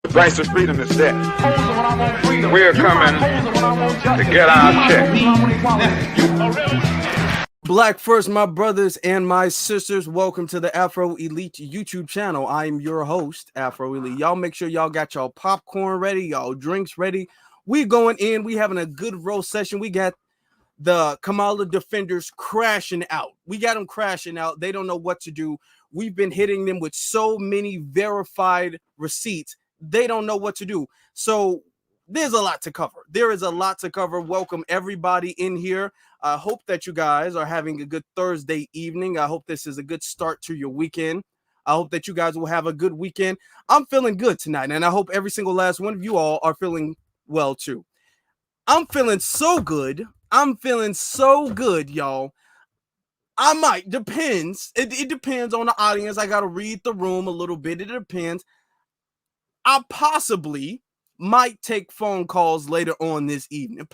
The price of freedom is death. We're coming to get our check. Black first, my brothers and my sisters. Welcome to the Afro Elite YouTube channel. I'm your host, Afro Elite. Y'all make sure y'all got y'all popcorn ready, y'all drinks ready. We going in. We having a good roast session. We got the Kamala defenders crashing out. We got them crashing out. They don't know what to do. We've been hitting them with so many verified receipts. They don't know what to do. So there's a lot to cover. There is a lot to cover. Welcome everybody in here. I hope that you guys are having a good Thursday evening. I hope this is a good start to your weekend. I hope that you guys will have a good weekend. I'm feeling good tonight, and I hope every single last one of you all are feeling well too. I'm feeling so good. I'm feeling so good, y'all. I might, depends. It depends on the audience. I got to read the room a little bit. It depends. I possibly might take phone calls later on this evening.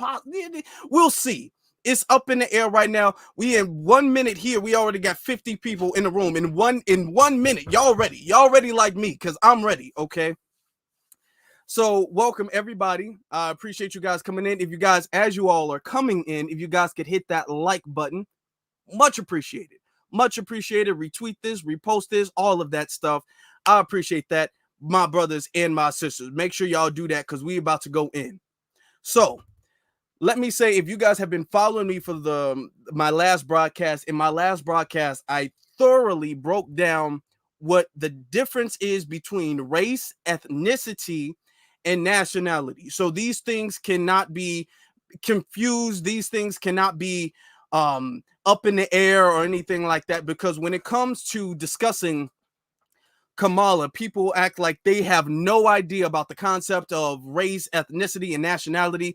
We'll see. It's up in the air right now. We in 1 minute here. We already got 50 people in the room. In one minute, y'all ready. Y'all ready like me, because I'm ready, okay? So welcome everybody. I appreciate you guys coming in. If you guys, as you all are coming in, if you guys could hit that like button, much appreciated. Much appreciated. Retweet this, repost this, all of that stuff. I appreciate that, my brothers and my sisters. Make sure y'all do that because we about to go in. So let me say, if you guys have been following me for my last broadcast, in my last broadcast, I thoroughly broke down what the difference is between race, ethnicity, and nationality. So these things cannot be confused. These things cannot be up in the air or anything like that, because when it comes to discussing Kamala, people act like they have no idea about the concept of race, ethnicity, and nationality.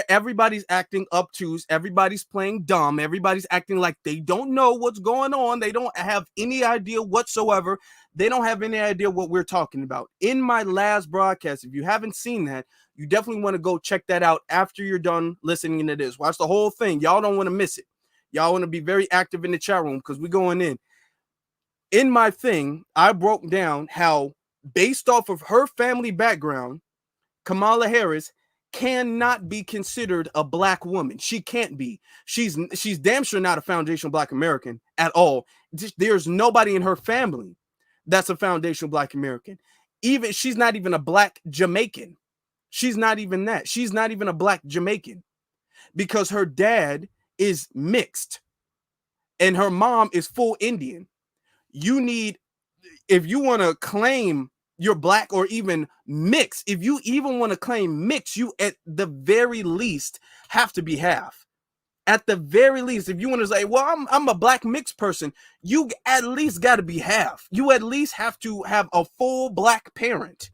Everybody's acting obtuse. Everybody's playing dumb. Everybody's acting like they don't know what's going on. They don't have any idea whatsoever. They don't have any idea what we're talking about. In my last broadcast, if you haven't seen that, you definitely want to go check that out after you're done listening to this. Watch the whole thing. Y'all don't want to miss it. Y'all want to be very active in the chat room because we're going in. In my thing, I broke down how, based off of her family background, Kamala Harris cannot be considered a black woman. She can't be. She's damn sure not a foundational black American at all. There's nobody in her family that's a foundational black American. Even she's not even a black Jamaican. She's not even that. She's not even a black Jamaican because her dad is mixed and her mom is full Indian. You need, if you want to claim you're black or even mix, if you even want to claim mix, you at the very least have to be half. At the very least, if you want to say, well, I'm a black mixed person, you at least got to be half. You at least have to have a full black parent.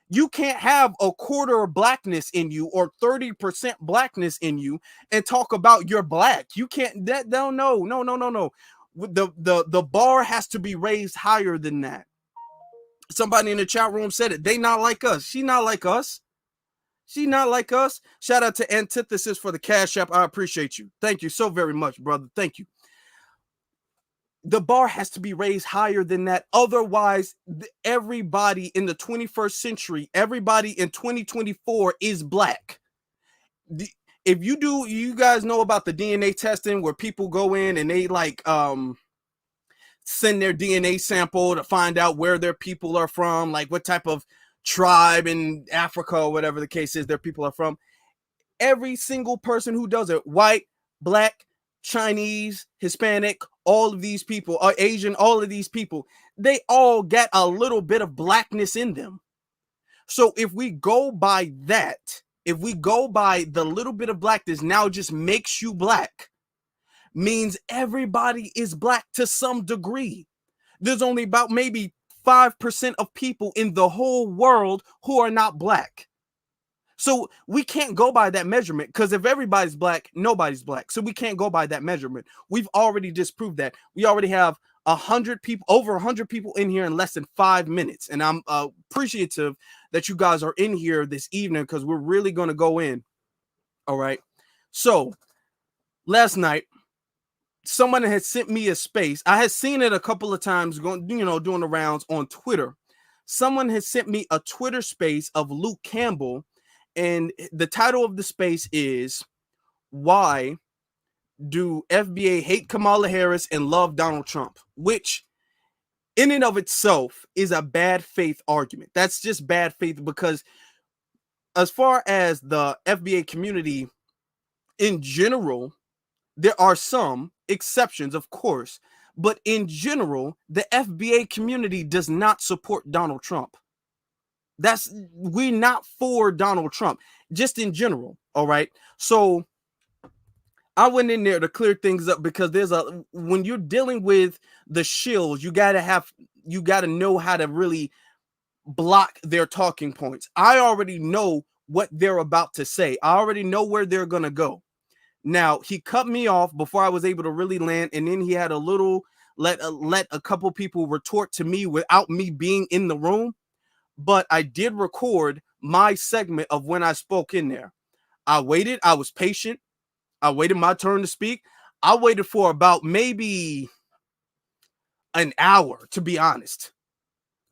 You can't have a quarter blackness in you or 30% blackness in you and talk about you're black. You can't, no. The bar has to be raised higher than that. Somebody in the chat room said it. They not like us. She not like us. She not like us. Shout out to Antithesis for the Cash App. I appreciate you. Thank you so very much, brother. Thank you. The bar has to be raised higher than that. Otherwise, everybody in the 21st century, everybody in 2024 is black. If you guys know about the DNA testing where people go in and they like send their DNA sample to find out where their people are from, like what type of tribe in Africa or whatever the case is their people are from. Every single person who does it, white, black, Chinese, Hispanic, all of these people, Asian, all of these people, they all get a little bit of blackness in them. So if we go by that, if we go by the little bit of blackness now just makes you black, means everybody is black to some degree. There's only about maybe 5% of people in the whole world who are not black. So we can't go by that measurement because if everybody's black, nobody's black. So we can't go by that measurement. We've already disproved that. We already have 100 people, over 100 people in here in less than 5 minutes. And I'm appreciative that you guys are in here this evening because we're really going to go in. All right. So last night, someone had sent me a space. I had seen it a couple of times going, doing the rounds on Twitter. someone has sent me a Twitter space of Luke Campbell, and the title of the space is "Why Do FBA Hate Kamala Harris and Love Donald Trump?" Which in and of itself is a bad faith argument. That's just bad faith, because as far as the FBA community in general, there are some exceptions, of course, but in general, the FBA community does not support Donald Trump. We're not for Donald Trump, just in general. All right. So I went in there to clear things up, because when you're dealing with the shills, you gotta know how to really block their talking points. I already know what they're about to say. I already know where they're gonna go. Now, he cut me off before I was able to really land, and then he had a little let a couple people retort to me without me being in the room. But I did record my segment of when I spoke in there. I waited. I was patient. I waited my turn to speak. I waited for about maybe an hour, to be honest.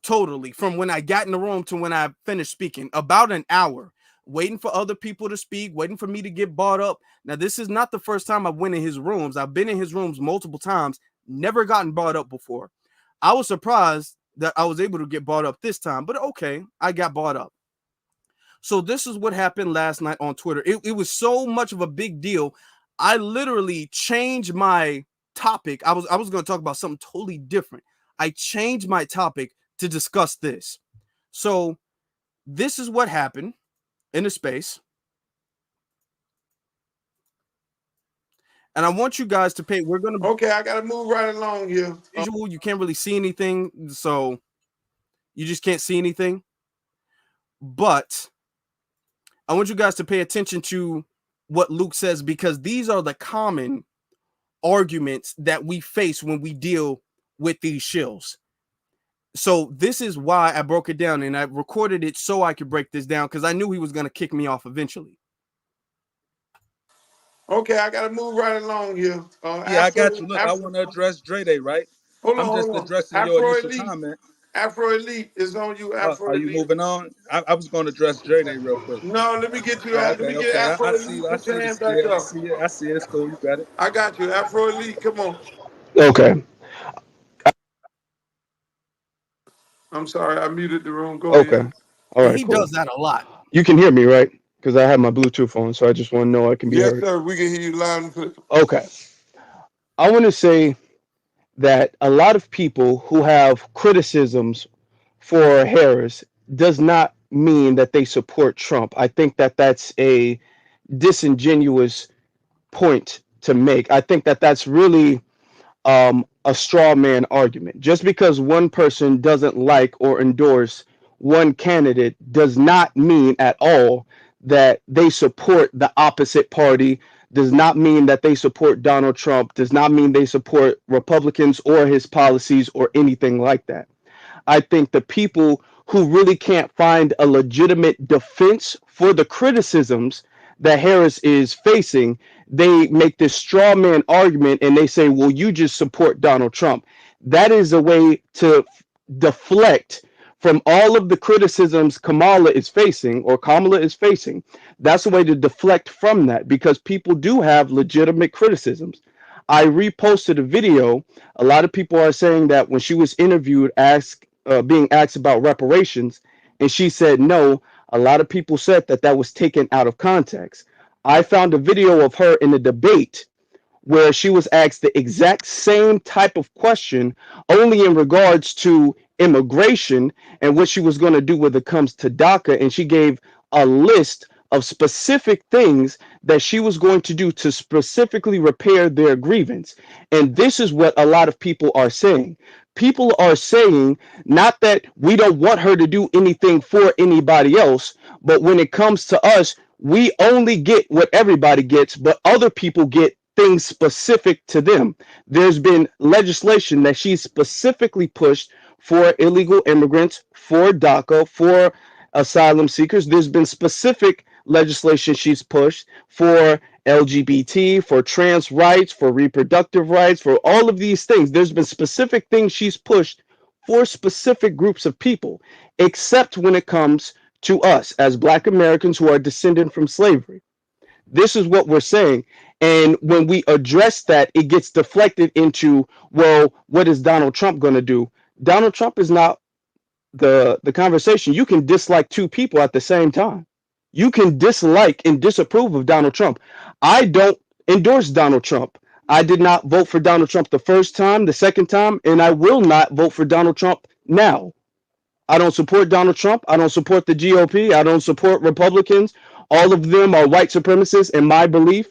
Totally. From when I got in the room to when I finished speaking, about an hour, waiting for other people to speak, waiting for me to get brought up. Now, this is not the first time I've went in his rooms. I've been in his rooms multiple times, never gotten brought up before. I was surprised that I was able to get brought up this time, but okay, I got brought up. So this is what happened last night on Twitter. It was so much of a big deal. I literally changed my topic. I was going to talk about something totally different. I changed my topic to discuss this. So this is what happened in the space. And I want you guys to pay. We're going to. Okay, I got to move right along here. Visual, you can't really see anything. So you just can't see anything. But I want you guys to pay attention to what Luke says, because these are the common arguments that we face when we deal with these shills. So this is why I broke it down, and I recorded it so I could break this down, because I knew he was going to kick me off eventually. Okay, I got to move right along here. Yeah, I got you. Look, I want to address Dre Day, right? I'm just addressing your initial comment. Afro Elite is on you. Afro Are you Elite. moving on? I was going to address Dre Day real quick. No, let me get you on. Okay, Let me get Afro Elite. I see it. I see it. It's cool. You got it. I got you. Afro Elite, come on. Okay. I'm sorry, I muted the room. Go ahead. Okay. All right. He does that a lot. You can hear me, right? Because I have my Bluetooth on, so I just want to know I can be heard. Yes, sir. We can hear you loud and clear. Okay. I want to say that a lot of people who have criticisms for Harris does not mean that they support Trump. I think that that's a disingenuous point to make. I think that that's really a straw man argument. Just because one person doesn't like or endorse one candidate does not mean at all that they support the opposite party, does not mean that they support Donald Trump, does not mean they support Republicans or his policies or anything like that. I think the people who really can't find a legitimate defense for the criticisms that Harris is facing, they make this straw man argument and they say, well, you just support Donald Trump. That is a way to deflect from all of the criticisms Kamala is facing. That's a way to deflect from that, because people do have legitimate criticisms. I reposted a video. A lot of people are saying that when she was interviewed, being asked about reparations, and she said no, a lot of people said that that was taken out of context. I found a video of her in a debate where she was asked the exact same type of question, only in regards to immigration and what she was going to do when it comes to DACA. And she gave a list of specific things that she was going to do to specifically repair their grievance. And this is what a lot of people are saying. People are saying not that we don't want her to do anything for anybody else, but when it comes to us, we only get what everybody gets, but other people get things specific to them. There's been legislation that she's specifically pushed for illegal immigrants, for DACA, for asylum seekers. There's been specific legislation she's pushed for LGBT, for trans rights, for reproductive rights, for all of these things. There's been specific things she's pushed for specific groups of people, except when it comes to us as Black Americans who are descended from slavery. This is what we're saying. And when we address that, it gets deflected into, well, what is Donald Trump going to do? Donald Trump is not the conversation. You can dislike two people at the same time. You can dislike and disapprove of Donald Trump. I don't endorse Donald Trump. I did not vote for Donald Trump the first time, the second time, and I will not vote for Donald Trump now. I don't support Donald Trump. I don't support the GOP. I don't support Republicans. All of them are white supremacists in my belief.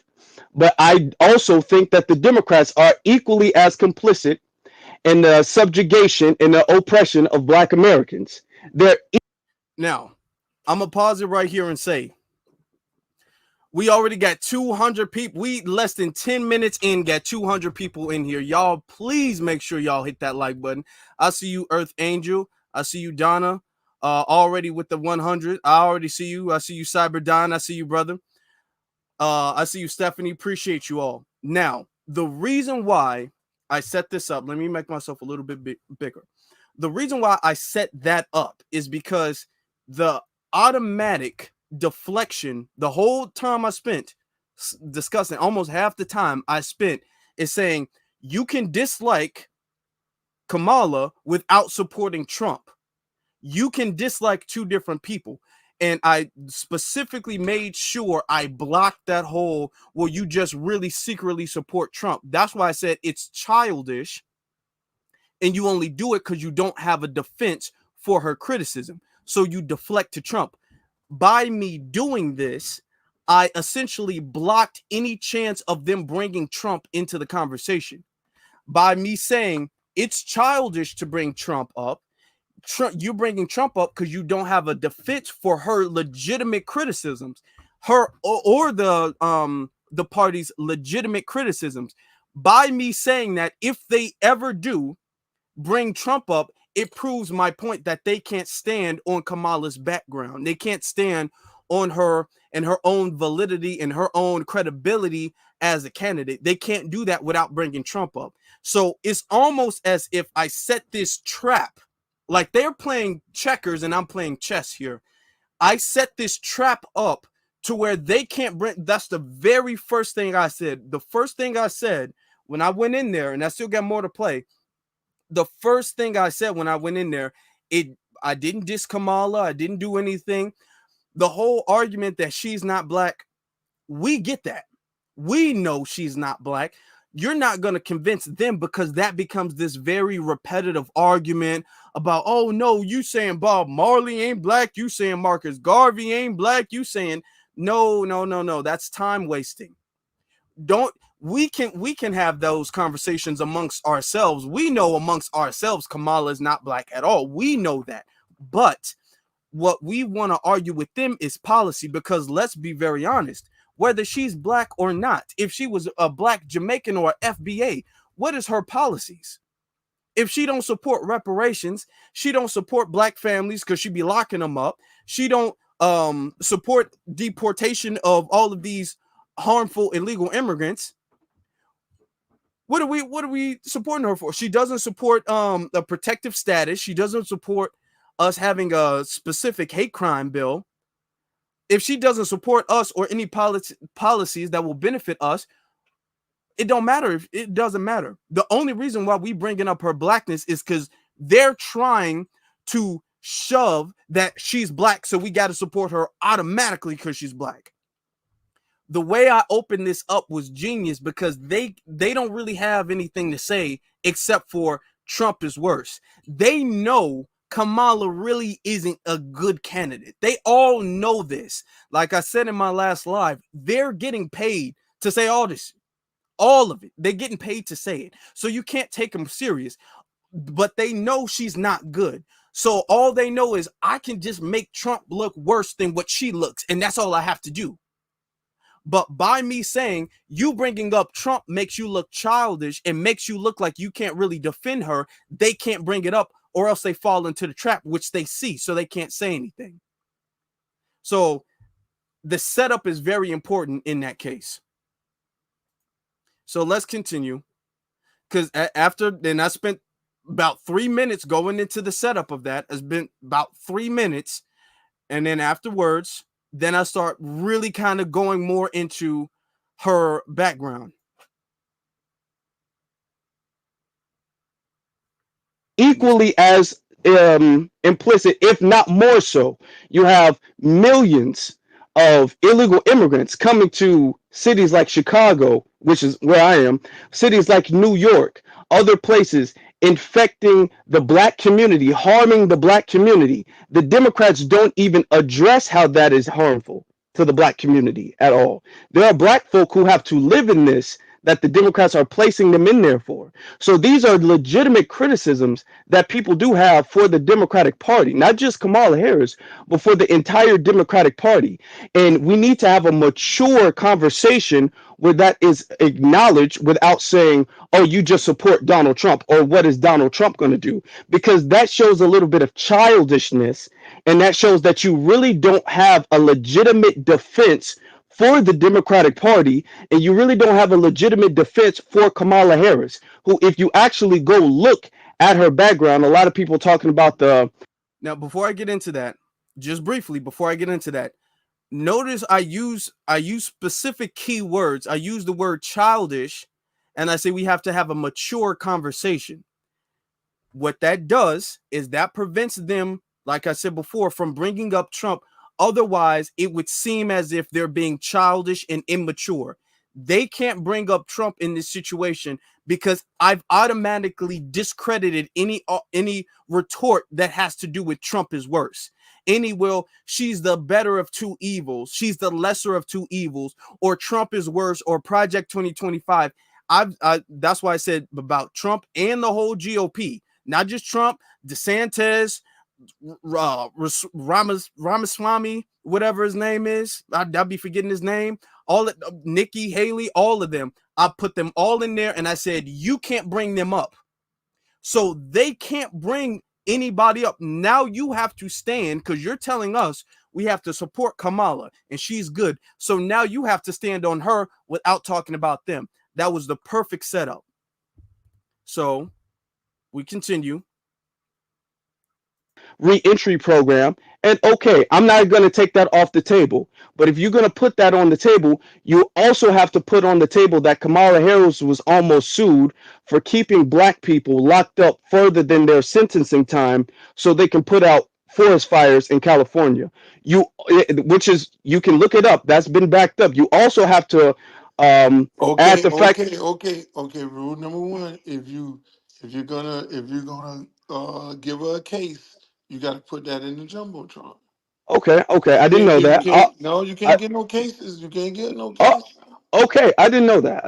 But I also think that the Democrats are equally as complicit in the subjugation and the oppression of Black Americans. Now, I'm going to pause it right here and say, we already got 200 people. We less than 10 minutes in, got 200 people in here. Y'all, please make sure y'all hit that like button. I see you, Earth Angel. I see you, Donna, already with the 100. I already see you. I see you, Cyber Don. I see you, brother. I see you, Stephanie. Appreciate you all. Now, the reason why I set this up, let me make myself a little bit bigger. The reason why I set that up is because the automatic deflection, the whole time I spent discussing, almost half the time I spent, is saying you can dislike Kamala without supporting Trump. You can dislike two different people. And I specifically made sure I blocked that whole, well, you just really secretly support Trump. That's why I said it's childish. And you only do it because you don't have a defense for her criticism. So you deflect to Trump. By me doing this, I essentially blocked any chance of them bringing Trump into the conversation. By me saying it's childish to bring Trump up, you're bringing Trump up because you don't have a defense for her legitimate criticisms, her or the party's legitimate criticisms. By me saying that, if they ever do bring Trump up, it proves my point that they can't stand on Kamala's background. They can't stand on her and her own validity and her own credibility as a candidate. They can't do that without bringing Trump up. So it's almost as if I set this trap, like they're playing checkers and I'm playing chess here. I set this trap up to where they can't bring. That's the very first thing I said. The first thing I said when I went in there, and I still got more to play. The first thing I said when I went in there, I didn't diss Kamala. I didn't do anything. The whole argument that she's not Black, we get that. We know she's not Black. You're not going to convince them because that becomes this very repetitive argument about, oh, no, you saying Bob Marley ain't Black. You saying Marcus Garvey ain't Black. You saying no. That's time wasting. We can have those conversations amongst ourselves. We know amongst ourselves Kamala is not Black at all. We know that. But what we want to argue with them is policy, because let's be very honest, whether she's Black or not, if she was a Black Jamaican or FBA, what is her policies? If she don't support reparations, she don't support Black families because she be locking them up. She don't support deportation of all of these harmful illegal immigrants. What are we supporting her for? She doesn't support a protective status. She doesn't support us having a specific hate crime bill. If she doesn't support us or any policies that will benefit us, it don't matter. It doesn't matter. The only reason why we bringing up her Blackness is because they're trying to shove that she's Black, so we got to support her automatically because she's Black. The way I opened this up was genius because they don't really have anything to say except for Trump is worse. They know Kamala really isn't a good candidate. They all know this. Like I said in my last live, they're getting paid to say all this, all of it. They're getting paid to say it. So you can't take them serious, but they know she's not good. So all they know is I can just make Trump look worse than what she looks. And that's all I have to do. But by me saying you bringing up Trump makes you look childish and makes you look like you can't really defend her, they can't bring it up, or else they fall into the trap, which they see, so they can't say anything. So the setup is very important in that case. So let's continue. Because after then I spent about 3 minutes going into the setup of that. Has been about 3 minutes. And then afterwards, then I start really kind of going more into her background. Equally as implicit, if not more so, you have millions of illegal immigrants coming to cities like Chicago, which is where I am, cities like New York, other places, infecting the black community, harming the black community. The Democrats don't even address how that is harmful to the black community at all. There are black folk who have to live in this that the Democrats are placing them in there for. So these are legitimate criticisms that people do have for the Democratic Party, not just Kamala Harris, but for the entire Democratic Party. And we need to have a mature conversation where that is acknowledged without saying, oh, you just support Donald Trump, or what is Donald Trump going to do? Because that shows a little bit of childishness, and that shows that you really don't have a legitimate defense for the Democratic Party, and you really don't have a legitimate defense for Kamala Harris, who, if you actually go look at her background, a lot of people talking about the... Now, before I get into that, just briefly, before I get into that, notice I use specific keywords. I use the word childish, and I say we have to have a mature conversation. What that does is that prevents them, like I said before, from bringing up Trump. Otherwise, it would seem as if they're being childish and immature. They can't bring up Trump in this situation because I've automatically discredited any retort that has to do with Trump is worse. She's the better of two evils. She's the lesser of two evils, or Trump is worse, or Project 2025. That's why I said about Trump and the whole GOP, not just Trump, DeSantis, Ramaswamy, whatever his name is. I'll be forgetting his name. Nikki Haley, all of them. I put them all in there, and I said you can't bring them up, so they can't bring anybody up. Now you have to stand, because you're telling us we have to support Kamala and she's good. So now you have to stand on her without talking about them. That was the perfect setup. So we continue. Re-entry program. And okay, I'm not going to take that off the table, but if you're going to put that on the table, you also have to put on the table that Kamala Harris was almost sued for keeping black people locked up further than their sentencing time so they can put out forest fires in California. Which is, you can look it up. That's been backed up. You also have to add the fact. Okay. Rule number one: if you're gonna give her a case, you got to put that in the jumbotron. Okay. I didn't know that. You can't get no cases. You can't get no Oh, cases. okay. I didn't know that.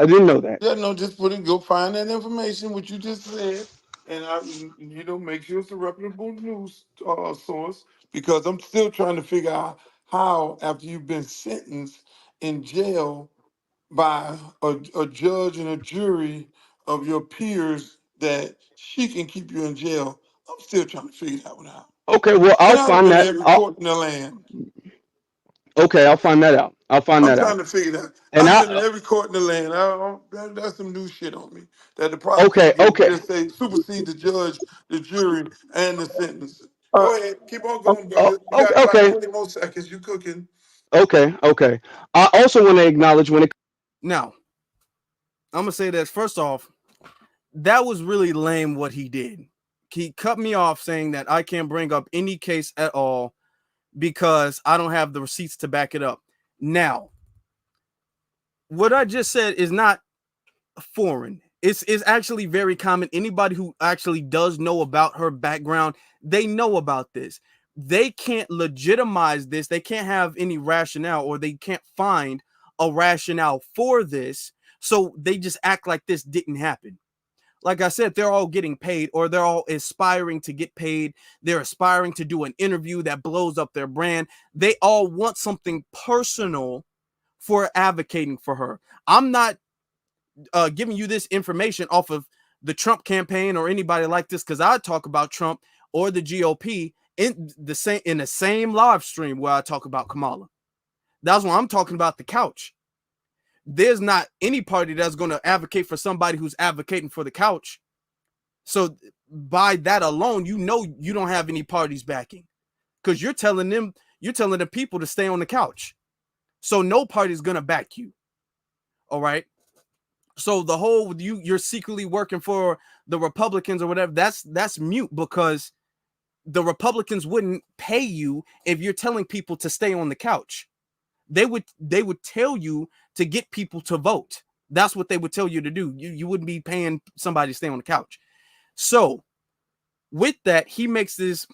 Yeah, no, just go find that information, what you just said, and make sure it's a reputable news source, because I'm still trying to figure out how, after you've been sentenced in jail by a judge and a jury of your peers, that she can keep you in jail. I'm still trying to figure that one out. Okay, well, And I'll I've find been to that. every court in the land. Okay, I'll find that out. I'm trying to figure that. And I've been in every court in the land. That's some new shit on me. That the prosecutor okay. just say supersede the judge, the jury, and the sentence. Go ahead, keep on going, brother. You got about Okay. 20 more seconds. You cooking? Okay. I also want to acknowledge Now, I'm gonna say this first off. That was really lame what he did. He cut me off saying that I can't bring up any case at all because I don't have the receipts to back it up. Now, what I just said is not foreign. It's actually very common. Anybody who actually does know about her background, they know about this. They can't legitimize this. They can't have any rationale, or they can't find a rationale for this. So they just act like this didn't happen. Like I said, they're all getting paid, or they're all aspiring to get paid. They're aspiring to do an interview that blows up their brand. They all want something personal for advocating for her. I'm not giving you this information off of the Trump campaign or anybody like this, because I talk about Trump or the GOP in the same live stream where I talk about Kamala. That's why I'm talking about the couch. There's not any party that's going to advocate for somebody who's advocating for the couch. So by that alone, you know you don't have any parties backing, because you're telling the people to stay on the couch. So no party's gonna back you. All right. So the whole you're secretly working for the Republicans or whatever, that's mute, because the Republicans wouldn't pay you if you're telling people to stay on the couch. They would tell you to get people to vote. That's what they would tell you to do. You wouldn't be paying somebody to stay on the couch. So with that, he makes this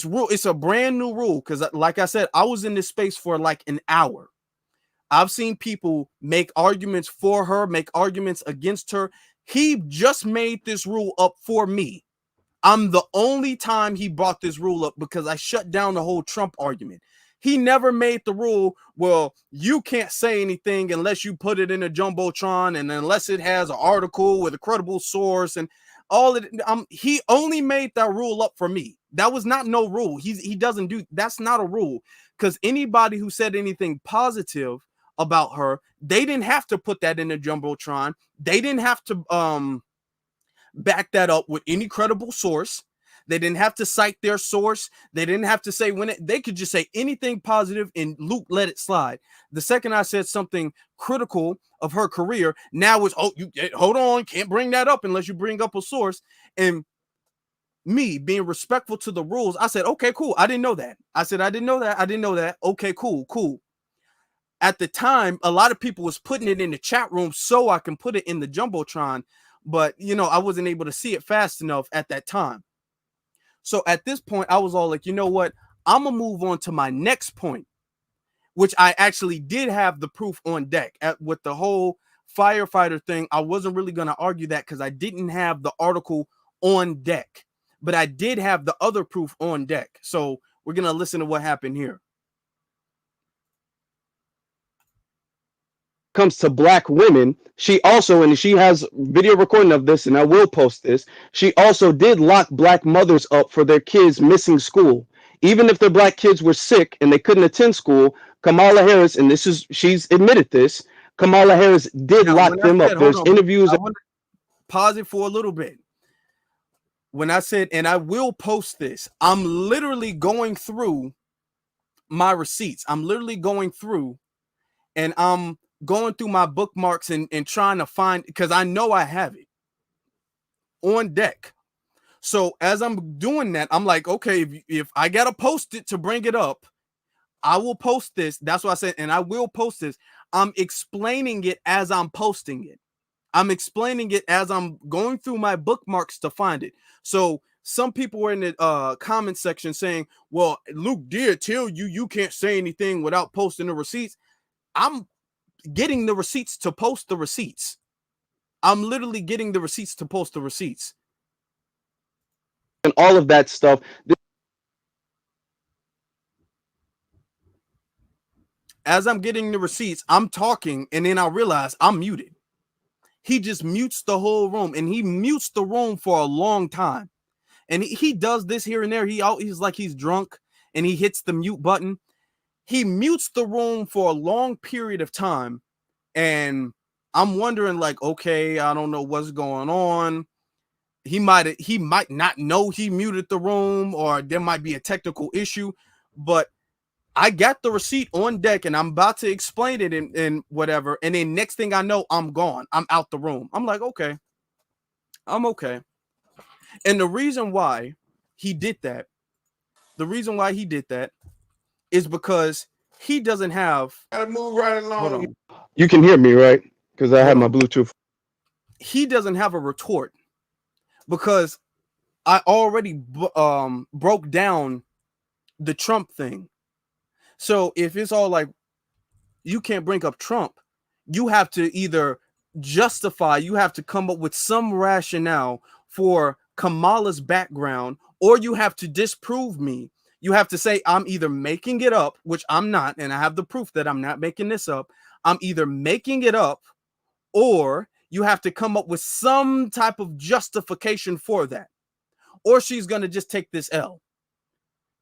rule. It's a brand new rule, because like I said, I was in this space for like an hour. I've seen people make arguments for her, make arguments against her. He just made this rule up for me. I'm the only time he brought this rule up, because I shut down the whole Trump argument. He never made the rule, well, you can't say anything unless you put it in a jumbotron and unless it has an article with a credible source and all of it. He only made that rule up for me. That was not no rule. He doesn't do, that's not a rule, because anybody who said anything positive about her, they didn't have to put that in a jumbotron. They didn't have to back that up with any credible source. They didn't have to cite their source. They didn't have to say they could just say anything positive and Luke let it slide. The second I said something critical of her career, now it's, oh, you hold on, can't bring that up unless you bring up a source. And me being respectful to the rules, I said, okay, cool. I didn't know that. I said, I didn't know that. Okay, cool. At the time, a lot of people was putting it in the chat room so I can put it in the jumbotron, but I wasn't able to see it fast enough at that time. So at this point, I was all like, you know what? I'm gonna move on to my next point, which I actually did have the proof on deck. With the whole firefighter thing, I wasn't really gonna argue that because I didn't have the article on deck, but I did have the other proof on deck. So we're gonna listen to what happened here. Comes to black women, she also, and she has video recording of this, and I will post this, she also did lock black mothers up for their kids missing school. Even if their black kids were sick and they couldn't attend school, Kamala Harris, and she's admitted this, Kamala Harris did lock them up. There's interviews. I want to pause it for a little bit. When I said, and I will post this, I'm literally going through my receipts. I'm literally going through, and I'm going through my bookmarks and trying to find, because I know I have it on deck. So as I'm doing that, I'm like, okay, if I gotta post it to bring it up, I will post this. That's what I said, and I will post this. I'm explaining it as I'm posting it. I'm explaining it as I'm going through my bookmarks to find it. So some people were in the comment section saying, well, Luke did tell you can't say anything without posting the receipts. I'm getting the receipts to post the receipts. I'm literally getting the receipts to post the receipts. And all of that stuff. As I'm getting the receipts, I'm talking, and then I realize I'm muted. He just mutes the whole room, and he mutes the room for a long time. And he does this here and there. He's like he's drunk, and he hits the mute button. He mutes the room for a long period of time. And I'm wondering, like, okay, I don't know what's going on. He might not know he muted the room, or there might be a technical issue, but I got the receipt on deck and I'm about to explain it and whatever. And then next thing I know, I'm gone. I'm out the room. I'm like, okay, I'm okay. And the reason why he did that, is because he doesn't have. Gotta move right along. Hold on. You can hear me, right? Because I have my Bluetooth. He doesn't have a retort, because I already broke down the Trump thing. So if it's all like, you can't bring up Trump, you have to either justify, you have to come up with some rationale for Kamala's background, or you have to disprove me. You have to say I'm either making it up, which I'm not, and I have the proof that I'm not making this up. I'm either making it up, or you have to come up with some type of justification for that, or she's going to just take this L.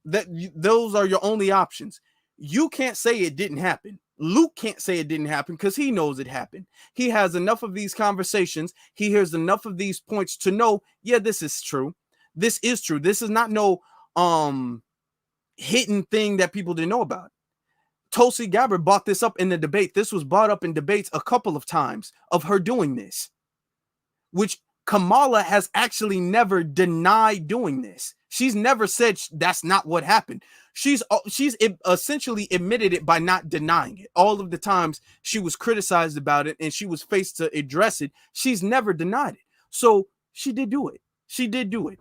Those are your only options. You can't say it didn't happen. Luke can't say it didn't happen because he knows it happened. He has enough of these conversations. He hears enough of these points to know, yeah, this is true. This is true. This is not no hidden thing that people didn't know about. Tulsi Gabbard brought this up in the debate. This was brought up in debates a couple of times of her doing this, which Kamala has actually never denied doing this. She's never said that's not what happened. She's essentially admitted it by not denying it. All of the times she was criticized about it and she was faced to address it, she's never denied it. So she did do it. She did do it.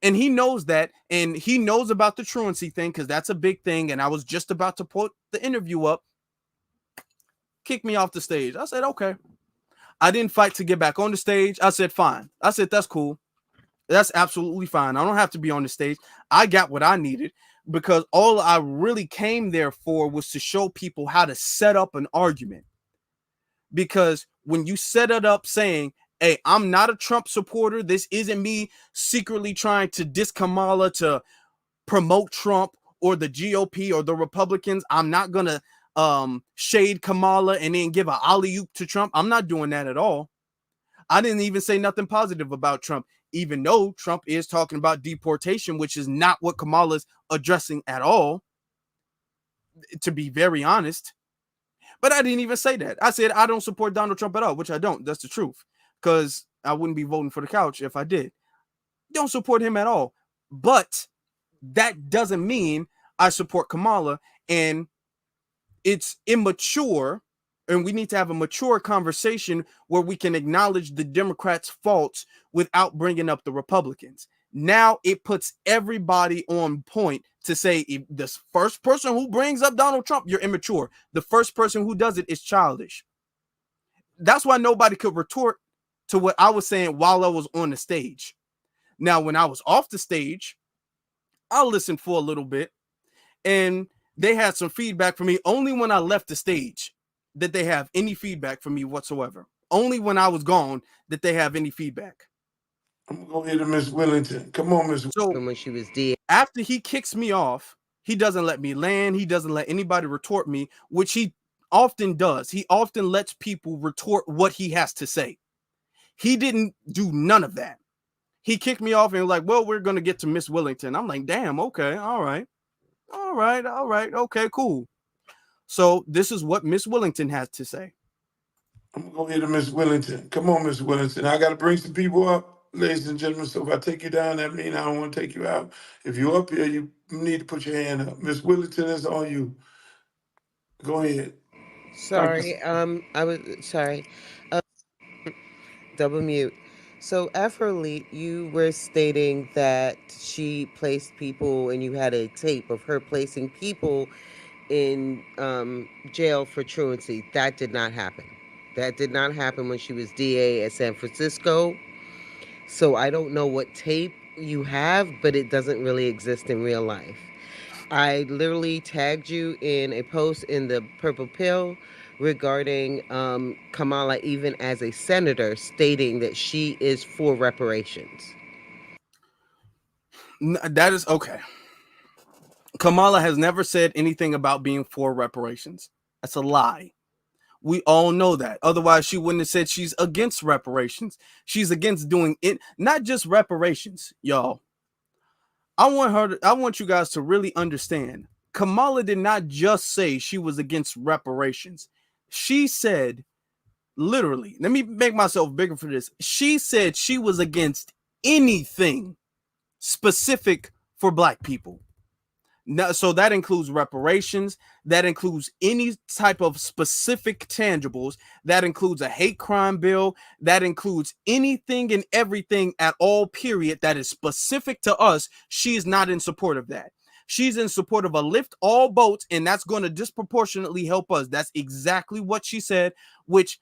And he knows that, and he knows about the truancy thing because that's a big thing. And I was just about to put the interview up. Kick me off the stage. I said, okay. I didn't fight to get back on the stage. I said, fine. I said, that's cool. That's absolutely fine. I don't have to be on the stage. I got what I needed because all I really came there for was to show people how to set up an argument. Because when you set it up saying, hey, I'm not a Trump supporter. This isn't me secretly trying to diss Kamala to promote Trump or the GOP or the Republicans. I'm not going to shade Kamala and then give an alley-oop to Trump. I'm not doing that at all. I didn't even say nothing positive about Trump, even though Trump is talking about deportation, which is not what Kamala's addressing at all, to be very honest. But I didn't even say that. I said I don't support Donald Trump at all, which I don't. That's the truth. Because I wouldn't be voting for the couch if I did. Don't support him at all. But that doesn't mean I support Kamala. And it's immature. And we need to have a mature conversation where we can acknowledge the Democrats' faults without bringing up the Republicans. Now it puts everybody on point to say, if the first person who brings up Donald Trump, you're immature. The first person who does it is childish. That's why nobody could retort to what I was saying while I was on the stage. Now, when I was off the stage, I listened for a little bit and they had some feedback for me. Only when I left the stage did they have any feedback for me whatsoever. Only when I was gone did they have any feedback. I'm going to go here to Miss Wellington. Come on, Miss. So when she was dead, after he kicks me off, he doesn't let me land. He doesn't let anybody retort me, which he often does. He often lets people retort what he has to say. He didn't do none of that. He kicked me off and was like, well, we're going to get to Miss Wellington. I'm like, damn, okay, all right, okay, cool. So this is what Miss Wellington has to say. I'm going to go here to Miss Wellington. Come on, Miss Wellington. I got to bring some people up, ladies and gentlemen. So if I take you down, that means I don't want to take you out. If you're up here, you need to put your hand up. Miss Wellington, is on you. Go ahead. sorry, I was sorry, double mute. So, Afroly, you were stating that she placed people, and you had a tape of her placing people in jail for truancy. That did not happen. That did not happen when she was DA at San Francisco. So I don't know what tape you have, but it doesn't really exist in real life. I literally tagged you in a post in the Purple Pill regarding Kamala even as a senator stating that she is for reparations. That is okay. Kamala has never said anything about being for reparations. That's a lie. We all know that. Otherwise, she wouldn't have said she's against reparations. She's against doing it, not just reparations, y'all. I want you guys to really understand. Kamala did not just say she was against reparations. She said, literally, let me make myself bigger for this. She said she was against anything specific for Black people. Now, so that includes reparations, that includes any type of specific tangibles, that includes a hate crime bill, that includes anything and everything at all, period, that is specific to us. She is not in support of that. She's in support of a lift all boats, and that's going to disproportionately help us. That's exactly what she said, which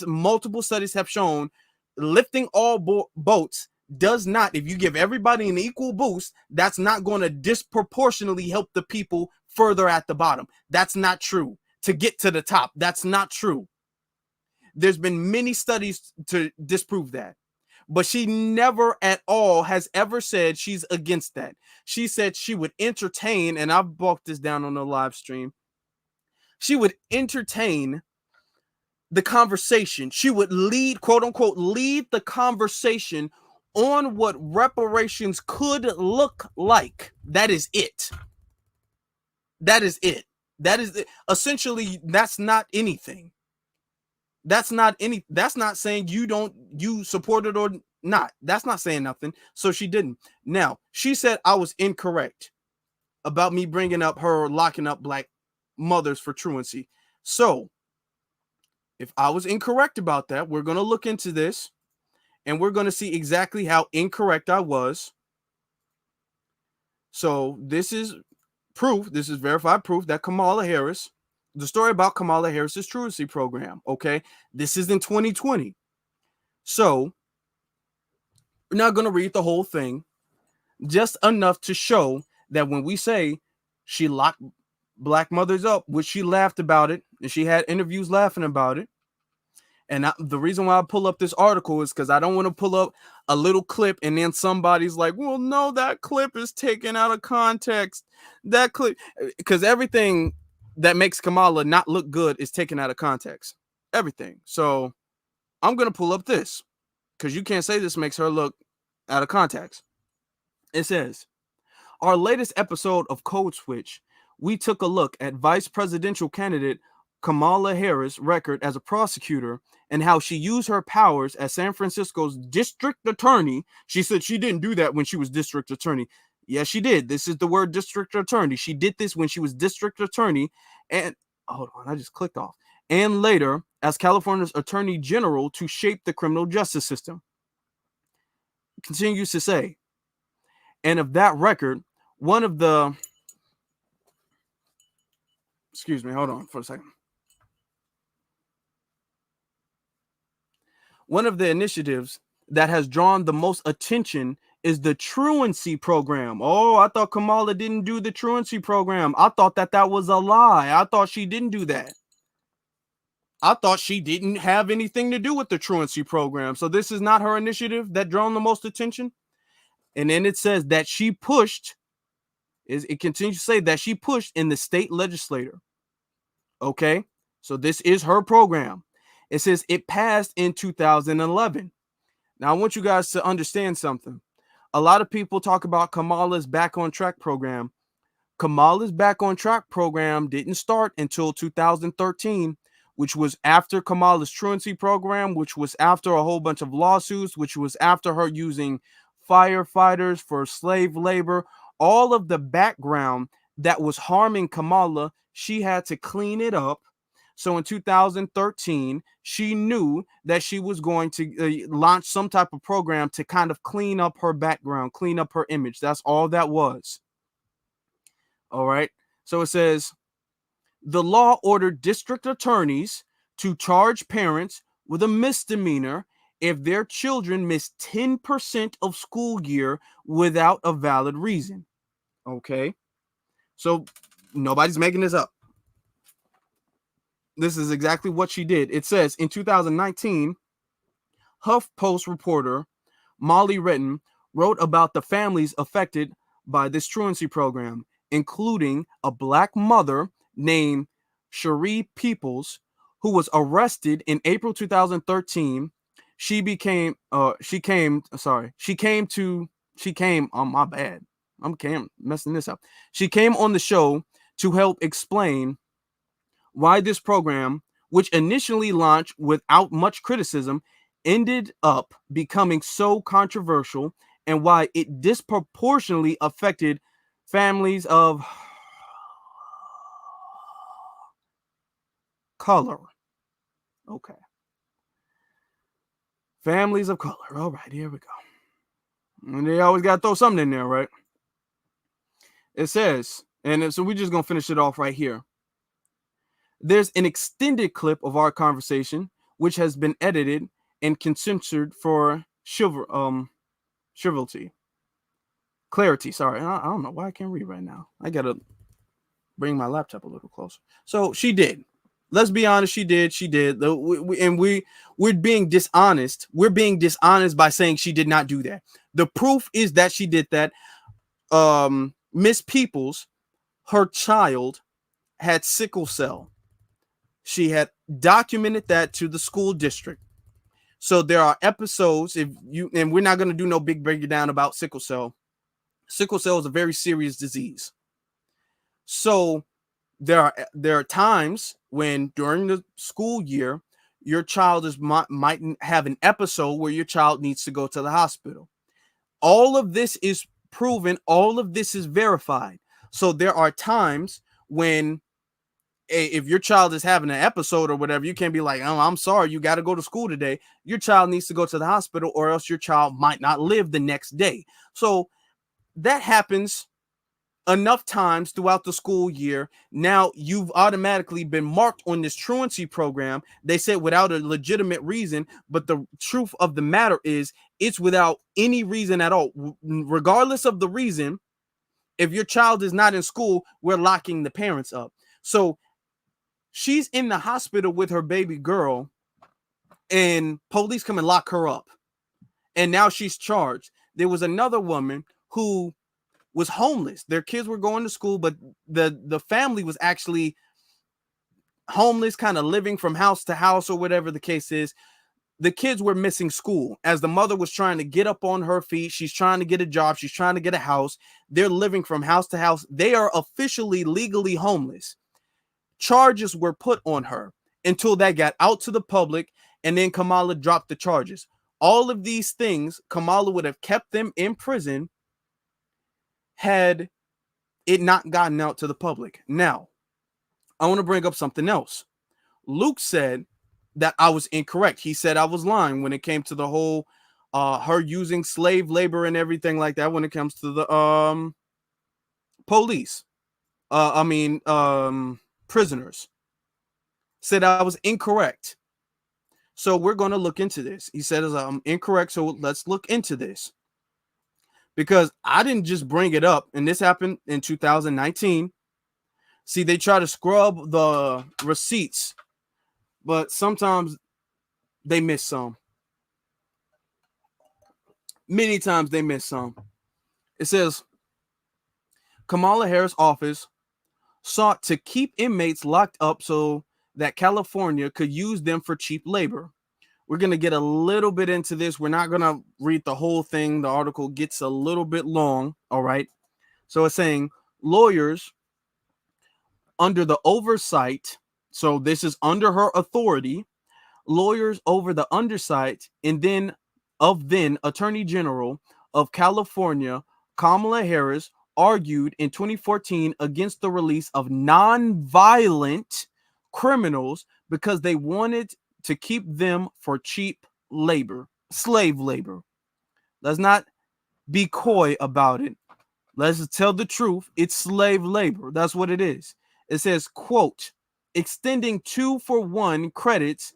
multiple studies have shown lifting all boats does not, if you give everybody an equal boost, that's not going to disproportionately help the people further at the bottom. That's not true. To get to the top, that's not true. There's been many studies to disprove that. But she never at all has ever said she's against that. She said she would entertain, and I broke this down on the live stream, she would entertain the conversation. She would lead, quote unquote, lead the conversation on what reparations could look like. That is it. That is it. That is it. Essentially, that's not anything. That's not saying you support it or not. That's not saying nothing. So she didn't. Now, she said I was incorrect about me bringing up her locking up black mothers for truancy. So, if I was incorrect about that, we're going to look into this and we're going to see exactly how incorrect I was. So, this is proof, this is verified proof that Kamala Harris, the story about Kamala Harris's truancy program, okay? This is in 2020. So, we're not going to read the whole thing, just enough to show that when we say she locked black mothers up, which she laughed about it, and she had interviews laughing about it. And the reason why I pull up this article is because I don't want to pull up a little clip and then somebody's like, well, no, that clip is taken out of context. That clip, because everything that makes Kamala not look good is taken out of context. Everything. So I'm going to pull up this because you can't say this makes her look out of context. It says, our latest episode of Code Switch, we took a look at vice presidential candidate Kamala Harris' record as a prosecutor and how she used her powers as San Francisco's district attorney. She said she didn't do that when she was district attorney. Yes, she did. This is the word district attorney. She did this when she was district attorney. And hold on, I just clicked off. And later, as California's attorney general to shape the criminal justice system. Continues to say, and of that record, one of the, excuse me, hold on for a second. One of the initiatives that has drawn the most attention is the Truancy program. Oh, I thought Kamala didn't do the Truancy program. I thought that was a lie. I thought she didn't do that. I thought she didn't have anything to do with the Truancy program. So this is not her initiative that drawn the most attention. And then it says that she pushed, it continues to say that she pushed in the state legislature. Okay, so this is her program. It says it passed in 2011. Now, I want you guys to understand something. A lot of people talk about Kamala's Back on Track program. Kamala's Back on Track program didn't start until 2013, which was after Kamala's Truancy program, which was after a whole bunch of lawsuits, which was after her using firefighters for slave labor. All of the background that was harming Kamala, she had to clean it up. So in 2013, she knew that she was going to launch some type of program to kind of clean up her background, clean up her image. That's all that was. All right. So it says, the law ordered district attorneys to charge parents with a misdemeanor if their children miss 10% of school year without a valid reason. Okay. So nobody's making this up. This is exactly what she did. It says in 2019, HuffPost reporter Molly Retton wrote about the families affected by this truancy program, including a black mother named Cherie Peoples, who was arrested in April 2013. She came on the show to help explain why this program, which initially launched without much criticism, ended up becoming so controversial and why it disproportionately affected families of color. Okay. Families of color. All right, here we go. And they always got to throw something in there, right? It says, and so we're just going to finish it off right here. There's an extended clip of our conversation, which has been edited and censored for clarity. Sorry, I don't know why I can't read right now. I got to bring my laptop a little closer. So she did. Let's be honest. She did. We're being dishonest. We're being dishonest by saying she did not do that. The proof is that she did that. Miss Peoples, her child, had sickle cell. She had documented that to the school district. So there are episodes, and we're not going to do no big breakdown about sickle cell. Sickle cell is a very serious disease. So there are times when during the school year, your child might have an episode where your child needs to go to the hospital. All of this is proven. All of this is verified. So there are times when if your child is having an episode or whatever, you can't be like, oh, I'm sorry, you got to go to school today. Your child needs to go to the hospital, or else your child might not live the next day. So that happens enough times throughout the school year. Now you've automatically been marked on this truancy program. They said without a legitimate reason, but the truth of the matter is it's without any reason at all. Regardless of the reason, if your child is not in school, we're locking the parents up. So she's in the hospital with her baby girl, and police come and lock her up. And now she's charged. There was another woman who was homeless. Their kids were going to school, but the family was actually homeless, kind of living from house to house or whatever the case is. The kids were missing school as the mother was trying to get up on her feet. She's trying to get a job. She's trying to get a house. They're living from house to house. They are officially legally homeless. Charges were put on her until that got out to the public, and then Kamala dropped the charges. All of these things, Kamala would have kept them in prison had it not gotten out to the public. Now, I want to bring up something else. Luke said that I was incorrect. He said I was lying when it came to the whole her using slave labor and everything like that when it comes to the police. Prisoners. Said I was incorrect. So we're going to look into this. He said I'm incorrect, so let's look into this. Because I didn't just bring it up, and this happened in 2019. See, they try to scrub the receipts, but sometimes they miss some. Many times they miss some. It says, Kamala Harris' office sought to keep inmates locked up so that California could use them for cheap labor. We're going to get a little bit into this. We're not going to read the whole thing. The article gets a little bit long. All right. So it's saying lawyers under the oversight. So this is under her authority. Lawyers over the undersight and then Attorney General of California, Kamala Harris, argued in 2014 against the release of non-violent criminals because they wanted to keep them for cheap labor, slave labor. Let's not be coy about it. Let's tell the truth. It's slave labor. That's what it is. It says, quote, extending 2-for-1 credits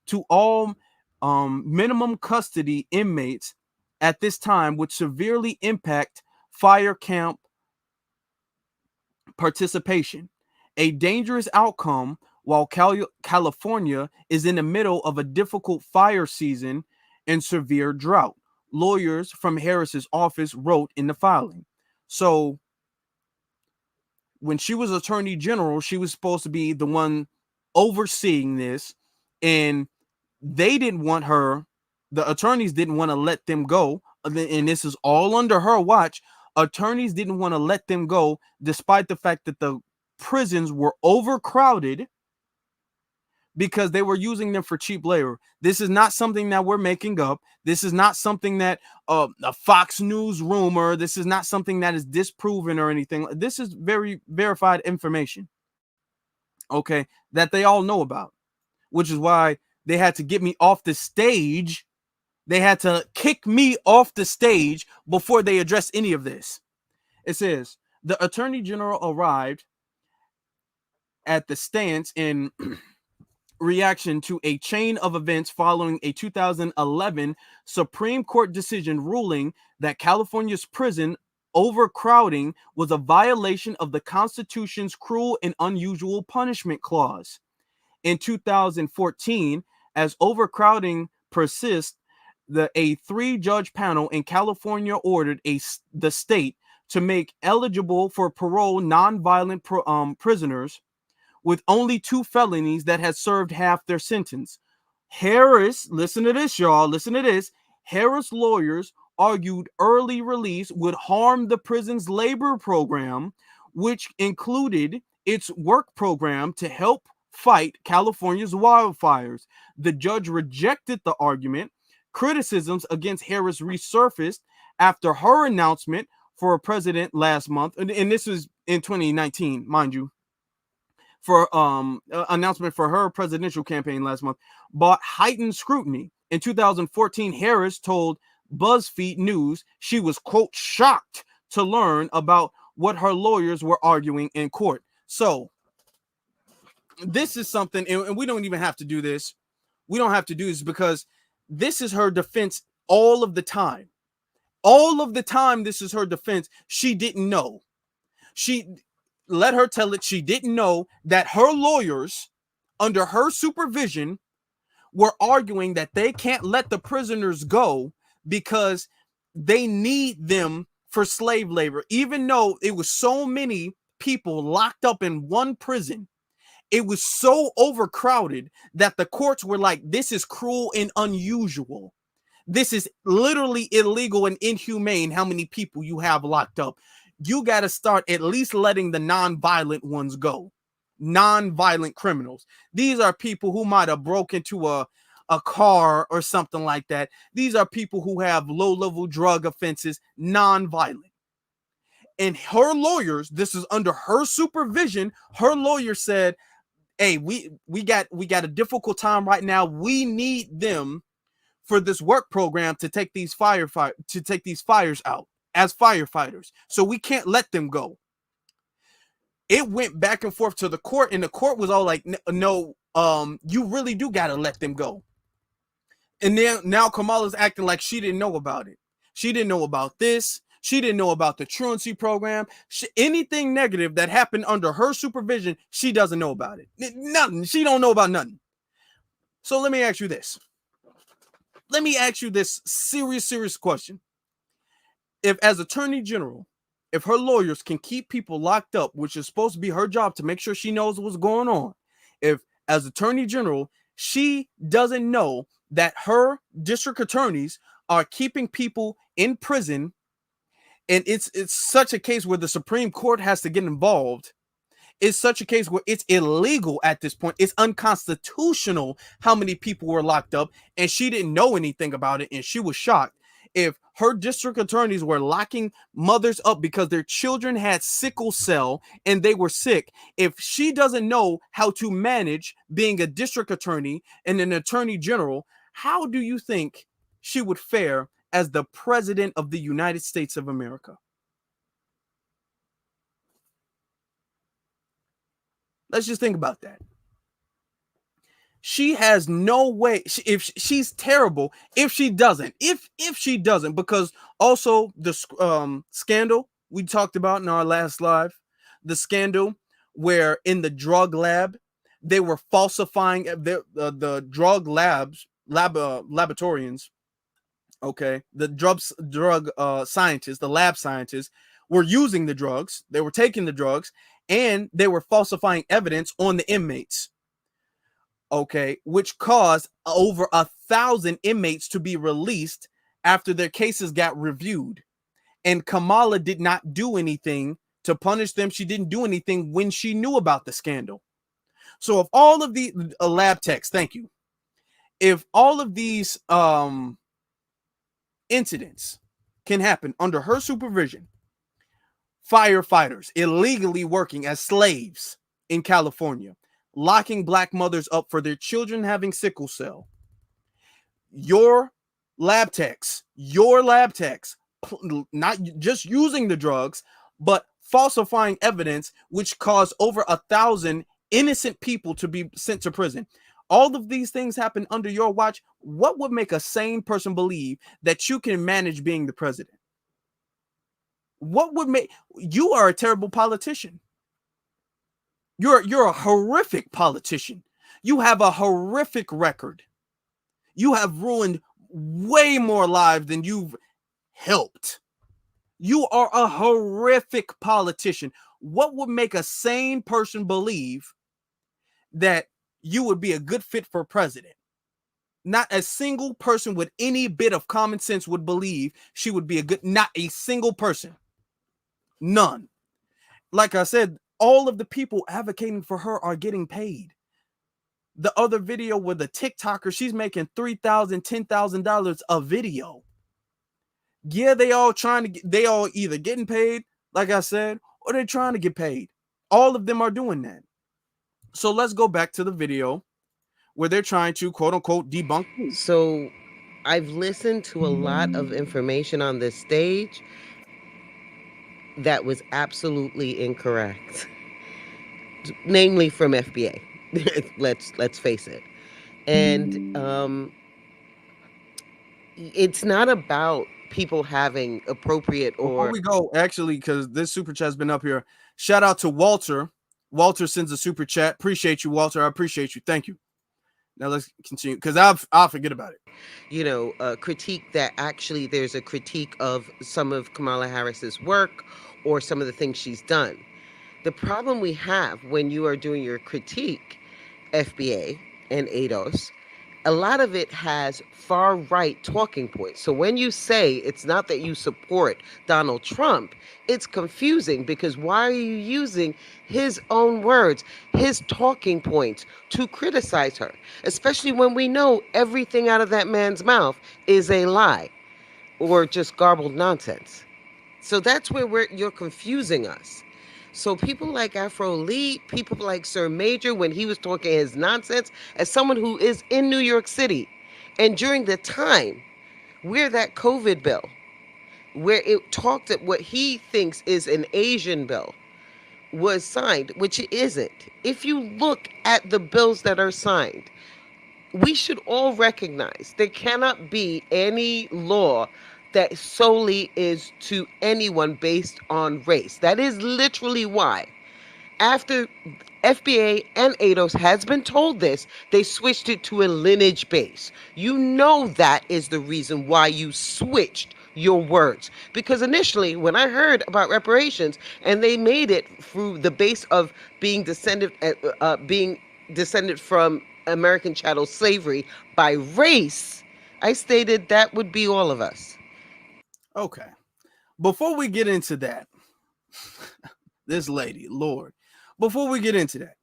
to all minimum custody inmates at this time would severely impact fire camp participation. A dangerous outcome while California is in the middle of a difficult fire season and severe drought, lawyers from Harris's office wrote in the filing. So when she was Attorney General, she was supposed to be the one overseeing this, and they didn't want her, the attorneys didn't want to let them go, and this is all under her watch. Attorneys didn't want to let them go despite the fact that the prisons were overcrowded because they were using them for cheap labor. This is not something that we're making up. This is not something that a Fox News rumor. This is not something that is disproven or anything. This is very verified information, okay, that they all know about, which is why they had to get me off the stage. They had to kick me off the stage before they addressed any of this. It says, the Attorney General arrived at the stance in reaction to a chain of events following a 2011 Supreme Court decision ruling that California's prison overcrowding was a violation of the Constitution's cruel and unusual punishment clause. In 2014, as overcrowding persists, a 3-judge panel in California ordered the state to make eligible for parole nonviolent prisoners with only 2 felonies that had served half their sentence. Harris, listen to this, y'all. Listen to this. Harris lawyers argued early release would harm the prison's labor program, which included its work program to help fight California's wildfires. The judge rejected the argument. Criticisms against Harris resurfaced after her announcement for a president last month, and this was in 2019, mind you, for announcement for her presidential campaign last month, brought heightened scrutiny. In 2014, Harris told BuzzFeed News she was, quote, shocked to learn about what her lawyers were arguing in court. So this is something, and we don't even have to do this. We don't have to do this because this is her defense all of the time. All of the time, this is her defense. She didn't know. Let her tell it. She didn't know that her lawyers, under her supervision, were arguing that they can't let the prisoners go because they need them for slave labor. Even though it was so many people locked up in one prison, it was so overcrowded that the courts were like, this is cruel and unusual. This is literally illegal and inhumane how many people you have locked up. You got to start at least letting the non-violent ones go. Non-violent criminals. These are people who might have broke into a car or something like that. These are people who have low-level drug offenses, non-violent. And her lawyers, this is under her supervision, her lawyer said, hey, we got a difficult time right now. We need them for this work program to take these fires out as firefighters. So we can't let them go. It went back and forth to the court, and the court was all like, no, you really do got to let them go. And then now Kamala's acting like she didn't know about it. She didn't know about this. She didn't know about the truancy program. Anything negative that happened under her supervision, she doesn't know about it. Nothing. She don't know about nothing. So let me ask you this. Let me ask you this serious question. If as Attorney General, if her lawyers can keep people locked up, which is supposed to be her job to make sure she knows what's going on, if as Attorney General, she doesn't know that her district attorneys are keeping people in prison, and it's such a case where the Supreme Court has to get involved, it's such a case where it's illegal at this point. It's unconstitutional how many people were locked up, and she didn't know anything about it, and she was shocked. If her district attorneys were locking mothers up because their children had sickle cell and they were sick, if she doesn't know how to manage being a district attorney and an attorney general, how do you think she would fare as the president of the United States of America? Let's just think about that. She has no way. If she's terrible, if she doesn't, because also the scandal we talked about in our last live, the scandal where in the drug lab they were falsifying the drug laboratorians. Okay, the drug scientists, the lab scientists were using the drugs. They were taking the drugs, and they were falsifying evidence on the inmates. Okay, which caused over 1,000 inmates to be released after their cases got reviewed. And Kamala did not do anything to punish them. She didn't do anything when she knew about the scandal. So if all of the lab techs, thank you. If all of these incidents can happen under her supervision, firefighters illegally working as slaves in California, locking black mothers up for their children having sickle cell, your lab techs, not just using the drugs, but falsifying evidence, which caused over 1,000 innocent people to be sent to prison. All of these things happen under your watch. What would make a sane person believe that you can manage being the president? What would make you are a terrible politician? You're a horrific politician. You have a horrific record. You have ruined way more lives than you've helped. You are a horrific politician. What would make a sane person believe that you would be a good fit for president? Not a single person with any bit of common sense would believe she would be a good, not a single person. None. Like I said, all of the people advocating for her are getting paid. The other video with the TikToker, she's making $3,000, $10,000 a video. Yeah, they all either getting paid, like I said, or they're trying to get paid. All of them are doing that. So let's go back to the video where they're trying to quote unquote debunk me. So I've listened to a lot of information on this stage that was absolutely incorrect, namely from FBA. let's face it. And it's not about people having appropriate or... Before we go, actually, because this super chat's been up here, shout out to Walter. Walter sends a super chat. Appreciate you, Walter. I appreciate you. Thank you. Now let's continue, because I'll forget about it. You know, critique that actually there's a critique of some of Kamala Harris's work or some of the things she's done. The problem we have when you are doing your critique, FBA and ADOS, a lot of it has far right talking points. So when you say it's not that you support Donald Trump, it's confusing, because why are you using his own words, his talking points to criticize her? Especially when we know everything out of that man's mouth is a lie or just garbled nonsense. So that's where you're confusing us. So people like Afro Lee, people like Sir Major, when he was talking his nonsense, as someone who is in New York City, and during the time where that COVID bill, where it talked at what he thinks is an Asian bill, was signed, which it isn't. If you look at the bills that are signed, we should all recognize there cannot be any law that solely is to anyone based on race. That is literally why, after FBA and ADOS has been told this, they switched it to a lineage base. You know that is the reason why you switched your words. Because initially, when I heard about reparations and they made it through the base of being descended from American chattel slavery by race, I stated that would be all of us. Okay. Before we get into that, this lady, Lord, before we get into that,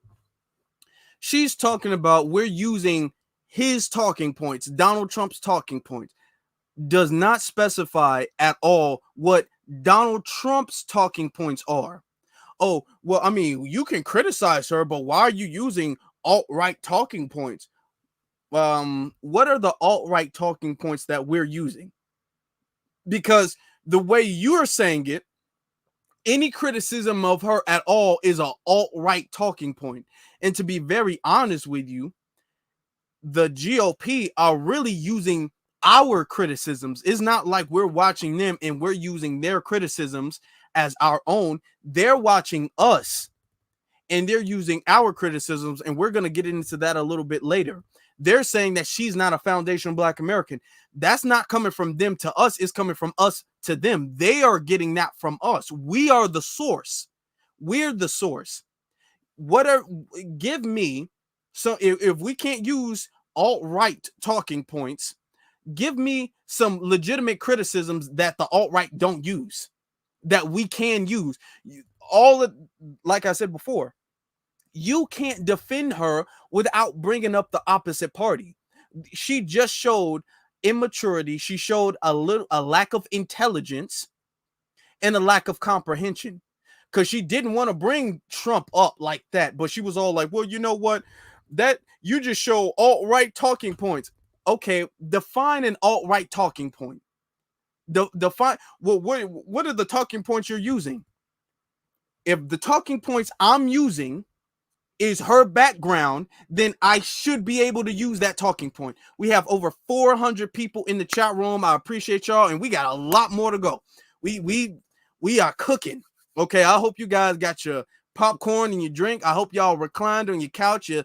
she's talking about we're using his talking points, Donald Trump's talking points, does not specify at all what Donald Trump's talking points are. Oh, well, I mean, you can criticize her, but why are you using alt-right talking points? What are the alt-right talking points that we're using? Because the way you're saying it, any criticism of her at all is an alt-right talking point. And to be very honest with you, the GOP are really using our criticisms. It's not like we're watching them and we're using their criticisms as our own. They're watching us and they're using our criticisms, and we're going to get into that a little bit later. They're saying that she's not a foundational Black American. That's not coming from them to us. It's coming from us to them. They are getting that from us. We are the source. We're the source. Give me, so if we can't use alt-right talking points, give me some legitimate criticisms that the alt-right don't use, that we can use. Like I said before, you can't defend her without bringing up the opposite party. She just showed immaturity. She showed a lack of intelligence and a lack of comprehension, because she didn't want to bring Trump up like that. But she was all like, well, you know what? That you just show alt-right talking points. Okay, define an alt-right talking point. Define what are the talking points you're using? If the talking points I'm using is her background, then I should be able to use that talking point. We have over 400 people in the chat room. I appreciate y'all, and we got a lot more to go. We are cooking. Okay, I hope you guys got your popcorn and your drink. I hope y'all reclined on your couch. You're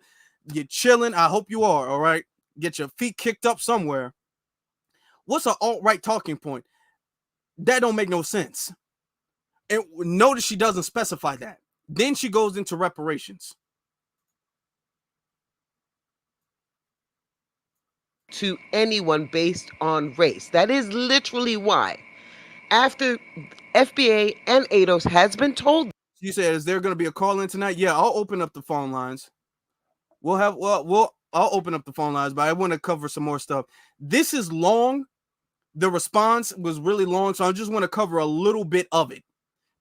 chilling. I hope you are. All right, get your feet kicked up somewhere. What's an alt-right talking point? That don't make no sense. And notice she doesn't specify that. Then she goes into reparations. to anyone based on race. That is literally why. After FBA and ADOS has been told. You said, is there going to be a call in tonight? Yeah, I'll open up the phone lines. I'll open up the phone lines, but I want to cover some more stuff. This is long. The response was really long, so I just want to cover a little bit of it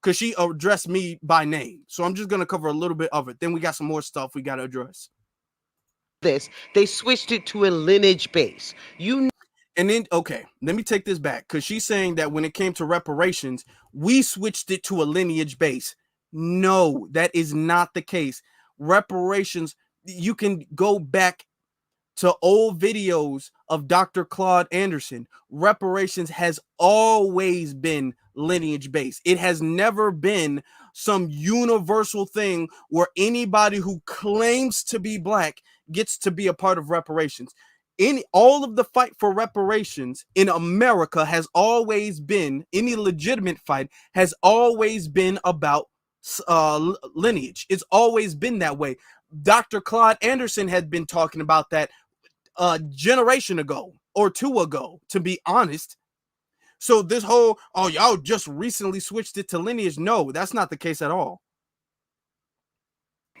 because she addressed me by name. So I'm just going to cover a little bit of it. Then we got some more stuff we got to address. They switched it to a lineage base. And then, okay, let me take this back because she's saying that when it came to reparations, we switched it to a lineage base. No, that is not the case. Reparations, you can go back to old videos of Dr. Claude Anderson. Reparations has always been lineage based. It has never been some universal thing where anybody who claims to be black gets to be a part of reparations. All of the fight for reparations in America has always been, any legitimate fight has always been about lineage. It's always been that way. Dr. Claude Anderson had been talking about that a generation ago or two ago, to be honest. So this whole, oh, y'all just recently switched it to lineage. No, that's not the case at all.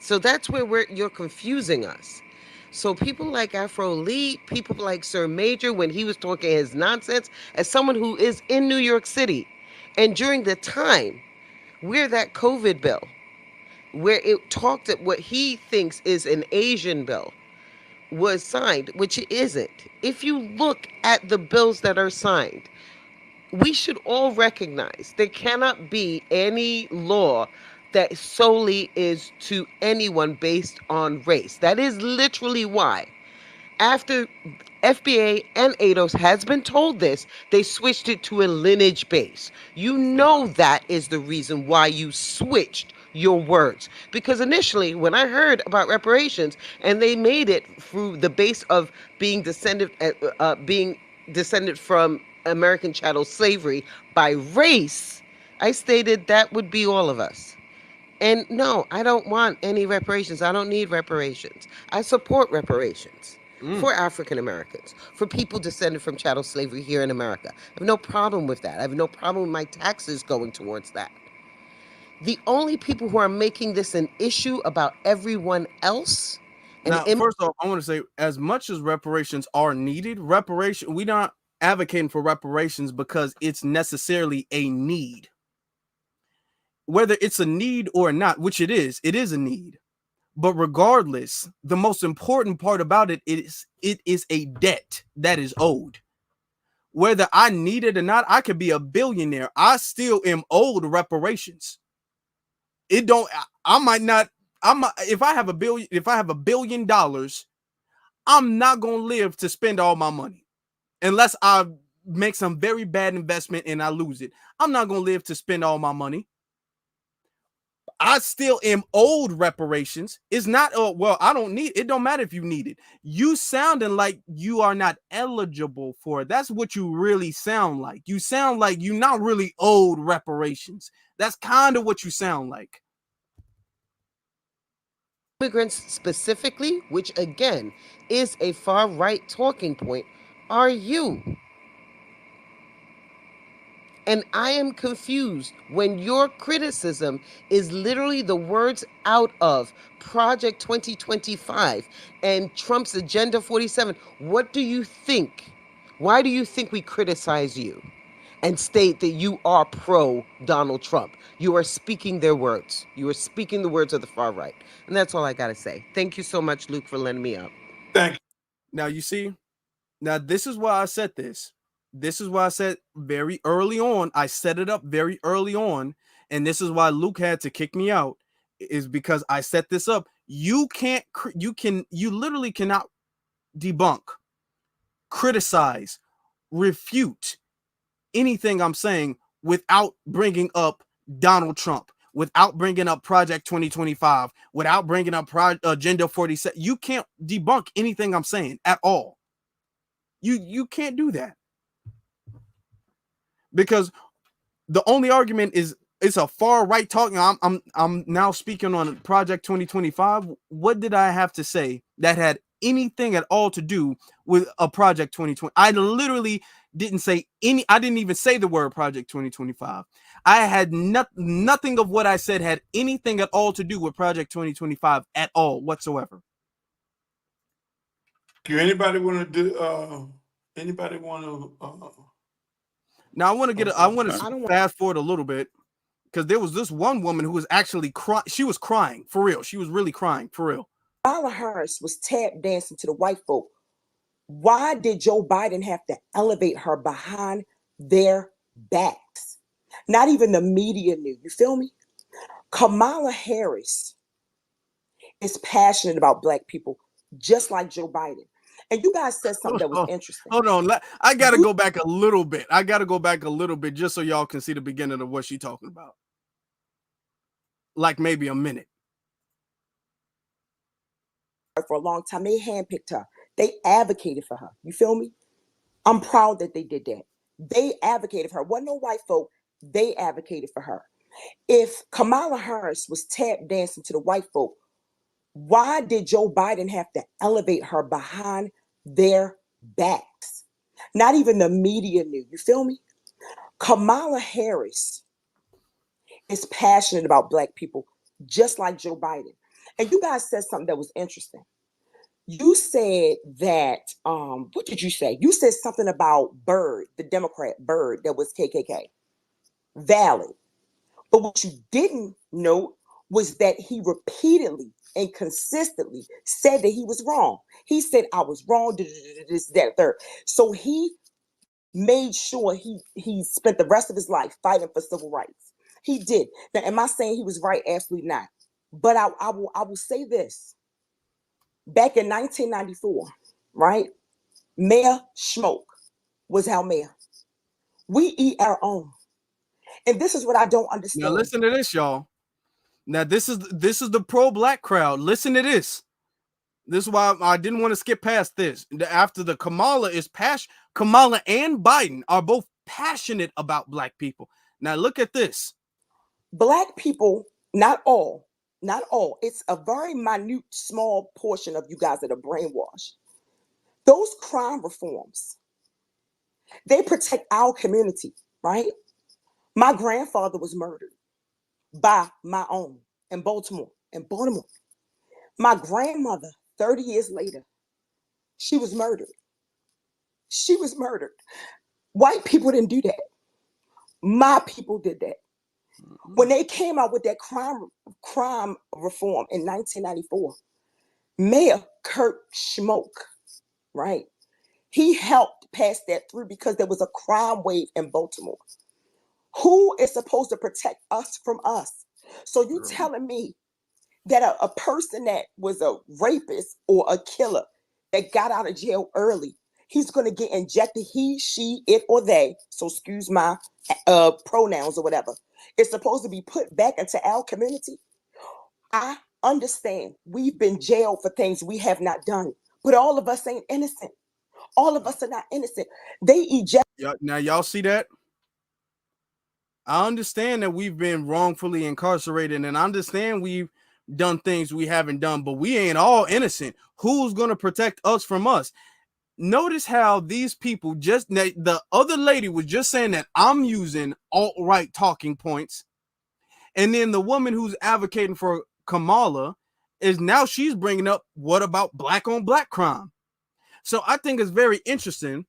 So that's where you're confusing us. So people like Afro Lee, people like Sir Major, when he was talking his nonsense, as someone who is in New York City, and during the time where that COVID bill, where it talked at what he thinks is an Asian bill, was signed, which it isn't. If you look at the bills that are signed, we should all recognize there cannot be any law that solely is to anyone based on race. That is literally why. After FBA and ADOS has been told this, they switched it to a lineage base. You know that is the reason why you switched your words. Because initially, when I heard about reparations, and they made it through the base of being descended from American chattel slavery by race, I stated that would be all of us. And no, I don't want any reparations. I don't need reparations. I support reparations for African Americans, for people descended from chattel slavery here in America. I have no problem with that. I have no problem with my taxes going towards that. The only people who are making this an issue about everyone else. Now, first off, I want to say, as much as reparations are needed, we're not advocating for reparations because it's necessarily a need. Whether it's a need or not, which it is a need. But regardless, the most important part about it is a debt that is owed. Whether I need it or not, I could be a billionaire. I still am owed reparations. If I have $1 billion, I'm not going to live to spend all my money unless I make some very bad investment and I lose it. I'm not going to live to spend all my money. I still am owed reparations. It's not, well, I don't need it. Don't matter if you need it. You sounding like you are not eligible for it. That's what you really sound like. You sound like you're not really owed reparations. That's kind of what you sound like. Immigrants specifically, which again is a far right talking point, are you? And I am confused when your criticism is literally the words out of Project 2025 and Trump's Agenda 47. What do you think? Why do you think we criticize you and state that you are pro Donald Trump? You are speaking their words. You are speaking the words of the far right. And that's all I got to say. Thank you so much, Luke, for letting me up. Thank you. Now, you see, this is why I said this. This is why I said very early on, I set it up very early on. And this is why Luke had to kick me out, is because I set this up. You literally cannot debunk, criticize, refute anything I'm saying without bringing up Donald Trump, without bringing up Project 2025, without bringing up Agenda 47. You can't debunk anything I'm saying at all. You can't do that. Because the only argument is it's a far right talking. I'm now speaking on Project 2025. What did I have to say that had anything at all to do with a Project 2020? I literally didn't say any. I didn't even say the word Project 2025. I had nothing of what I said had anything at all to do with Project 2025 at all whatsoever. Do anybody want to do? Anybody want to? Now I want to fast forward a little bit, because there was this one woman who was actually crying. She was crying for real. She was really crying for real. Kamala Harris was tap dancing to the white folk. Why did Joe Biden have to elevate her behind their backs? Not even the media knew. You feel me? Kamala Harris is passionate about Black people, just like Joe Biden. And you guys said something that was interesting. Hold on. I got to go back a little bit. Just so y'all can see the beginning of what she's talking about. Like maybe a minute. For a long time, they handpicked her. They advocated for her. You feel me? I'm proud that they did that. They advocated for her. Wasn't no white folk. They advocated for her. If Kamala Harris was tap dancing to the white folk, why did Joe Biden have to elevate her behind their backs? Not even the media knew. You feel me? Kamala Harris is passionate about Black people, just like Joe Biden. And you guys said something that was interesting. You said that, what did you say? You said something about Byrd, the Democrat Byrd, that was KKK. Valid. But what you didn't know was that he repeatedly and consistently said that he was wrong. He said, I was wrong, this, that, third. So he made sure he spent the rest of his life fighting for civil rights. He did. Now, am I saying he was right? Absolutely not. But I will say this. Back in 1994, right? Mayor Schmoke was our mayor. We eat our own. And this is what I don't understand. Now listen to this, y'all. Now this is the pro-Black crowd. Listen to this. This is why I didn't want to skip past this. After the Kamala and Biden are both passionate about Black people. Now look at this. Black people, not all. It's a very minute, small portion of you guys that are brainwashed. Those crime reforms, they protect our community, right? My grandfather was murdered by my own in Baltimore. My grandmother, 30 years later, she was murdered. White people didn't do that. My people did that. When they came out with that crime reform in 1994, Mayor Kurt Schmoke, right? He helped pass that through because there was a crime wave in Baltimore. Who is supposed to protect us from us? So you telling me that a person that was a rapist or a killer that got out of jail early, he's going to get injected, he, she, it, or they, so excuse my pronouns or whatever, is supposed to be put back into our community? I understand we've been jailed for things we have not done, but all of us ain't innocent. All of us are not innocent. They eject. Now y'all see that? I understand that we've been wrongfully incarcerated, and I understand we've done things we haven't done, but we ain't all innocent. Who's going to protect us from us? Notice how these people the other lady was just saying that I'm using alt-right talking points. And then the woman who's advocating for Kamala she's bringing up, what about Black on Black crime? So I think it's very interesting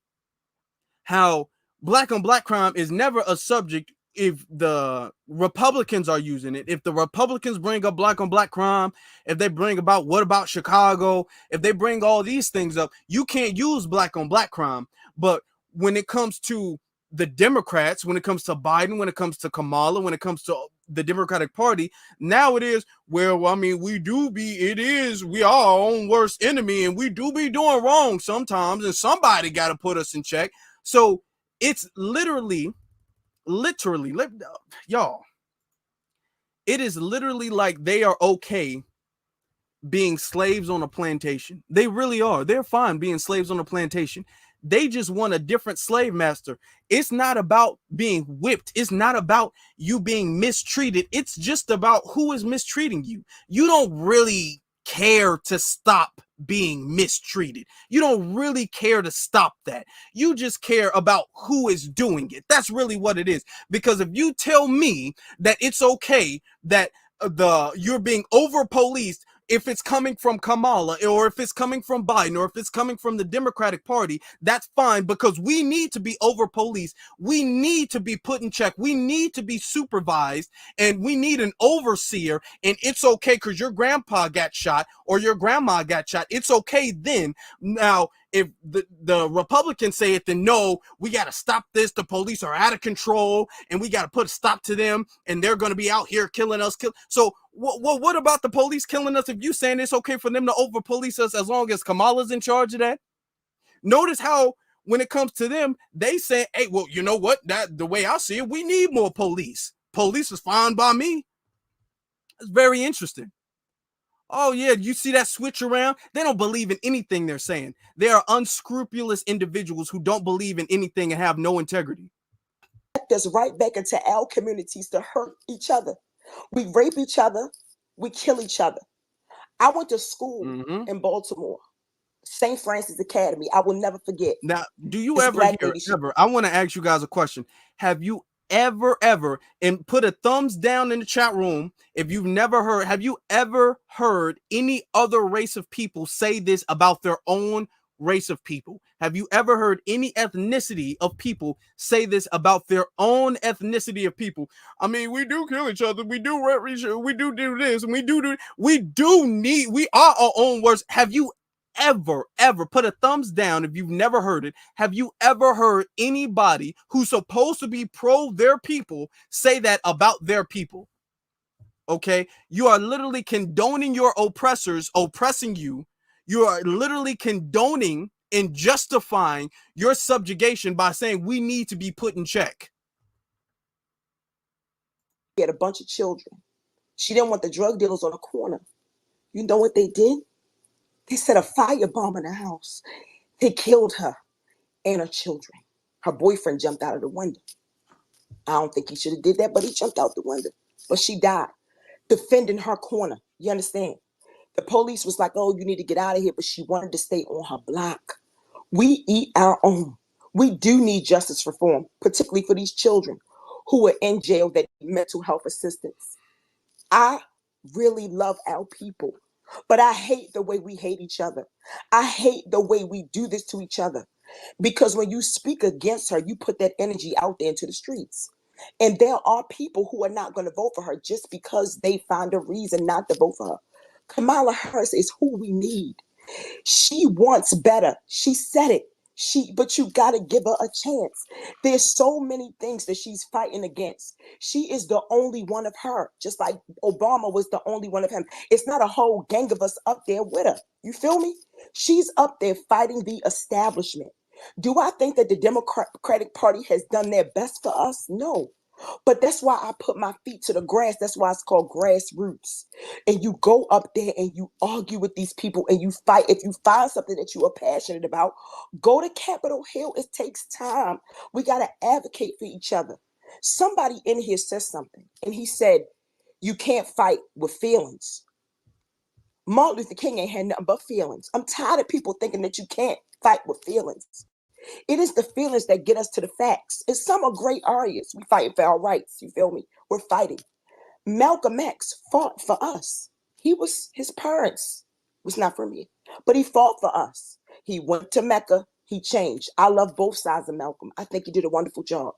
how Black on Black crime is never a subject if the Republicans are using it. If the Republicans bring up Black on Black crime, if they bring about what about Chicago, if they bring all these things up, you can't use Black on Black crime. But when it comes to the Democrats, when it comes to Biden, when it comes to Kamala, when it comes to the Democratic Party, now it is, well, I mean, we are our own worst enemy, and we do be doing wrong sometimes, and somebody got to put us in check. So it's literally, y'all, it is literally like they are okay being slaves on a plantation. They really are. They're fine being slaves on a plantation. They just want a different slave master. It's not about being whipped. It's not about you being mistreated. It's just about who is mistreating you. You don't really care to stop being mistreated. You don't really care to stop that. You just care about who is doing it. That's really what it is. Because if you tell me that it's okay that you're being over policed, if it's coming from Kamala, or if it's coming from Biden, or if it's coming from the Democratic Party, that's fine, because we need to be over policed. We need to be put in check. We need to be supervised, and we need an overseer. And it's okay because your grandpa got shot or your grandma got shot. It's okay then. Now, if the Republicans say it, then no, we got to stop this. The police are out of control and we got to put a stop to them, and they're going to be out here killing us. So what about the police killing us? If you saying it's okay for them to over police us as long as Kamala's in charge of that? Notice how when it comes to them, they say, hey, well, you know what? That the way I see it, we need more police. Police is fine by me. It's very interesting. Oh, yeah, you see that switch around? They don't believe in anything they're saying. They are unscrupulous individuals who don't believe in anything and have no integrity. Us right back into our communities to hurt each other. We rape each other. We kill each other. I went to school in Baltimore, St. Francis Academy. I will never forget. Now, do you ever hear, I want to ask you guys a question. Have you ever, and put a thumbs down in the chat room if you've never heard, have you ever heard any other race of people say this about their own race of people? Have you ever heard any ethnicity of people say this about their own ethnicity of people? I mean, we do kill each other, we do rape each other, we do this, and we are our own worst. Have you ever put a thumbs down if you've never heard it? Have you ever heard anybody who's supposed to be pro their people say that about their people? Okay, you are literally condoning your oppressors oppressing you. You are literally condoning and justifying your subjugation by saying we need to be put in check. She had a bunch of children. She didn't want the drug dealers on the corner. You know what they did? They set a firebomb in the house. They killed her and her children. Her boyfriend jumped out of the window. I don't think he should have did that, but he jumped out the window. But she died, defending her corner. You understand? The police was like, oh, you need to get out of here, but she wanted to stay on her block. We eat our own. We do need justice reform, particularly for these children who are in jail that need mental health assistance. I really love our people, but I hate the way we hate each other. I hate the way we do this to each other, because when you speak against her, you put that energy out there into the streets. And there are people who are not going to vote for her just because they find a reason not to vote for her. Kamala Harris is who we need. She wants better. She said it. But you got to give her a chance. There's so many things that she's fighting against. She is the only one of her, just like Obama was the only one of him. It's not a whole gang of us up there with her. You feel me? She's up there fighting the establishment. Do I think that the Democratic Party has done their best for us? No. But that's why I put my feet to the grass. That's why it's called Grassroots. And you go up there and you argue with these people and you fight. If you find something that you are passionate about, go to Capitol Hill. It takes time. We got to advocate for each other. Somebody in here says something, and he said, you can't fight with feelings. Martin Luther King ain't had nothing but feelings. I'm tired of people thinking that you can't fight with feelings. It is the feelings that get us to the facts. And some are great arguments. We fighting for our rights. You feel me? We're fighting. Malcolm X fought for us. His parents was not from here, but he fought for us. He went to Mecca. He changed. I love both sides of Malcolm. I think he did a wonderful job.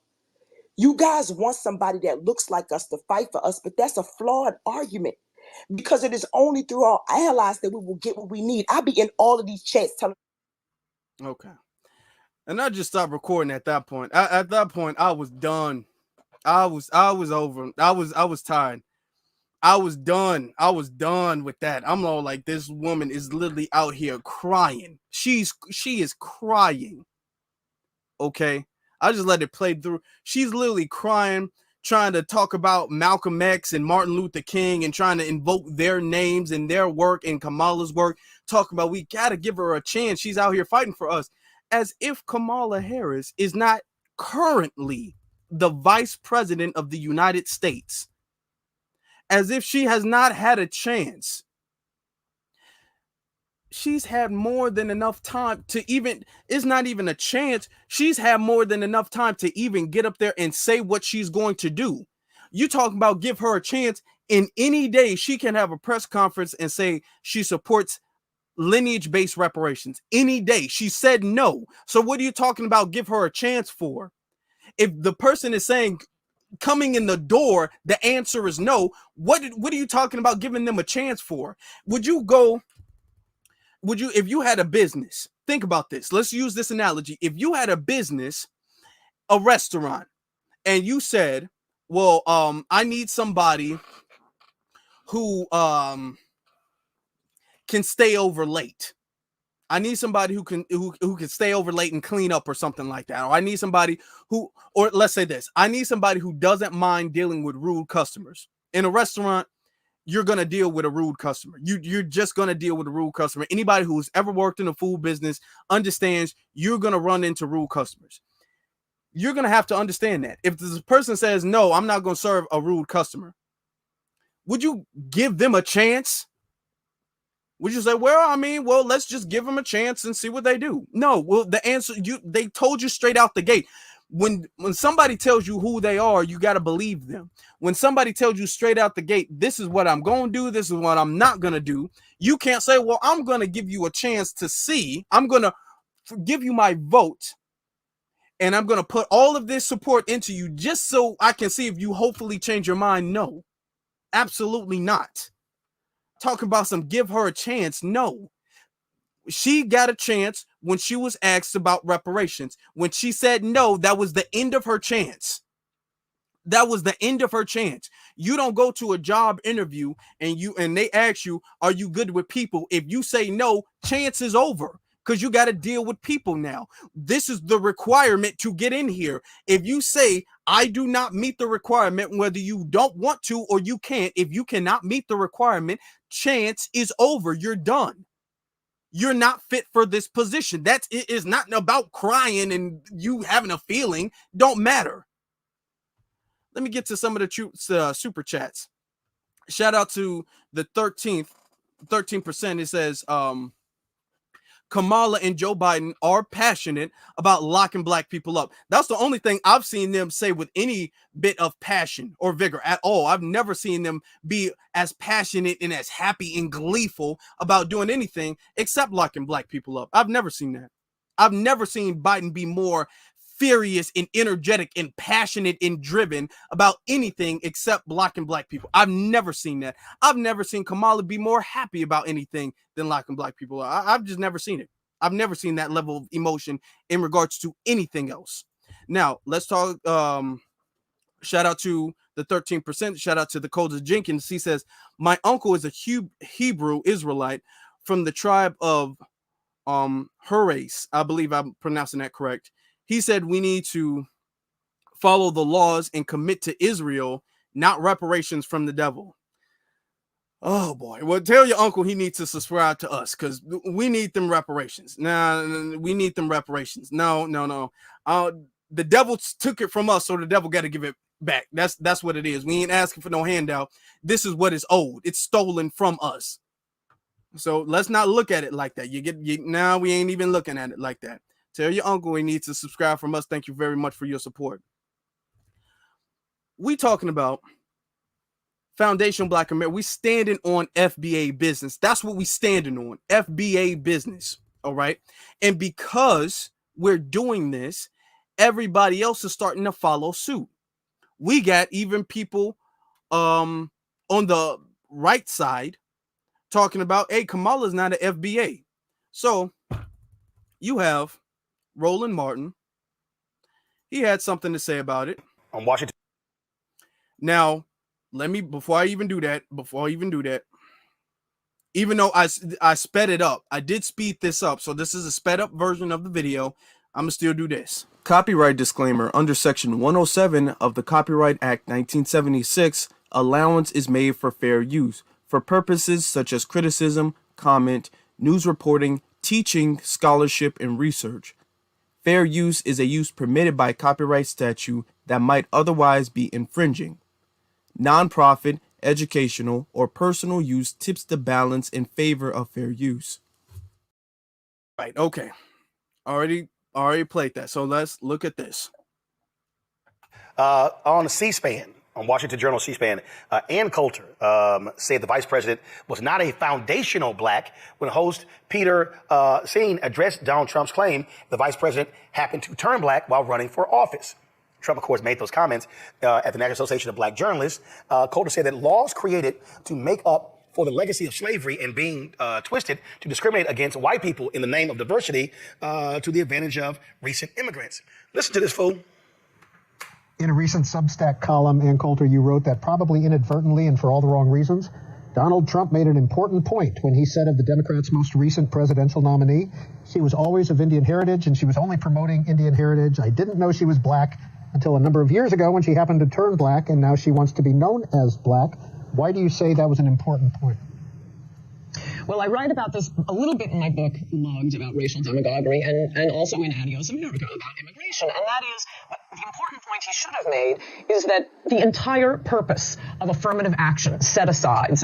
You guys want somebody that looks like us to fight for us, but that's a flawed argument, because it is only through our allies that we will get what we need. I be in all of these chats telling. Okay. And I just stopped recording at that point. At that point, I was done. I was over. I was tired. I was done. I was done with that. I'm all like, this woman is literally out here crying. She is crying. Okay. I just let it play through. She's literally crying, trying to talk about Malcolm X and Martin Luther King and trying to invoke their names and their work and Kamala's work. Talking about we got to give her a chance. She's out here fighting for us. as if Kamala Harris is not currently the vice president of the United States, as if she has not had a chance. She's had more than enough time to even, it's not even a chance. She's had more than enough time to even get up there and say what she's going to do. You talking about give her a chance. In any day, she can have a press conference and say she supports lineage-based reparations. Any day. She said no. So what are you talking about give her a chance for? If the person is saying coming in the door, the answer is no, what are you talking about giving them a chance for? Would you, if you had a business, think about this. Let's use this analogy. If you had a business, a restaurant, and you said, well, I need somebody who can stay over late. I need somebody who can stay over late and clean up or something like that. Or I need somebody who, or let's say this, I need somebody who doesn't mind dealing with rude customers. In a restaurant, you're going to deal with a rude customer. You're just going to deal with a rude customer. Anybody who's ever worked in a food business understands you're going to run into rude customers. You're going to have to understand that. If this person says, no, I'm not going to serve a rude customer, would you give them a chance? Would you say, well, let's just give them a chance and see what they do? No, well, the answer, they told you straight out the gate. When somebody tells you who they are, you got to believe them. When somebody tells you straight out the gate, this is what I'm going to do, this is what I'm not going to do, you can't say, well, I'm going to give you a chance to see. I'm going to give you my vote, and I'm going to put all of this support into you just so I can see if you hopefully change your mind. No, absolutely not. Talking about some give her a chance. No. She got a chance when she was asked about reparations. When she said no, that was the end of her chance. That was the end of her chance. You don't go to a job interview and they ask you, are you good with people? If you say no, chance is over, because you got to deal with people now. This is the requirement to get in here. If you say, I do not meet the requirement, whether you don't want to or you can't, if you cannot meet the requirement, chance is over. You're done. You're not fit for this position. It is not about crying and you having a feeling. Don't matter. Let me get to some of the super chats. Shout out to the 13%. It says, Kamala and Joe Biden are passionate about locking black people up. That's the only thing I've seen them say with any bit of passion or vigor at all. I've never seen them be as passionate and as happy and gleeful about doing anything except locking black people up. I've never seen that. I've never seen Biden be more furious and energetic and passionate and driven about anything except blocking black people. I've never seen that. I've never seen Kamala be more happy about anything than locking black people. I've just never seen it. I've never seen that level of emotion in regards to anything else. Now, let's talk. Shout out to the 13%. Shout out to the Coldest Jenkins. He says, my uncle is a Hebrew Israelite from the tribe of Hurace. I believe I'm pronouncing that correct. He said we need to follow the laws and commit to Israel, not reparations from the devil. Oh boy. Well, tell your uncle he needs to subscribe to us, because we need them reparations. We need them reparations. No. The devil took it from us, so the devil got to give it back. That's what it is. We ain't asking for no handout. This is what is owed. It's stolen from us. So let's not look at it like that. Now we ain't even looking at it like that. Tell your uncle he needs to subscribe from us. Thank you very much for your support. We talking about Foundation Black America. We standing on FBA business. That's what we standing on. FBA business. All right. And because we're doing this, everybody else is starting to follow suit. We got even people on the right side talking about, hey, Kamala's not an FBA. So you have Roland Martin. He had something to say about it. On Washington. Now, before I even do that, even though I sped it up, I did speed this up. So this is a sped up version of the video. I'm going to still do this. Copyright disclaimer. Under Section 107 of the Copyright Act 1976, allowance is made for fair use for purposes such as criticism, comment, news reporting, teaching, scholarship, and research. Fair use is a use permitted by copyright statute that might otherwise be infringing. Nonprofit, educational, or personal use tips the balance in favor of fair use. Right, okay. Already played that. So let's look at this. On C-SPAN, on Washington Journal C-SPAN, Ann Coulter said the vice president was not a foundational black when host Peter Singh addressed Donald Trump's claim the vice president happened to turn black while running for office. Trump, of course, made those comments at the National Association of Black Journalists. Coulter said that laws created to make up for the legacy of slavery and being twisted to discriminate against white people in the name of diversity to the advantage of recent immigrants. Listen to this fool. In a recent Substack column, Ann Coulter, you wrote that probably inadvertently and for all the wrong reasons, Donald Trump made an important point when he said of the Democrats' most recent presidential nominee, she was always of Indian heritage and she was only promoting Indian heritage. I didn't know she was black until a number of years ago when she happened to turn black, and now she wants to be known as black. Why do you say that was an important point? Well, I write about this a little bit in my book, Logs, about racial demagoguery, and also in Adios America about immigration. And that is, the important point he should have made is that the entire purpose of affirmative action set aside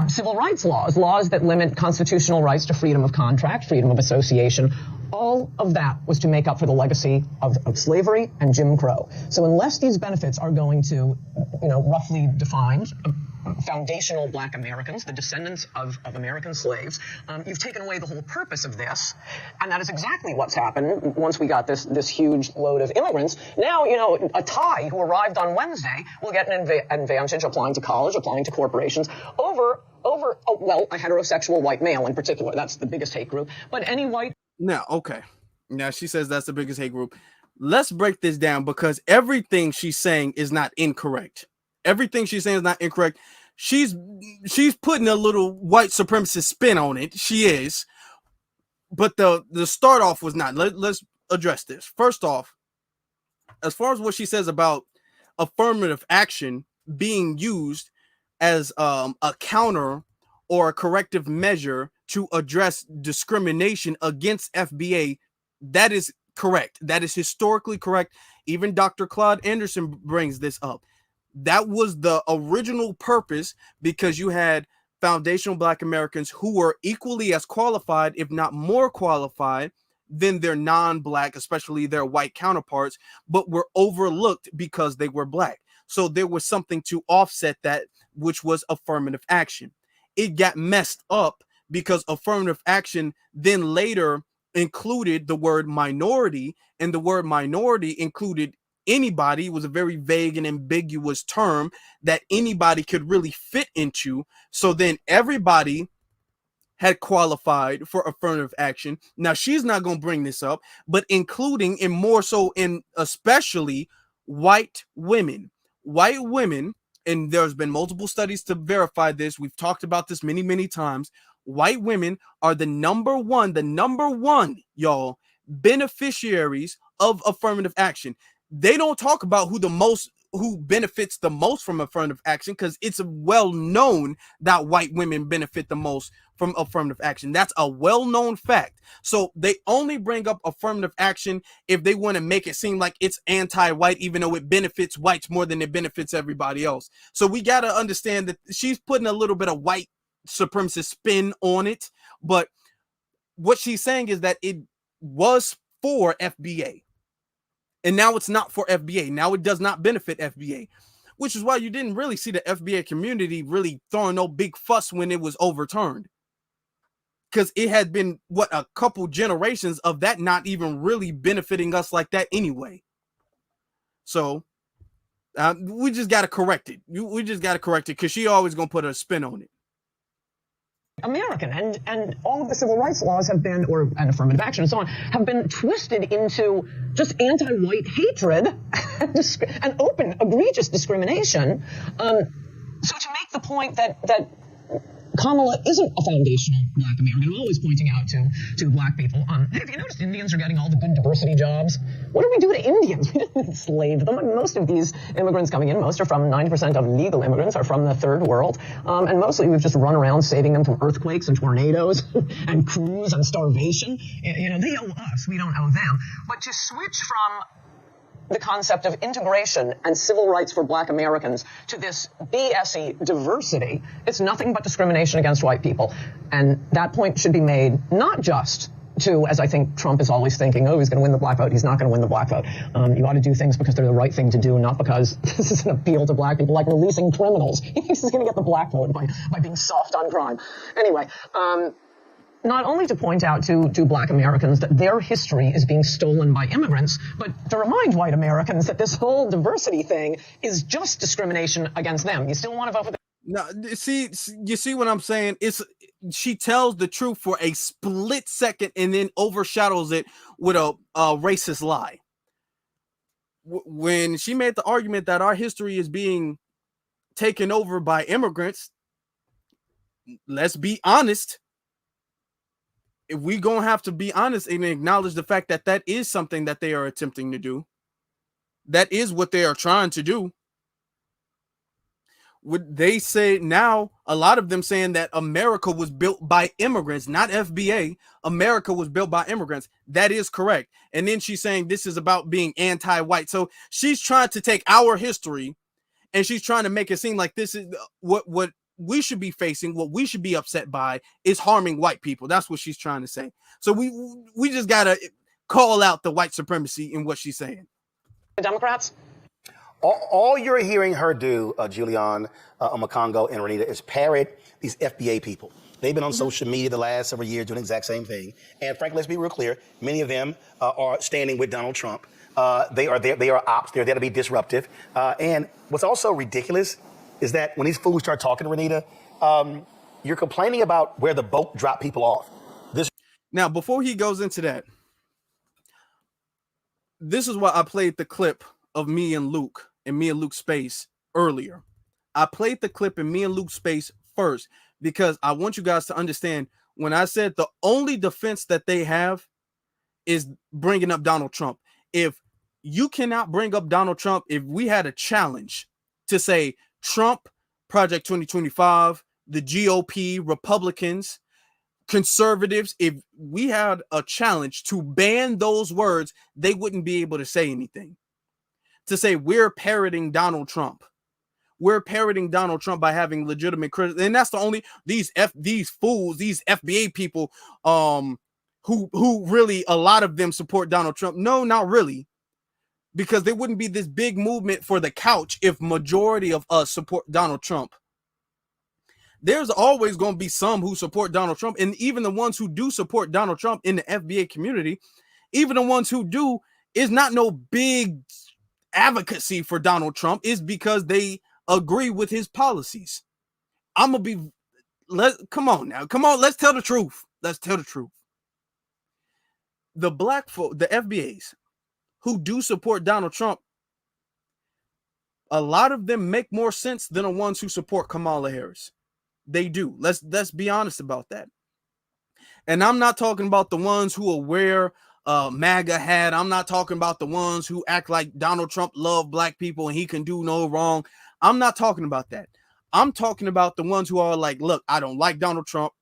civil rights laws that limit constitutional rights to freedom of contract, freedom of association. All of that was to make up for the legacy of slavery and Jim Crow. So unless these benefits are going to, roughly defined, foundational black Americans, the descendants of American slaves, you've taken away the whole purpose of this. And that is exactly what's happened once we got this huge load of immigrants. Now, a Thai who arrived on Wednesday will get an advantage applying to college, applying to corporations over a heterosexual white male in particular. That's the biggest hate group. But any white... Now, okay. Now she says that's the biggest hate group. Let's break this down because everything she's saying is not incorrect. Everything she's saying is not incorrect. She's putting a little white supremacist spin on it. She is. But the start off was not. Let's address this. First off, as far as what she says about affirmative action being used as a counter or a corrective measure to address discrimination against FBA, that is correct. That is historically correct. Even Dr. Claude Anderson brings this up. That was the original purpose because you had foundational black Americans who were equally as qualified, if not more qualified, than their non-black, especially their white counterparts, but were overlooked because they were black. So there was something to offset that, which was affirmative action. It got messed up because affirmative action then later included the word minority, and the word minority included anybody. It was a very vague and ambiguous term that anybody could really fit into. So then everybody had qualified for affirmative action. Now she's not going to bring this up, but including and more so in especially white women, and there's been multiple studies to verify this. We've talked about this many, many times. White women are the number one, y'all, beneficiaries of affirmative action. They don't talk about who benefits the most from affirmative action because it's well known that white women benefit the most from affirmative action. That's a well-known fact. So they only bring up affirmative action if they want to make it seem like it's anti-white, even though it benefits whites more than it benefits everybody else. So we got to understand that she's putting a little bit of white supremacist spin on it, but what she's saying is that it was for FBA. And now it's not for FBA. Now it does not benefit FBA, which is why you didn't really see the FBA community really throwing no big fuss when it was overturned. Because it had been, a couple generations of that not even really benefiting us like that anyway. So we just got to correct it. We just got to correct it because she always going to put a spin on it. American, and all of the civil rights laws have been, and affirmative action and so on, have been twisted into just anti-white hatred and open, egregious discrimination. So to make the point that Kamala isn't a foundational black American. I'm always pointing out to black people, hey, have you noticed Indians are getting all the good diversity jobs? What do we do to Indians? We didn't enslave them. Most of these immigrants coming in, most are from 90% of legal immigrants are from the third world. And mostly we've just run around saving them from earthquakes and tornadoes and coups and starvation. You know, they owe us. We don't owe them. But to switch from the concept of integration and civil rights for black Americans to this BSE diversity, it's nothing but discrimination against white people. And that point should be made not just to, as I think Trump is always thinking, oh, he's going to win the black vote. He's not going to win the black vote. You ought to do things because they're the right thing to do, not because this is an appeal to black people, like releasing criminals. He thinks he's going to get the black vote by being soft on crime. Anyway, not only to point out to black Americans that their history is being stolen by immigrants, but to remind white Americans that this whole diversity thing is just discrimination against them. You still want to vote for them? No, you see what I'm saying? She tells the truth for a split second and then overshadows it with a racist lie. When she made the argument that our history is being taken over by immigrants, let's be honest. If we gonna have to be honest and acknowledge the fact that that is something that they are attempting to do, that is what they are trying to do. Would they say now, a lot of them saying that America was built by immigrants, not FBA. America was built by immigrants. That is correct. And then she's saying this is about being anti-white. So she's trying to take our history and she's trying to make it seem like this is what we should be facing, what we should be upset by is harming white people. That's what she's trying to say. So we just gotta call out the white supremacy in what she's saying. The Democrats? All you're hearing her do, Julian, Makongo, and Renita, is parrot these FBA people. They've been on social media the last several years doing the exact same thing. And frankly, let's be real clear. Many of them are standing with Donald Trump. They are ops. They're there to be disruptive. And what's also ridiculous is that when these fools start talking, Renita, you're complaining about where the boat dropped people off. Now, before he goes into that, this is why I played the clip of me and Luke in me and Luke's space earlier. I played the clip in me and Luke's space first because I want you guys to understand when I said the only defense that they have is bringing up Donald Trump. If you cannot bring up Donald Trump, if we had a challenge to say Trump, Project 2025, the GOP, Republicans, conservatives, if we had a challenge to ban those words, they wouldn't be able to say anything. To say we're parroting Donald Trump. We're parroting Donald Trump by having legitimate criticism. And that's the only these fools, these FBA people, who really a lot of them support Donald Trump. No, not really. Because there wouldn't be this big movement for the couch if majority of us support Donald Trump. There's always going to be some who support Donald Trump. And even the ones who do support Donald Trump in the FBA community, even the ones who do, is not no big advocacy for Donald Trump, is because they agree with his policies. I'm gonna be come on, let's tell the truth. Let's tell the truth. The black folk, the FBAs who do support Donald Trump, a lot of them make more sense than the ones who support Kamala Harris. They do. Let's be honest about that. And I'm not talking about the ones who are wear MAGA hat. I'm not talking about the ones who act like Donald Trump loved black people and he can do no wrong. I'm not talking about that. I'm talking about the ones who are like, look, I don't like Donald Trump,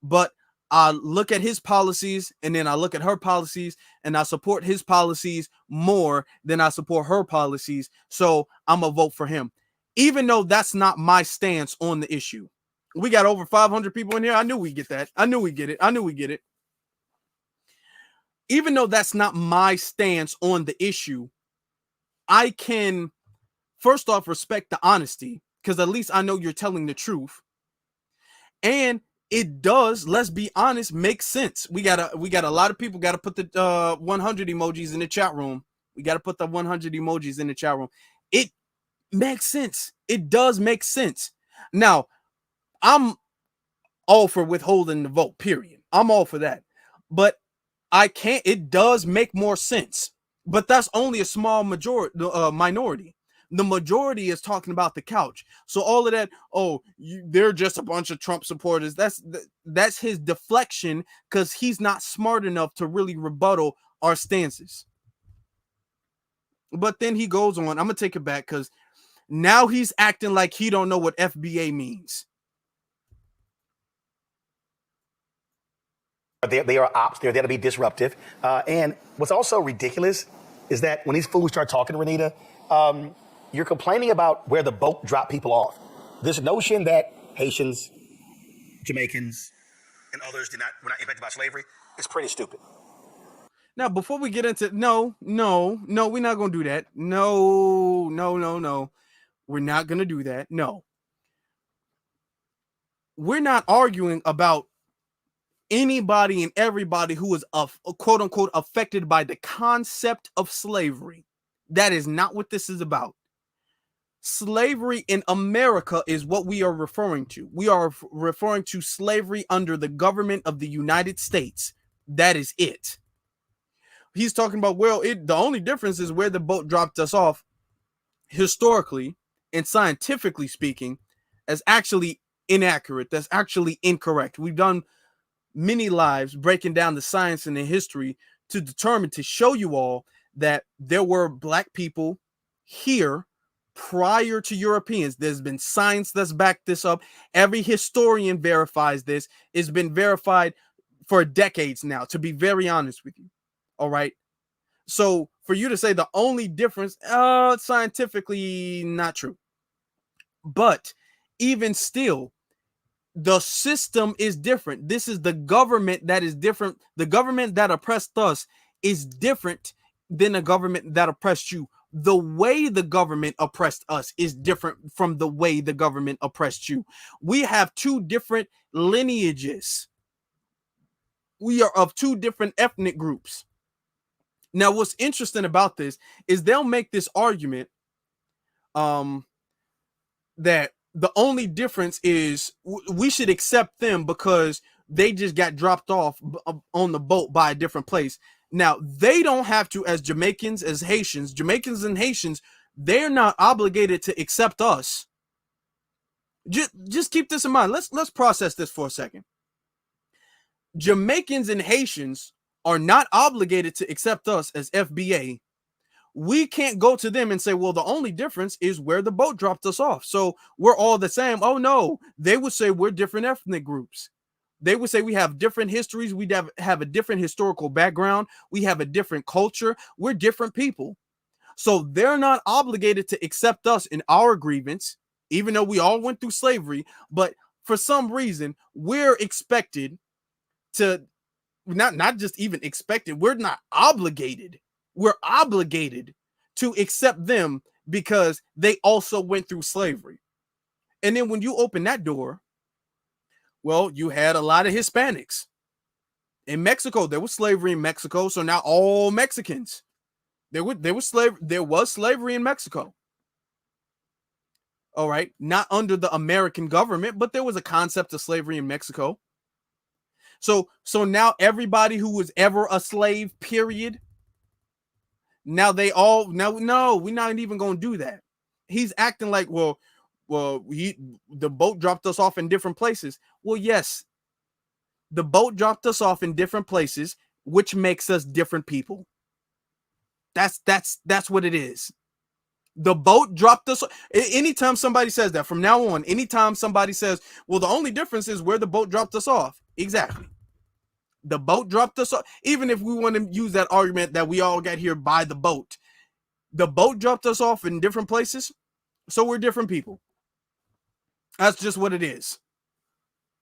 but I look at his policies and then I look at her policies and I support his policies more than I support her policies. So I'm gonna vote for him, even though that's not my stance on the issue. We got over 500 people in here. I knew we get that. I knew we get it. Even though that's not my stance on the issue, I can first off respect the honesty, because at least I know you're telling the truth. And it does, let's be honest, make sense. We got a lot of people got to put the 100 emojis in the chat room. We got to put the 100 emojis in the chat room. It makes sense. It does make sense. Now, I'm all for withholding the vote, period. I'm all for that. But it does make more sense. But that's only a small minority. The majority is talking about the couch. So all of that, they're just a bunch of Trump supporters. That's his deflection, because he's not smart enough to really rebuttal our stances. But then he goes on. I'm gonna take it back, because now he's acting like he don't know what FBA means. They are ops. They're there to be disruptive. And what's also ridiculous is that when these fools start talking, Renita, you're complaining about where the boat dropped people off. This notion that Haitians, Jamaicans, and others were not impacted by slavery is pretty stupid. Now, before we get into no, we're not gonna do that. No, we're not gonna do that. No, we're not arguing about anybody and everybody who is quote unquote affected by the concept of slavery. That is not what this is about. Slavery in America is what we are referring to. We are referring to slavery under the government of the United States. That is it. He's talking about, the only difference is where the boat dropped us off, historically and scientifically speaking, as actually inaccurate. That's actually incorrect. We've done many lives breaking down the science and the history to show you all that there were black people here prior to Europeans. There's been science that's backed this up. Every historian verifies this. It's been verified for decades now, to be very honest with you. All right. So for you to say the only difference, scientifically not true. But even still, the system is different. This is the government that is different. The government that oppressed us is different than the government that oppressed you. The way the government oppressed us is different from the way the government oppressed you. We have two different lineages. We are of two different ethnic groups. Now, what's interesting about this is they'll make this argument that the only difference is we should accept them because they just got dropped off on the boat by a different place. Now, they don't have to, as Jamaicans, as Haitians, Jamaicans and Haitians, they're not obligated to accept us. Just keep this in mind. Let's process this for a second. Jamaicans and Haitians are not obligated to accept us as FBA. We can't go to them and say, well, the only difference is where the boat dropped us off. So we're all the same. Oh, no. They would say we're different ethnic groups. They would say we have different histories. We have a different historical background. We have a different culture. We're different people. So they're not obligated to accept us in our grievance, even though we all went through slavery. But for some reason, we're expected to not just even expected. We're not obligated. We're obligated to accept them because they also went through slavery. And then when you open that door, well, you had a lot of Hispanics in Mexico. There was slavery in Mexico. So now all Mexicans, there was slavery in Mexico. All right. Not under the American government, but there was a concept of slavery in Mexico. So now everybody who was ever a slave, period. Now no, we're not even going to do that. He's acting like, the boat dropped us off in different places. Well, yes, the boat dropped us off in different places, which makes us different people. That's what it is. The boat dropped us. Anytime somebody says that, from now on, anytime somebody says, well, the only difference is where the boat dropped us off. Exactly. The boat dropped us off. Even if we want to use that argument that we all got here by the boat dropped us off in different places. So we're different people. That's just what it is.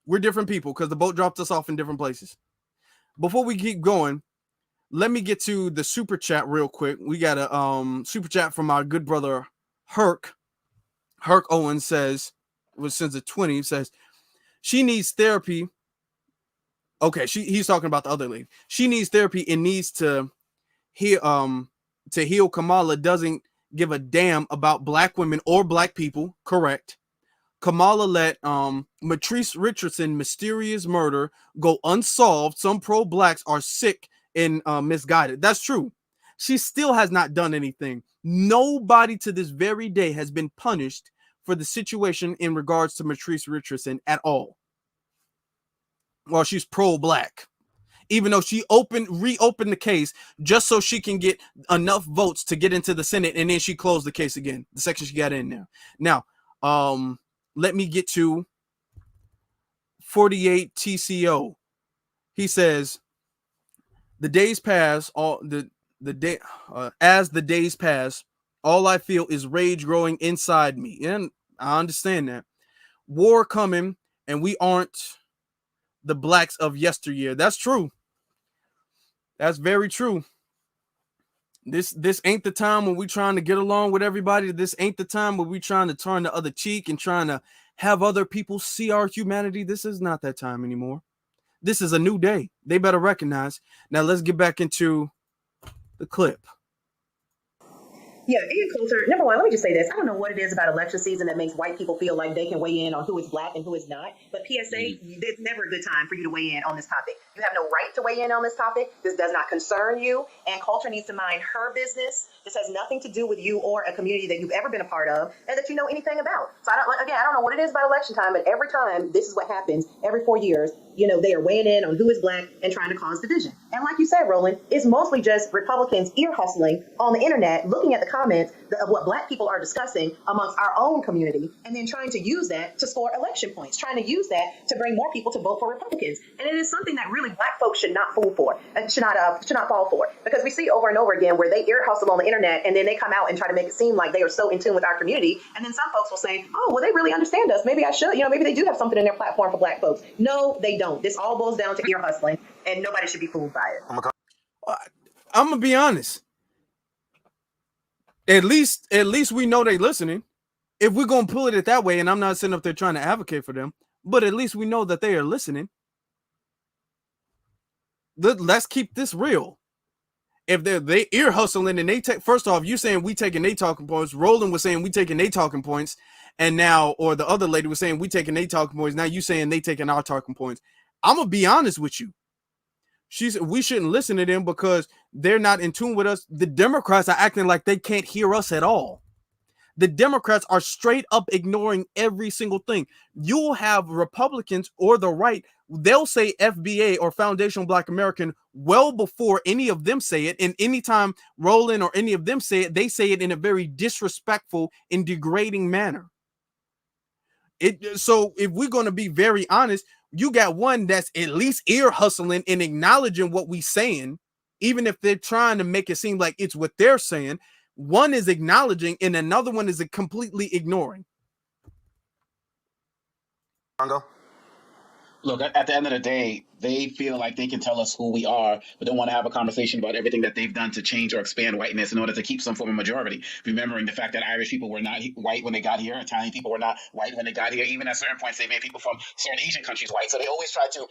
We're different people because the boat dropped us off in different places. Before we keep going, let me get to the super chat real quick. We got a super chat from our good brother Herc. Herc Owen says, sends a 20, says she needs therapy. Okay, he's talking about the other lady. She needs therapy and needs to heal. Kamala doesn't give a damn about black women or black people. Correct. Kamala let Matrice Richardson mysterious murder go unsolved. Some pro-blacks are sick and misguided. That's true. She still has not done anything. Nobody to this very day has been punished for the situation in regards to Matrice Richardson at all. Well, she's pro-black, even though she reopened the case just so she can get enough votes to get into the Senate, and then she closed the case again, the section she got in there. Now, let me get to 48 TCO. He says, the days pass, as the days pass, all I feel is rage growing inside me. And I understand that. War coming, and we aren't the blacks of yesteryear. That's true. That's very true. This ain't the time when we trying to get along with everybody. This ain't the time when we trying to turn the other cheek and trying to have other people see our humanity. This is not that time anymore. This is a new day. They better recognize. Now let's get back into the clip. Yeah, and culture. Number one, let me just say this. I don't know what it is about election season that makes white people feel like they can weigh in on who is black and who is not. But PSA, it's never a good time for you to weigh in on this topic. You have no right to weigh in on this topic. This does not concern you. And culture needs to mind her business. This has nothing to do with you or a community that you've ever been a part of and that you know anything about. So I don't know what it is about election time, but every time this is what happens every 4 years. They are weighing in on who is black and trying to cause division. And like you said, Roland, it's mostly just Republicans ear hustling on the internet, looking at the comments of what black people are discussing amongst our own community, and then trying to use that to score election points, trying to use that to bring more people to vote for Republicans. And it is something that really black folks should not fall for, because we see over and over again where they ear hustle on the internet and then they come out and try to make it seem like they are so in tune with our community. And then some folks will say, oh, well, they really understand us. Maybe I should, maybe they do have something in their platform for black folks. No, they don't. This all boils down to ear hustling, and nobody should be fooled by it. I'm gonna be honest. At least we know they listening. If we're gonna pull it that way, and I'm not sitting up there trying to advocate for them, but at least we know that they are listening. Let's keep this real. If they ear hustling and they take, first off, you saying we taking their talking points. Roland was saying we taking their talking points, and now, or the other lady was saying we taking their talking points. Now you saying they taking our talking points. I'm gonna be honest with you. We shouldn't listen to them because they're not in tune with us. The Democrats are acting like they can't hear us at all. The Democrats are straight up ignoring every single thing. You'll have Republicans or the right, they'll say FBA or Foundation Black American well before any of them say it. And anytime Roland or any of them say it, they say it in a very disrespectful and degrading manner. So if we're going to be very honest, you got one that's at least ear hustling and acknowledging what we saying, even if they're trying to make it seem like it's what they're saying. One is acknowledging and another one is completely ignoring. Look, at the end of the day, they feel like they can tell us who we are, but don't want to have a conversation about everything that they've done to change or expand whiteness in order to keep some form of majority. Remembering the fact that Irish people were not white when they got here, Italian people were not white when they got here. Even at certain points, they made people from certain Asian countries white. So they always try to,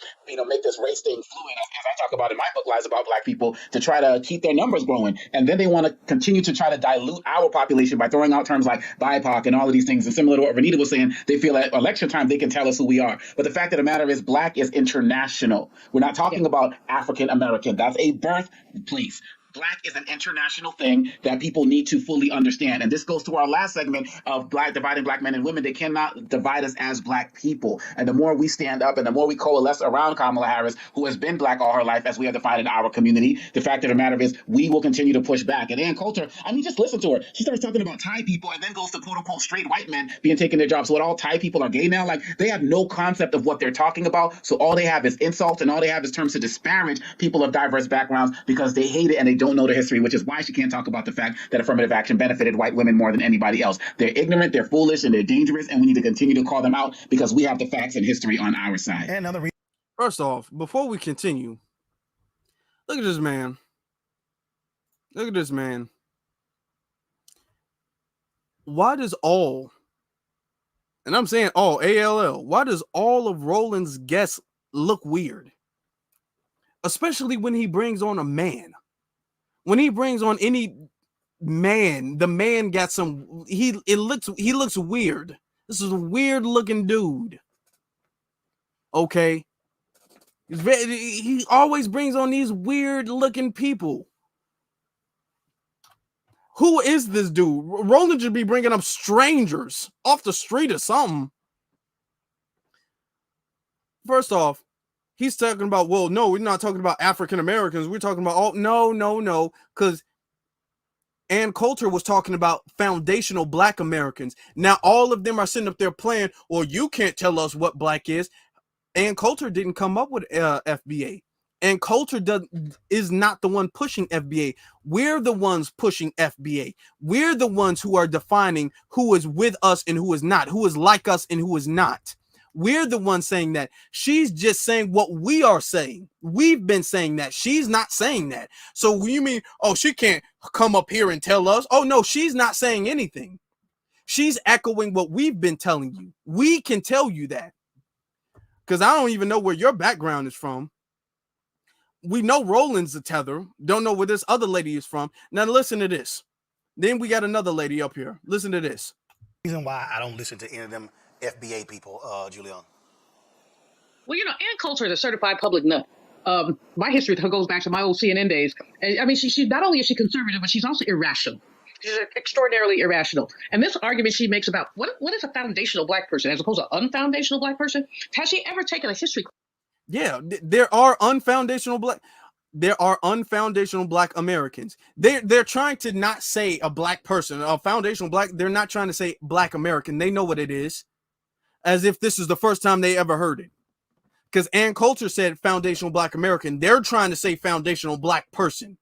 make this race thing fluid, as I talk about in my book, Lies About Black People, to try to keep their numbers growing. And then they want to continue to try to dilute our population by throwing out terms like BIPOC and all of these things. And similar to what Renita was saying, they feel at election time they can tell us who we are. But the fact of the matter is, black is international. We're not talking about African American. That's a birthplace. Black is an international thing that people need to fully understand. And this goes to our last segment of dividing black men and women. They cannot divide us as black people. And the more we stand up and the more we coalesce around Kamala Harris, who has been black all her life, as we have defined in our community, the fact of the matter is we will continue to push back. And Ann Coulter, just listen to her. She starts talking about Thai people and then goes to quote unquote straight white men being taken their jobs. So what, all Thai people are gay now? Like, they have no concept of what they're talking about. So all they have is insults and all they have is terms to disparage people of diverse backgrounds because they hate it and they don't know the history, which is why she can't talk about the fact that affirmative action benefited white women more than anybody else. They're ignorant, they're foolish, and they're dangerous, and we need to continue to call them out because we have the facts and history on our side. First off, before we continue, look at this man. Look at this man. Why does all, and I'm saying all, ALL, why does all of Roland's guests look weird? Especially when he brings on a man. When he brings on any man, the man got some, he looks weird. This is a weird looking dude. Okay. He always brings on these weird looking people. Who is this dude? Roland should be bringing up strangers off the street or something. First off, he's talking about, well, no, we're not talking about African Americans. We're talking about, no, because Ann Coulter was talking about foundational Black Americans. Now, all of them are sitting up there playing, well, you can't tell us what Black is. Ann Coulter didn't come up with FBA. Ann Coulter is not the one pushing FBA. We're the ones pushing FBA. We're the ones who are defining who is with us and who is not, who is like us and who is not. We're the ones saying that. She's just saying what we are saying. We've been saying that. She's not saying that. So you mean, oh, she can't come up here and tell us? Oh, no, she's not saying anything. She's echoing what we've been telling you. We can tell you that. Because I don't even know where your background is from. We know Roland's a tether. Don't know where this other lady is from. Now listen to this. Then we got another lady up here. Listen to this. Reason why I don't listen to any of them FBA people, Julian. Well, you know, Ann Coulter is a certified public nut. My history goes back to my old CNN days. And, I mean, she not only is she conservative, but she's also irrational. She's extraordinarily irrational. And this argument she makes about what is a foundational Black person as opposed to an unfoundational Black person, has she ever taken a history? Yeah, there are unfoundational Black Americans. They're trying to not say a Black person, a foundational Black. They're not trying to say Black American. They know what it is, as if this is the first time they ever heard it. Because Ann Coulter said foundational Black American. They're trying to say foundational Black person.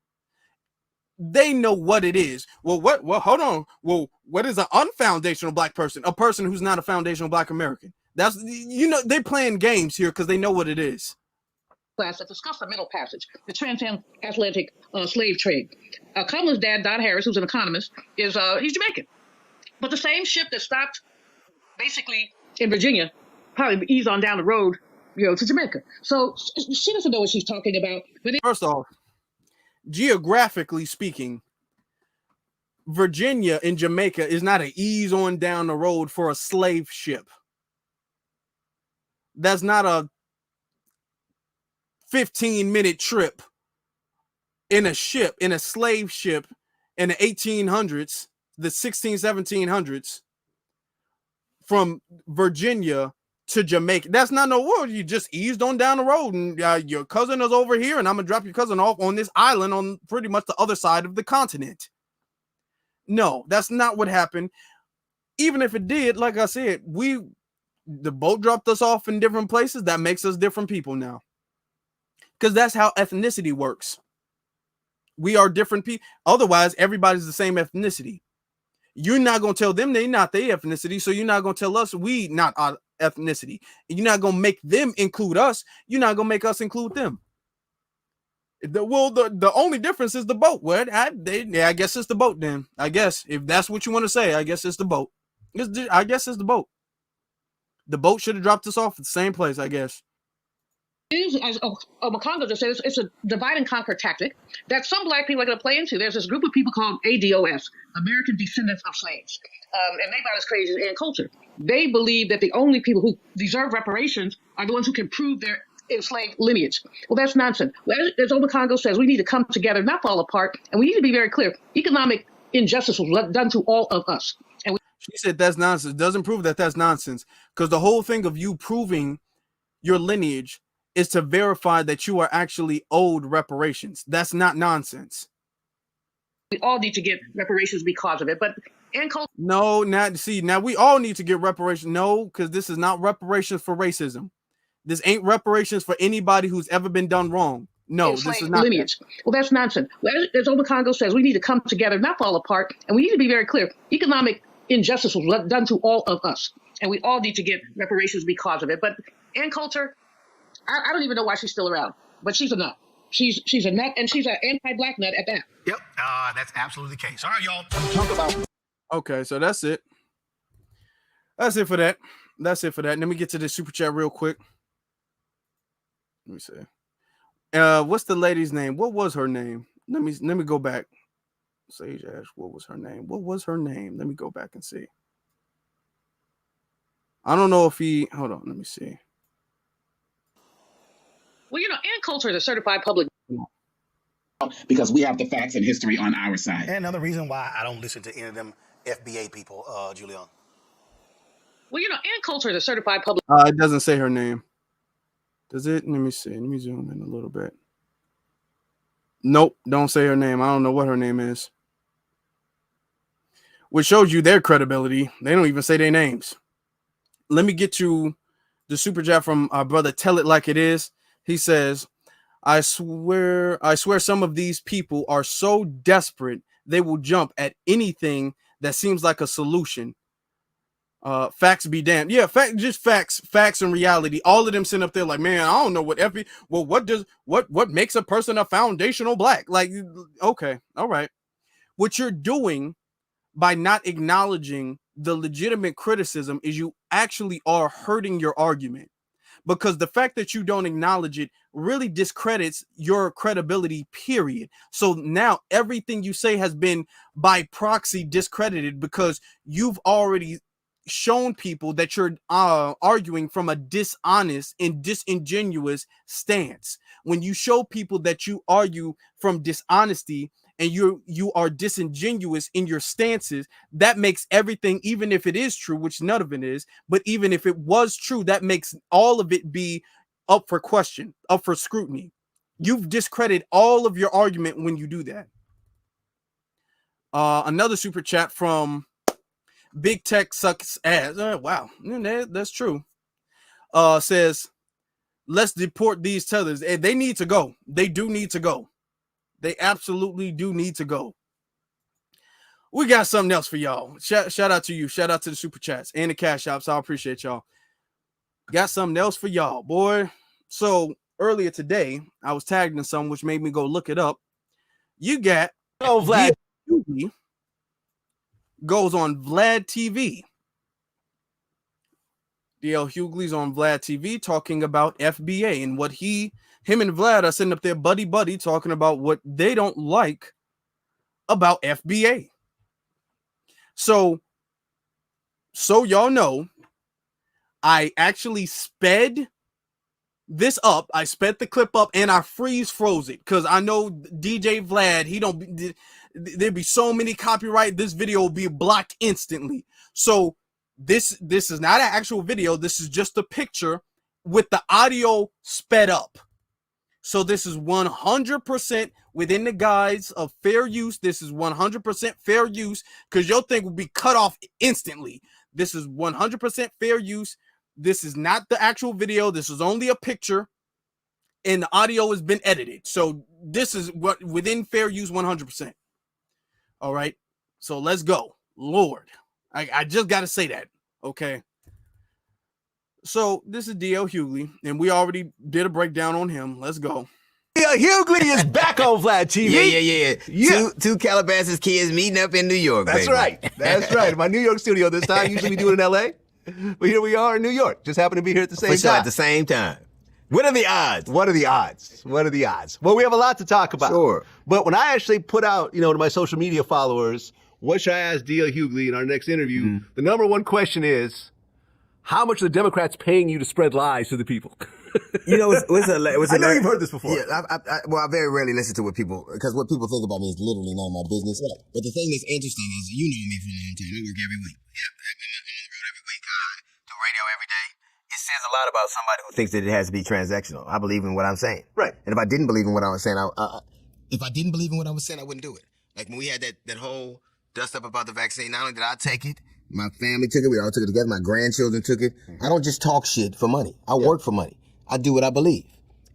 They know what it is. Well, hold on. Well, what is an unfoundational Black person? A person who's not a foundational Black American. That's, you know, they're playing games here because they know what it is. Class that discussed the Middle Passage, the transatlantic slave trade. Kamala's dad, Don Harris, who's an economist, he's Jamaican. But the same ship that stopped basically in Virginia probably eased on down the road, to Jamaica. So she doesn't know what she's talking about. First off, geographically speaking, Virginia and Jamaica is not an ease on down the road for a slave ship. That's not a 15-minute trip in a ship, in a slave ship in the 1800s, the 1700s, from Virginia to Jamaica. That's not no word. You just eased on down the road and your cousin is over here and I'm going to drop your cousin off on this island on pretty much the other side of the continent. No, that's not what happened. Even if it did, like I said, the boat dropped us off in different places. That makes us different people now. Because that's how ethnicity works. We are different people. Otherwise, everybody's the same ethnicity. You're not going to tell them they're not their ethnicity, so you're not going to tell us we not our ethnicity. And you're not going to make them include us. You're not going to make us include them. The only difference is the boat. I guess it's the boat then. I guess if that's what you want to say, I guess it's the boat. I guess it's the boat. The boat should have dropped us off at the same place, I guess. As McConaughey just said, it's a divide and conquer tactic that some Black people are going to play into. There's this group of people called ADOS, American Descendants of Slaves, and they about as crazy as Ann Coulter. They believe that the only people who deserve reparations are the ones who can prove their enslaved lineage. Well, that's nonsense. Well, as Obakongo says, we need to come together, not fall apart, and we need to be very clear. Economic injustice was done to all of us. She said that's nonsense. Doesn't prove that that's nonsense, because the whole thing of you proving your lineage is to verify that you are actually owed reparations. That's not nonsense. We all need to get reparations because of it, but no, now we all need to get reparations. No, because this is not reparations for racism. This ain't reparations for anybody who's ever been done wrong. No, this is not lineage. Well, that's nonsense. Well, as Obakongo says, we need to come together, not fall apart, and we need to be very clear. Economic injustice was done to all of us, and we all need to get reparations because of it. But Ann Coulter, I don't even know why she's still around, but she's a nut. She's a nut, and she's an anti-Black nut at that. Yep, that's absolutely the case. All right, y'all. Talk about. Okay, so that's it. That's it for that. Let me get to the super chat real quick. Let me see. What's the lady's name? What was her name? Let me go back. Sage Ash. What was her name? Let me go back and see. I don't know if he. Hold on. Let me see. Well, Ann Coulter is a certified public. because we have the facts and history on our side. And another reason why I don't listen to any of them FBA people, Julian. Well, Ann Coulter is a certified public. It doesn't say her name. Does it? Let me see. Let me zoom in a little bit. Nope, don't say her name. I don't know what her name is. Which shows you their credibility. They don't even say their names. Let me get you the super chat from our brother Tell It Like It Is. He says, I swear some of these people are so desperate they will jump at anything that seems like a solution. Facts be damned. Yeah, facts and reality. All of them sitting up there like, man, I don't know what makes a person a foundational black? Like, okay, all right. What you're doing by not acknowledging the legitimate criticism is you actually are hurting your argument, because the fact that you don't acknowledge it really discredits your credibility, period. So now everything you say has been by proxy discredited, because you've already shown people that you're arguing from a dishonest and disingenuous stance. When you show people that you argue from dishonesty and you are disingenuous in your stances, that makes everything, even if it is true, which none of it is, but even if it was true, that makes all of it be up for question, up for scrutiny. You've discredited all of your argument when you do that. Another super chat from Big Tech Sucks Ass. Wow, that's true. Says, let's deport these tethers. They need to go. They do need to go. They absolutely do need to go. We got something else for y'all. Shout out to you. Shout out to the super chats and the cash apps. I appreciate y'all. Got something else for y'all, boy. So earlier today, I was tagged in something which made me go look it up. You got Vlad TV goes on Vlad TV. DL Hughley's on Vlad TV talking about FBA and what him and Vlad are sitting up there buddy talking about what they don't like about FBA. So y'all know, I actually sped this up. I sped the clip up and I froze it because I know DJ Vlad, there'd be so many copyright. This video will be blocked instantly. So this is not an actual video. This is just a picture with the audio sped up. So this is 100% within the guise of fair use. This is 100% fair use because your thing will be cut off instantly. This is 100% fair use. This is not the actual video. This is only a picture and the audio has been edited. So this is what within fair use 100%. All right. So let's go. Lord, I just got to say that. Okay. So this is DL Hughley, and we already did a breakdown on him. Let's go. DL Hughley is back on Vlad TV. Yeah. Two Calabasas kids meeting up in New York. That's baby. right. That's right. My New York studio this time. Usually we do it in LA. But here we are in New York. Just happen to be here at the same time. At the same time. What are the odds? What are the odds? What are the odds? Well, we have a lot to talk about. Sure. But when I actually put out, to my social media followers, what should I ask DL Hughley in our next interview? The number one question is, how much are the Democrats paying you to spread lies to the people? I know you've heard this before. Yeah, I very rarely listen to because what people think about me is literally none of my business. Right. But the thing that's interesting is, you know me for a long time. I work every week. Yeah, I'm on the road every week. Do radio every day. It says a lot about somebody who thinks that it has to be transactional. I believe in what I'm saying. Right. And if I didn't believe in what I was saying, I wouldn't do it. Like when we had that whole dust up about the vaccine, not only did I take it, my family took it, we all took it together, my grandchildren took it. I don't just talk shit for money. I work for money. I do what I believe.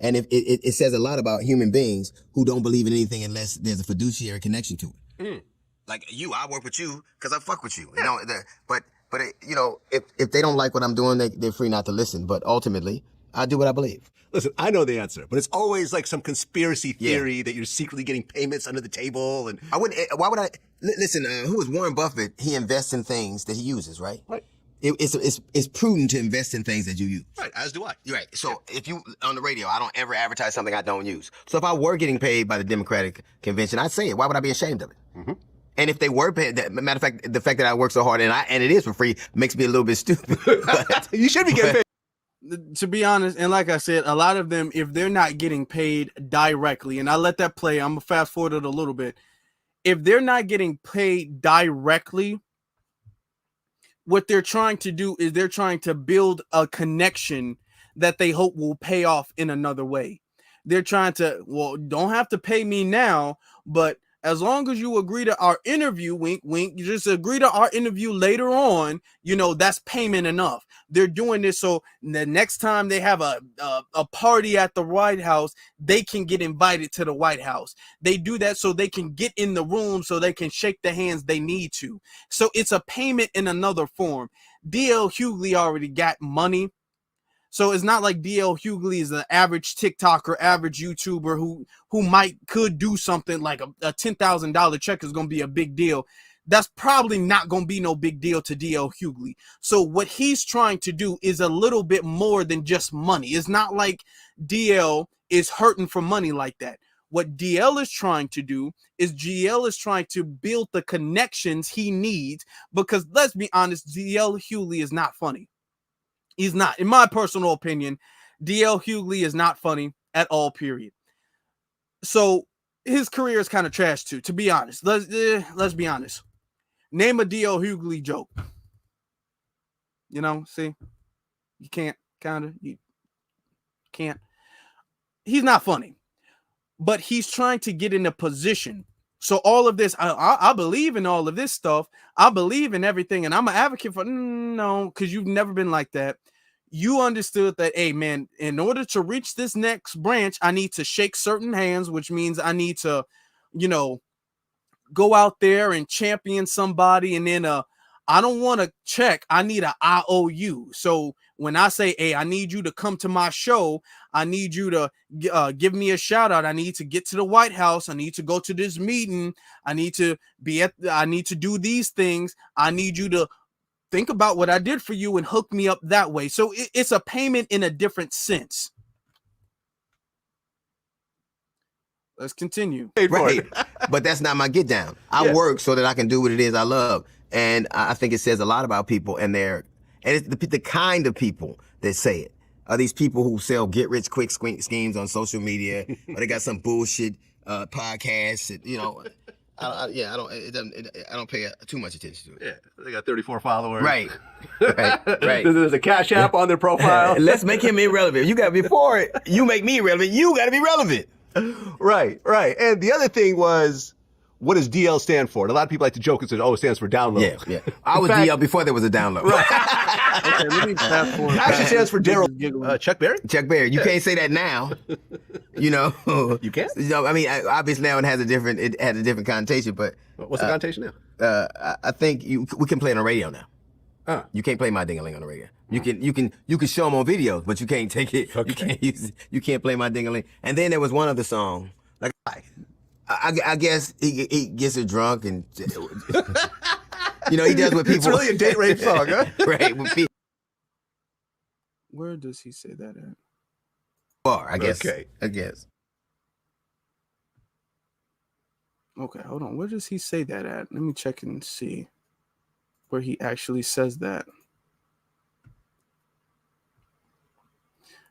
And if it says a lot about human beings who don't believe in anything unless there's a fiduciary connection to it. Like you, I work with you because I fuck with you. Yeah. But if they don't like what I'm doing, they're free not to listen. But ultimately, I do what I believe. Listen, I know the answer, but it's always like some conspiracy theory that you're secretly getting payments under the table. And why would I? Listen, who is Warren Buffett? He invests in things that he uses, right? Right. It's prudent to invest in things that you use. Right, as do I. Right. So if you, on the radio, I don't ever advertise something I don't use. So if I were getting paid by the Democratic Convention, I'd say it. Why would I be ashamed of it? And if they were paid, matter of fact, the fact that I work so hard and it is for free makes me a little bit stupid. You should be getting paid. to be honest, and like I said, a lot of them, if they're not getting paid directly, and I let that play, I'm gonna fast forward it a little bit. If they're not getting paid directly, what they're trying to do is they're trying to build a connection that they hope will pay off in another way. They're trying to, well, don't have to pay me now, but as long as you agree to our interview, wink, wink, you just agree to our interview later on, you know, that's payment enough. They're doing this so the next time they have a party at the White House, they can get invited to the White House. They do that so they can get in the room so they can shake the hands they need to. So it's a payment in another form. DL Hughley already got money. So it's not like DL Hughley is an average TikToker, average YouTuber who could do something like a $10,000 check is going to be a big deal. That's probably not going to be no big deal to DL Hughley. So what he's trying to do is a little bit more than just money. It's not like DL is hurting for money like that. What DL is trying to do is GL is trying to build the connections he needs, because let's be honest, DL Hughley is not funny. He's not. In my personal opinion, DL Hughley is not funny at all, period. So his career is kind of trash too, to be honest. Let's be honest. Name a DL Hughley joke. You know, see? You can't, kind of. You can't. He's not funny. But he's trying to get in a position. So all of this, I believe in all of this stuff. I believe in everything, and I'm an advocate for no, because you've never been like that. You understood that, hey, man, in order to reach this next branch, I need to shake certain hands, which means I need to, you know, go out there and champion somebody. And then I don't want a check. I need an IOU. So when I say, hey, I need you to come to my show, I need you to give me a shout out. I need to get to the White House. I need to go to this meeting. I need to do these things. I need you to think about what I did for you and hook me up that way. So it's a payment in a different sense. Let's continue. Right. But that's not my get down. I work so that I can do what it is I love. And I think it says a lot about people and it's the kind of people that say it. Are these people who sell get rich quick schemes on social media, or they got some bullshit podcast, and, you know. I don't pay too much attention to it. Yeah, they got 34 followers. Right. There's a Cash App on their profile. Let's make him irrelevant. You got before it. You make me irrelevant. You got to be relevant. Right. And the other thing was, what does DL stand for? And a lot of people like to joke and say, it stands for download. Yeah. I was DL before there was a download. Right. Okay, let me fast forward. Actually stands for Daryl Chuck Berry. Chuck Berry. You can't say that now. You know. You can't? You know, I mean, obviously now it has a different connotation, but what's the connotation now? I think we can play it on radio now. You can't play My Ding-a-Ling on the radio. You can show them on videos, but you can't take it. Okay. You can't use it. You can't play My Ding-a-Ling. And then there was one other song. Like I guess he gets it drunk and you know, he does what people. It's really a date rape song, huh? Right. Where does he say that at? Bar, I guess. Okay. I guess. Okay, hold on. Where does he say that at? Let me check and see where he actually says that.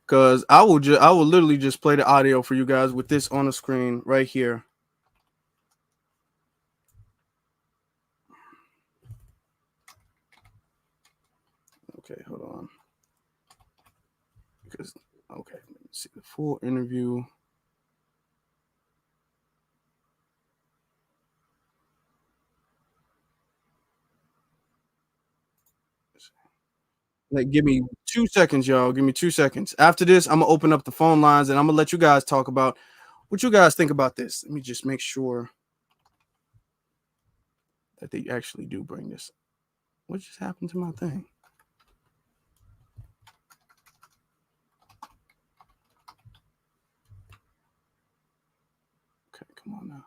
Because I will literally just play the audio for you guys with this on the screen right here. Okay, hold on. Because okay, let me see the full interview. Like, give me 2 seconds, y'all. Give me 2 seconds. After this, I'm gonna open up the phone lines and I'm gonna let you guys talk about what you guys think about this. Let me just make sure that they actually do bring this. What just happened to my thing? Okay, come on now.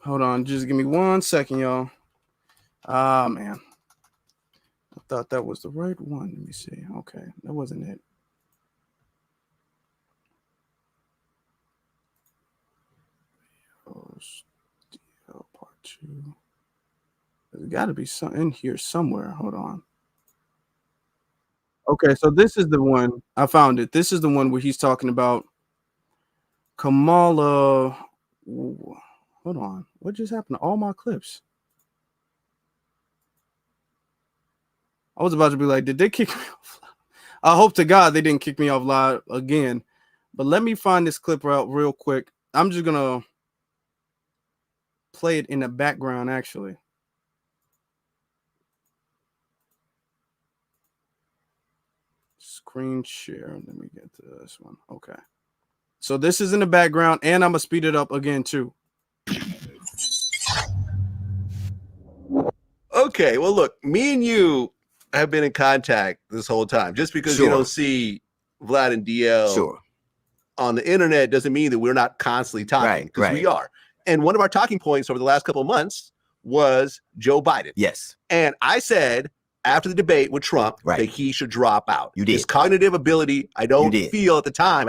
Hold on, just give me 1 second, y'all. Ah, man. thought that was the right one. Let me see. Okay, that wasn't it. Part 2. There's got to be some in here somewhere. Hold on. Okay, so this is the one. I found it. This is the one where he's talking about Kamala. Ooh, hold on. What just happened to all my clips? I was about to be like, did they kick me off? I hope to God they didn't kick me off live again. But let me find this clip out real quick. I'm just going to play it in the background, actually. Screen share. Let me get to this one. Okay. So this is in the background, and I'm going to speed it up again, too. Okay, well, look, me and you have been in contact this whole time. Just because you don't see Vlad and DL on the internet doesn't mean that we're not constantly talking, because we are. And one of our talking points over the last couple of months was Joe Biden. Yes. And I said after the debate with Trump that he should drop out. You did. His cognitive ability, I didn't feel at the time,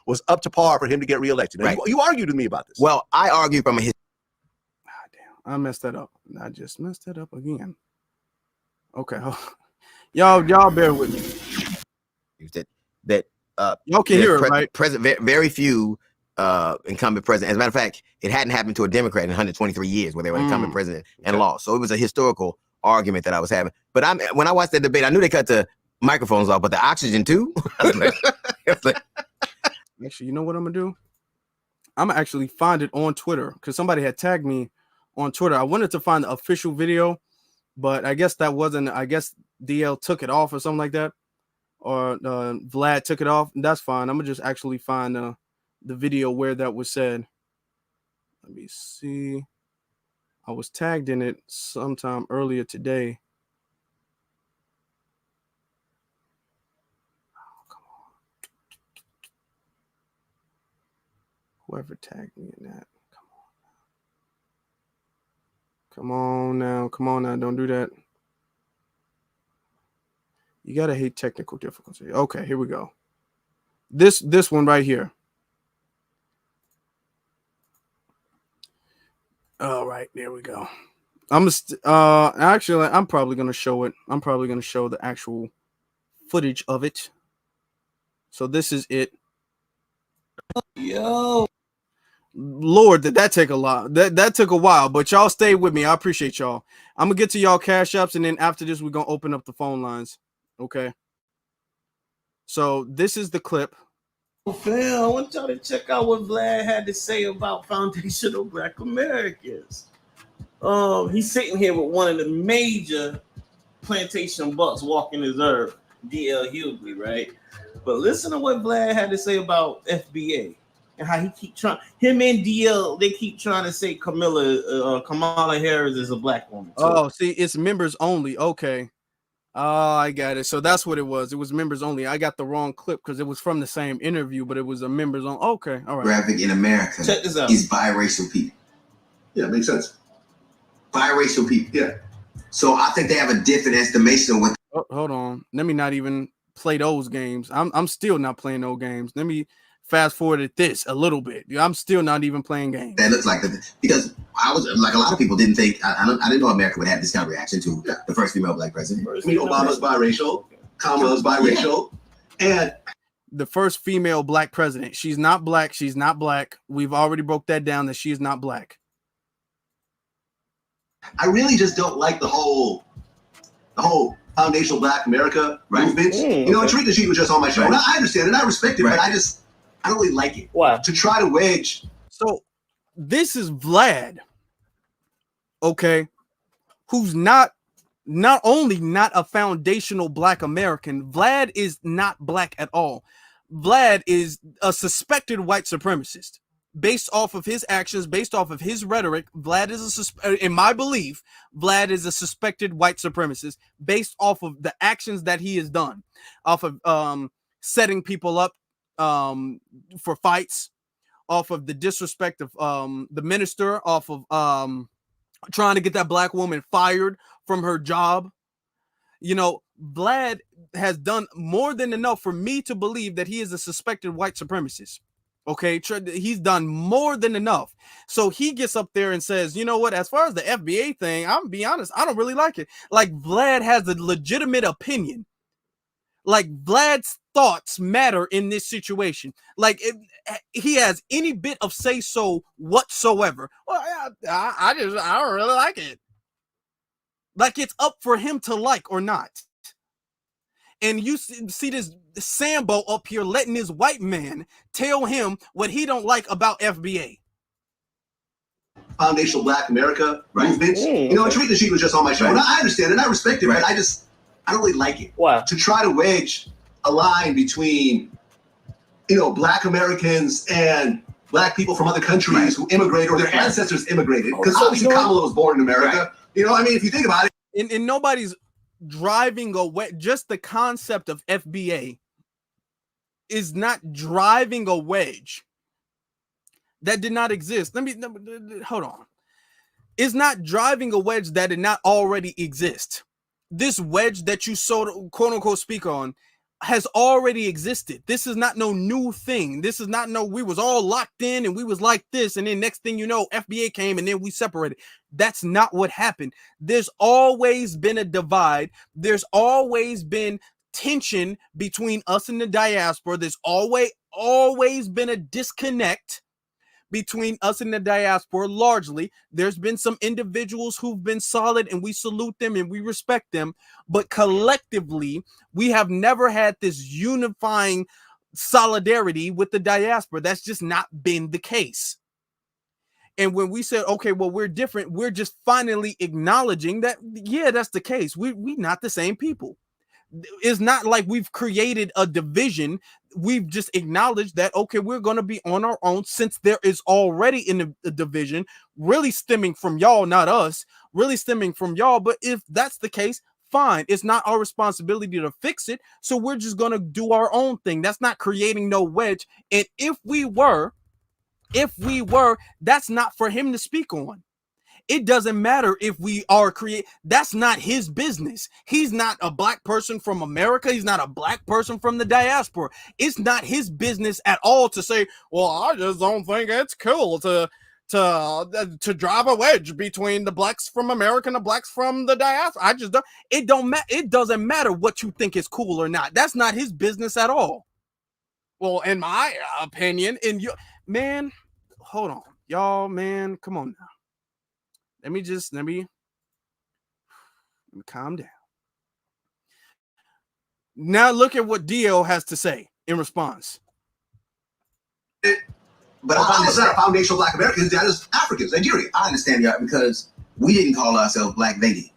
was up to par for him to get reelected. Now, you argued with me about this. Well, I argue from a I messed that up. I just messed that up again. Okay. Y'all bear with me. Y'all can hear it, right? Very few incumbent president. As a matter of fact, it hadn't happened to a Democrat in 123 years where they were incumbent president and lost. So it was a historical argument that I was having. But when I watched that debate, I knew they cut the microphones off, but the oxygen too. Actually, you know what I'm gonna do? I'm gonna actually find it on Twitter because somebody had tagged me on Twitter. I wanted to find the official video, but I guess that wasn't. I guess DL took it off or something like that, or Vlad took it off. That's fine. I'm gonna just actually find the video where that was said. Let me see. I was tagged in it sometime earlier today. Oh, come on. Whoever tagged me in that. Come on now. Don't do that. You gotta hate technical difficulty. Okay, here we go. This one right here. All right, there we go. Actually, I'm probably gonna show it. I'm probably gonna show the actual footage of it. So this is it. Yo, Lord, did that take a lot? That took a while, but y'all stay with me. I appreciate y'all. I'm gonna get to y'all cash apps, and then after this, we're gonna open up the phone lines. Okay. So this is the clip. Fam, I want y'all to check out what Vlad had to say about foundational Black Americans. He's sitting here with one of the major plantation bucks walking his earth, DL Hughley, right? But listen to what Vlad had to say about FBA and how he keep trying. Him and DL, they keep trying to say Kamala Harris is a black woman. Oh, see, it's members only. Okay. Oh, I got it. So that's what it was. It was members only. I got the wrong clip because it was from the same interview, but it was a members only. Okay, all right. Graphic in America Check this out. is biracial people. Yeah, makes sense. Biracial people. Yeah. So I think they have a different estimation of what. Oh, hold on. Let me not even play those games. I'm still not playing those games. Let me fast forward at this a little bit. I'm still not even playing games. That looks like because I was like a lot of people didn't think I didn't know America would have this kind of reaction to the first female black president. I mean, Obama's biracial, Kamala's biracial, and the first female black president. She's not black. She's not black. We've already broke that down that she is not black. I really just don't like the whole foundational Black America movement. You know, Tarika, she was just on my show. And I understand it. I respect it, but I don't really like it. Why? To try to wedge. So this is Vlad, okay, who's not only not a foundational Black American, Vlad is not black at all. Vlad is a suspected white supremacist. Based off of his actions, based off of his rhetoric, Vlad is in my belief, Vlad is a suspected white supremacist based off of the actions that he has done, off of setting people up for fights, off of the disrespect of the minister, off of trying to get that black woman fired from her job. You know, Vlad has done more than enough for me to believe that he is a suspected white supremacist. Okay, he's done more than enough. So he gets up there and says, you know what, as far as the FBA thing, I'm gonna be honest, I don't really like it. Like, Vlad has a legitimate opinion. Like, Vlad's thoughts matter in this situation. Like, he has any bit of say so whatsoever. Well, I don't really like it. Like, it's up for him to like or not. And you see this Sambo up here letting this white man tell him what he don't like about FBA. Foundational Black America movement. You know, Tariq Nasheed was just on my show. And I understand it and I respect it, but I don't really like it. Wow. To try to wedge a line between, you know, Black Americans and Black people from other countries who immigrated or their ancestors immigrated. Because obviously Kamala was born in America. You know, I mean, if you think about it. And nobody's driving a wedge. Just the concept of FBA is not driving a wedge that did not exist. Hold on. It's not driving a wedge that did not already exist. This wedge that you so quote unquote speak on has already existed. This is not no new thing. This is not no, we was all locked in and we was like this. And then next thing you know, FBA came and then we separated. That's not what happened. There's always been a divide. There's always been tension between us and the diaspora. There's always been a disconnect between us and the diaspora. Largely, there's been some individuals who've been solid and we salute them and we respect them, but collectively we have never had this unifying solidarity with the diaspora. That's just not been the case. And when we said, okay, well, we're different, we're just finally acknowledging that, yeah, that's the case. We not the same people. It's not like we've created a division. We've just acknowledged that, okay, we're going to be on our own, since there is already in a division really stemming from y'all, not us, really stemming from y'all. But if that's the case, fine. It's not our responsibility to fix it. So we're just going to do our own thing. That's not creating no wedge. And if we were, that's not for him to speak on. It doesn't matter if we are that's not his business. He's not a Black person from America. He's not a Black person from the diaspora. It's not his business at all to say, well, I just don't think it's cool to drive a wedge between the Blacks from America and the Blacks from the diaspora. I just don't. It doesn't matter what you think is cool or not. That's not his business at all. Well, in my opinion, man, hold on, y'all, man, come on now. Let me calm down. Now look at what Dio has to say in response. But I was not a foundational Black Americans. That is Africans, Nigeria. I understand that because we didn't call ourselves Black. They did.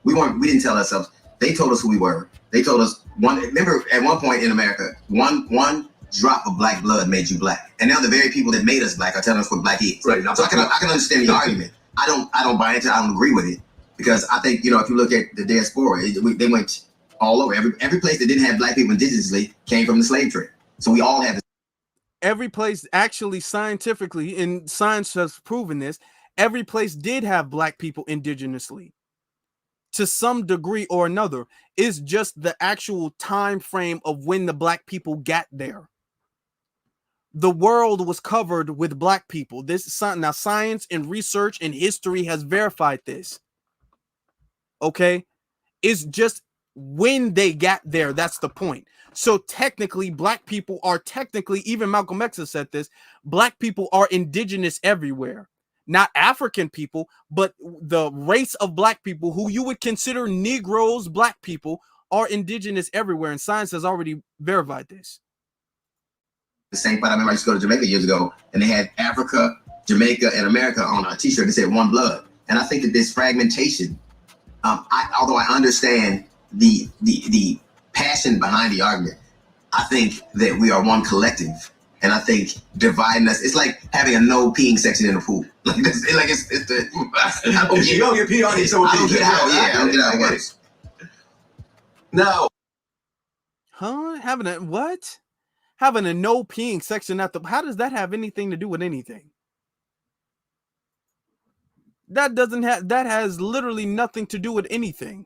We didn't tell ourselves. They told us who we were. They told us remember at one point in America, one drop of Black blood made you Black. And now the very people that made us Black are telling us what Black is. Right. So I can understand the argument. I don't buy into it. I don't agree with it, because I think, you know, if you look at the diaspora, they went all over. Every place that didn't have Black people indigenously came from the slave trade. So we all have every place, actually, scientifically, and science has proven this, every place did have Black people indigenously to some degree or another. It's just the actual time frame of when the Black people got there. The world was covered with Black people. Now science and research and history has verified this. Okay, it's just when they got there, that's the point. So technically, Black people are even Malcolm X has said this, Black people are indigenous everywhere. Not African people, but the race of Black people, who you would consider Negroes, Black people, are indigenous everywhere, and science has already verified this. the same fight. I remember I used to go to Jamaica years ago, and they had Africa, Jamaica, and America on a t-shirt that said One Blood. And I think that this fragmentation, although I understand the passion behind the argument, I think that we are one collective. And I think dividing us, it's like having a no peeing section in a pool. I don't get how it works. No. Huh? Having a no peeing section at the, how does that have anything to do with anything? That has literally nothing to do with anything.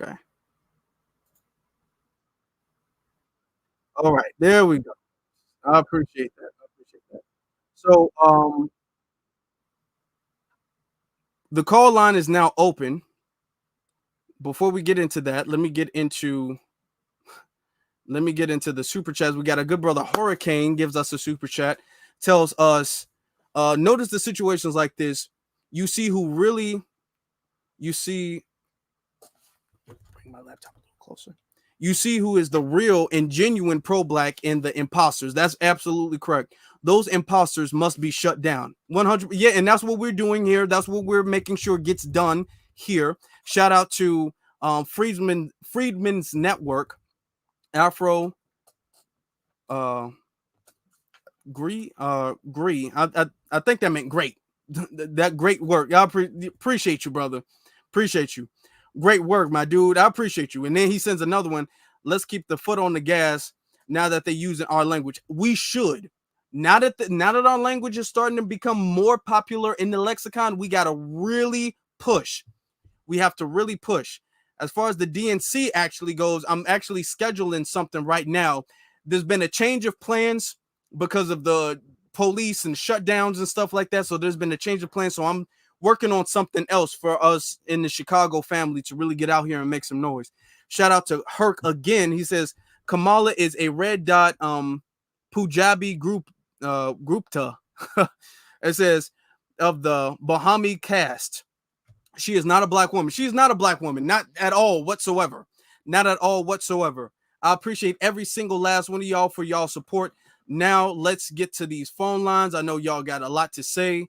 Okay. All right, there we go. I appreciate that. So, the call line is now open. Before we get into that, let me get into the super chats. We got a good brother Hurricane gives us a super chat, tells us, notice the situations like this. You see bring my laptop a little closer. You see who is the real and genuine pro-black and the imposters. That's absolutely correct. Those imposters must be shut down. 100. Yeah, and that's what we're doing here. That's what we're making sure gets done here. Shout out to Freedmen's Network, Afro Gree. I think that meant great. That great work. I appreciate you, brother. Appreciate you. Great work, my dude. I appreciate you. And then he sends another one. Let's keep the foot on the gas now that they're using our language. We should. Now that our language is starting to become more popular in the lexicon, we got to really push. We have to really push. As far as the DNC actually goes, I'm actually scheduling something right now. There's been a change of plans because of the police and shutdowns and stuff like that. So there's been a change of plans. So I'm working on something else for us in the Chicago family to really get out here and make some noise. Shout out to Herc again. He says Kamala is a red dot Punjabi groupta. It says of the Bahami caste. She is not a black woman. She is not a black woman. Not at all whatsoever. Not at all whatsoever. I appreciate every single last one of y'all for y'all support. Now let's get to these phone lines. I know y'all got a lot to say.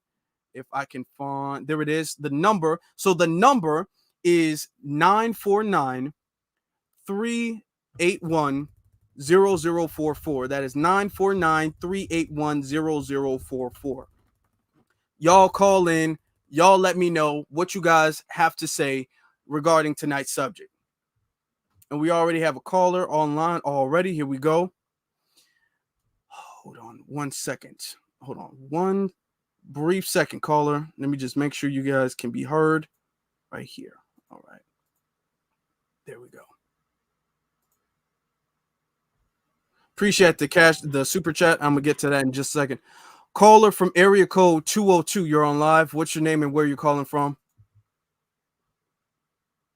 If I can find, there it is, the number. So the number is 949-381-0044. That is 949-381-0044. Y'all call in. Y'all let me know what you guys have to say regarding tonight's subject. And we already have a caller online already. Here we go. Hold on 1 second. Hold on one brief second, caller. Let me just make sure you guys can be heard right here. All right. There we go. Appreciate the super chat. I'm gonna get to that in just a second. Caller from area code 202. You're on live. What's your name and where you're calling from?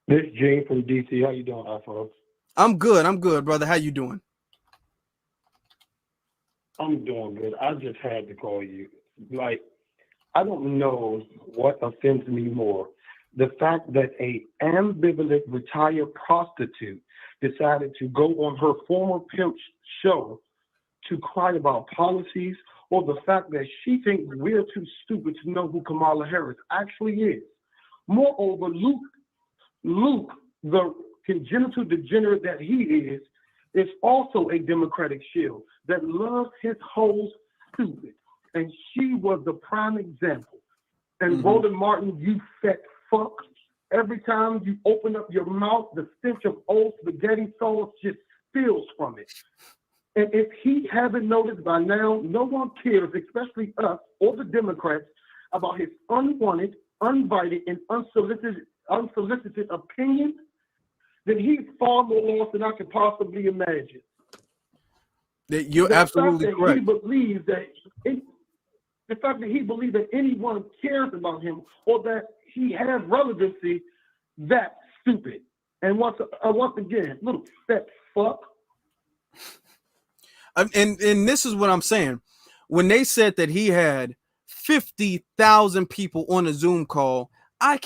This is Gene from DC. How you doing, Afro? I'm good, brother. How you doing? I'm doing good. I just had to call you. Like, I don't know what offends me more. The fact that a ambivalent retired prostitute decided to go on her former pimp's show to cry about policies, or the fact that she thinks we're too stupid to know who Kamala Harris actually is. Moreover, Luke, the congenital degenerate that he is also a Democratic shill that loves his hoes stupid. And she was the prime example. And Roland Martin, you fat fuck, every time you open up your mouth, the stench of old spaghetti sauce just spills from it. And if he haven't noticed by now, no one cares, especially us or the Democrats, about his unwanted, uninvited, and unsolicited opinion, then he's far more lost than I could possibly imagine. You're absolutely correct. The fact that he believes that anyone cares about him or that he has relevancy, that's stupid. And once again, little fat fuck. And this is what I'm saying. When they said that he had 50,000 people on a Zoom call, I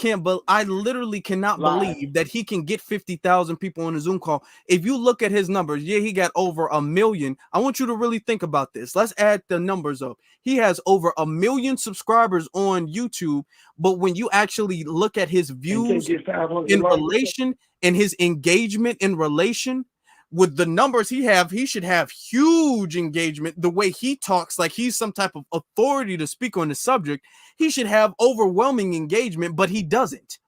literally cannot believe that he can get 50,000 people on a Zoom call. If you look at his numbers, yeah, he got over 1 million. I want you to really think about this. Let's add the numbers up. He has over 1 million subscribers on YouTube, but when you actually look at his views in relation and his engagement in relation with the numbers he should have huge engagement. The way he talks like he's some type of authority to speak on the subject, he should have overwhelming engagement, but he doesn't.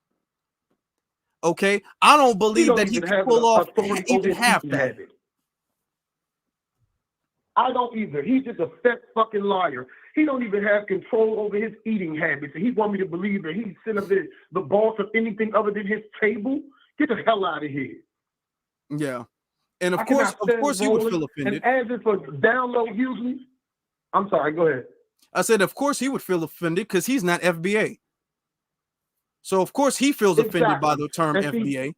Okay, I don't believe that he can pull off even half that. I don't either. He's just a fat fucking liar. He don't even have control over his eating habits. And he want me to believe that he's sitting up there, the boss of anything other than his table. Get the hell out of here. Yeah. And I of course cannot stand he would rolling feel offended. And as for download Hughley, I'm sorry, go ahead. I said, of course he would feel offended because he's not FBA. So of course he feels offended by the term And see, FBA.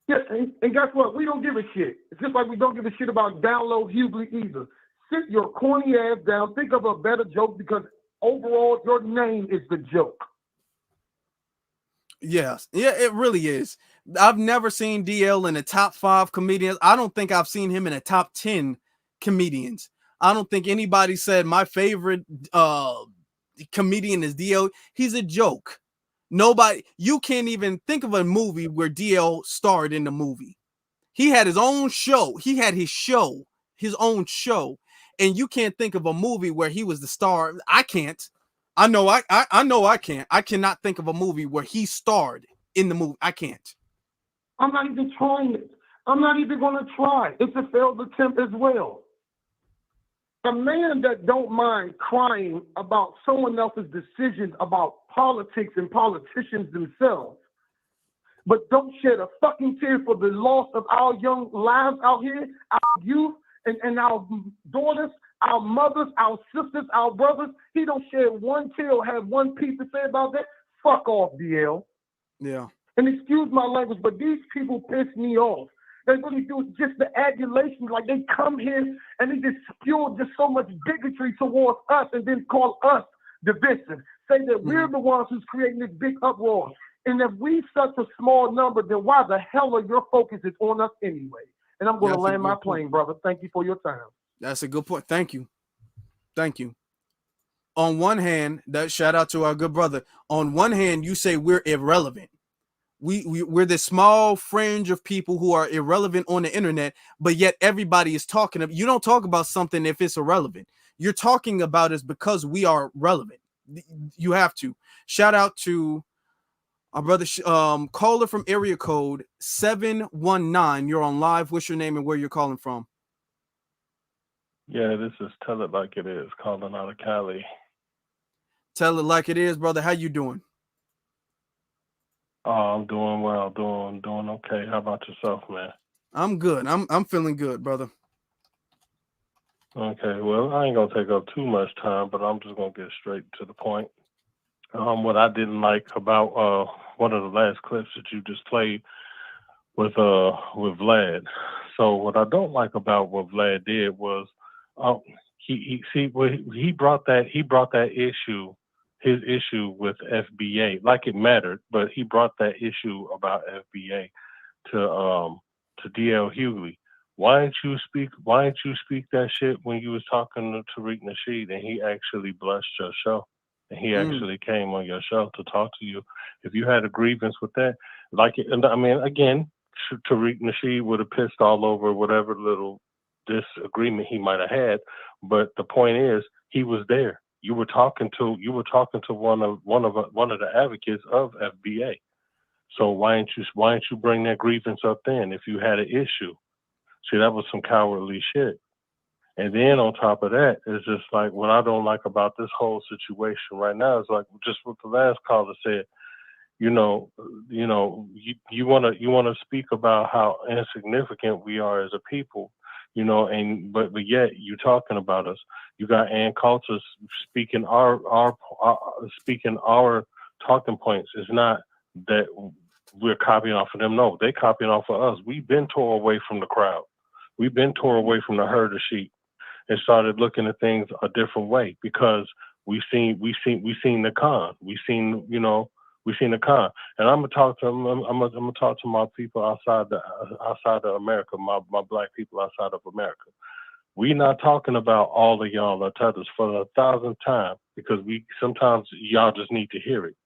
yeah, and guess what? We don't give a shit. It's just like we don't give a shit about download Hughley either. Sit your corny ass down. Think of a better joke because overall your name is the joke. Yes. Yeah, it really is. I've never seen DL in the top 5 comedians. I don't think I've seen him in the top 10 comedians. I don't think anybody said my favorite comedian is DL. He's a joke. Nobody, you can't even think of a movie where DL starred in the movie. He had his own show. He had his own show. And you can't think of a movie where he was the star. I can't. I know I can't. I cannot think of a movie where he starred in the movie. I can't. I'm not even trying it. I'm not even going to try. It's a failed attempt as well. A man that don't mind crying about someone else's decisions about politics and politicians themselves, but don't shed a fucking tear for the loss of our young lives out here, our youth, and our daughters, our mothers, our sisters, our brothers. He don't shed one tear or have one piece to say about that. Fuck off, DL. Yeah. And excuse my language, but these people piss me off. They really do just the adulation. Like they come here and they just spew just so much bigotry towards us and then call us divisive. Say that we're the ones who's creating this big uproar. And if we such a small number, then why the hell are your focus is on us anyway? And I'm going to land my plane, brother. Thank you for your time. That's a good point. Thank you. Thank you. On one hand, that shout out to our good brother. On one hand, you say we're irrelevant. We're this small fringe of people who are irrelevant on the internet, but yet everybody is talking about. You don't talk about something if it's irrelevant. You're talking about it because we are relevant. You have to. Shout out to our brother caller from area code 719. You're on live. What's your name and where you're calling from? Yeah, this is Tell It Like It Is, calling out of Cali. Tell it like it is, brother. How you doing? Oh, I'm doing well, doing okay. How about yourself, man? I'm good. I'm feeling good, brother. Okay, well, I ain't gonna take up too much time, but I'm just gonna get straight to the point. What I didn't like about one of the last clips that you just played with Vlad. So what I don't like about what Vlad did was he brought that issue, his issue with FBA, like it mattered, but he brought that issue about FBA to DL Hughley. Why didn't you speak that shit when you was talking to Tariq Nasheed and he actually blessed your show and he actually came on your show to talk to you? If you had a grievance with that, and I mean, again, Tariq Nasheed would have pissed all over whatever little disagreement he might have had, but the point is he was there. You were talking to one of the advocates of FBA. So why didn't you bring that grievance up then if you had an issue? See, that was some cowardly shit. And then on top of that, it's just like what I don't like about this whole situation right now is like just what the last caller said. You want to speak about how insignificant we are as a people, but yet you talking about us. You got Ann Coulter speaking our talking points. It's not that we're copying off of them. No, they copying off of us. We've been tore away from the crowd. We've been tore away from the herd of sheep and started looking at things a different way because we've seen the con. We've seen the con. And I'm gonna talk to my people outside of America, my black people outside of America. We're not talking about all of y'all are tethers for the 1,000th time because sometimes y'all just need to hear it.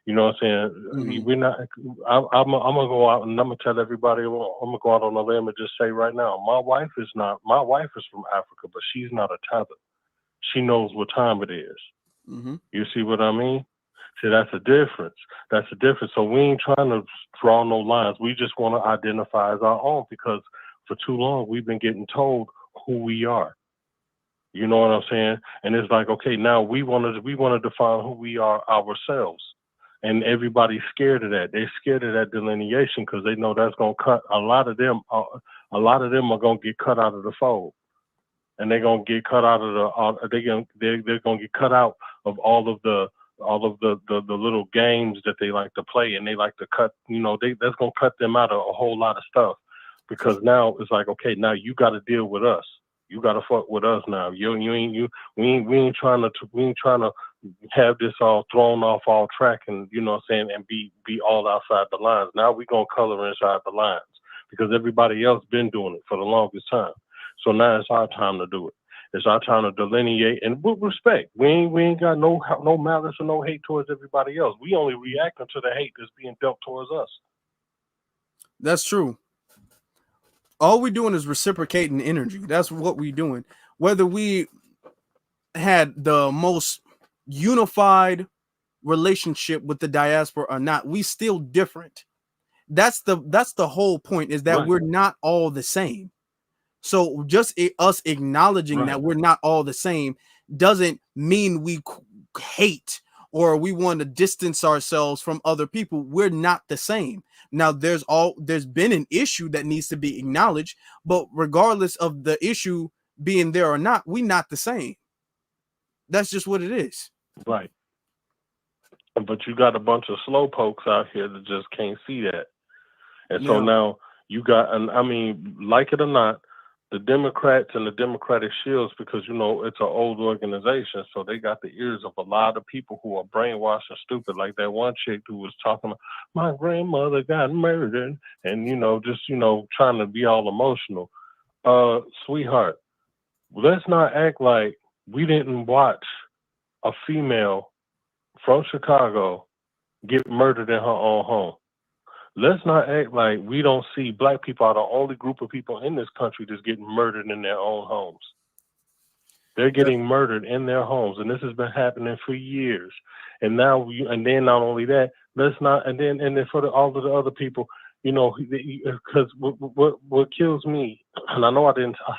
You know what I'm saying? We're not. I'm gonna go out and I'm gonna tell everybody. I'm gonna go out on a limb and just say right now, my wife is from Africa, but she's not a tether. She knows what time it is. You see what I mean? See, that's a difference. That's a difference. So we ain't trying to draw no lines. We just want to identify as our own because for too long we've been getting told who we are. You know what I'm saying? And it's like, okay, now we want to define who we are ourselves. And everybody's scared of that. They're scared of that delineation because they know that's going to cut a lot of them. A lot of them are going to get cut out of the fold, and they're going to get cut out of the. They're going to get cut out of all of the little games that they like to play, and they like to cut. That's going to cut them out of a whole lot of stuff, because now it's like, okay, now you got to deal with us. You got to fuck with us now. We ain't trying to have this all thrown off all track and and be all outside the lines. Now we gonna color inside the lines because everybody else been doing it for the longest time. So now it's our time to do it. It's our time to delineate and with respect. We ain't got no malice or no hate towards everybody else. We only reacting to the hate that's being dealt towards us. That's true. All we're doing is reciprocating energy. That's what we're doing. Whether we had the most unified relationship with the diaspora or not, we still different. That's the whole point, is that we're not all the same. So just us acknowledging that we're not all the same doesn't mean we hate or we want to distance ourselves from other people. We're not the same. Now there's been an issue that needs to be acknowledged, but regardless of the issue being there or not, we're not the same. That's just what it is. Right. But you got a bunch of slow pokes out here that just can't see that. And so now you got, and I mean, like it or not, the Democrats and the Democratic shills, because, it's an old organization. So they got the ears of a lot of people who are brainwashed and stupid. Like that one chick who was talking about, my grandmother got murdered and, just trying to be all emotional. Sweetheart, let's not act like we didn't watch a female from Chicago get murdered in her own home. Let's not act like we don't see black people are the only group of people in this country that's getting murdered in their own homes. They're getting murdered in their homes, and this has been happening for years. And now, then not only that, and then for all of the other people, because what kills me, and I know I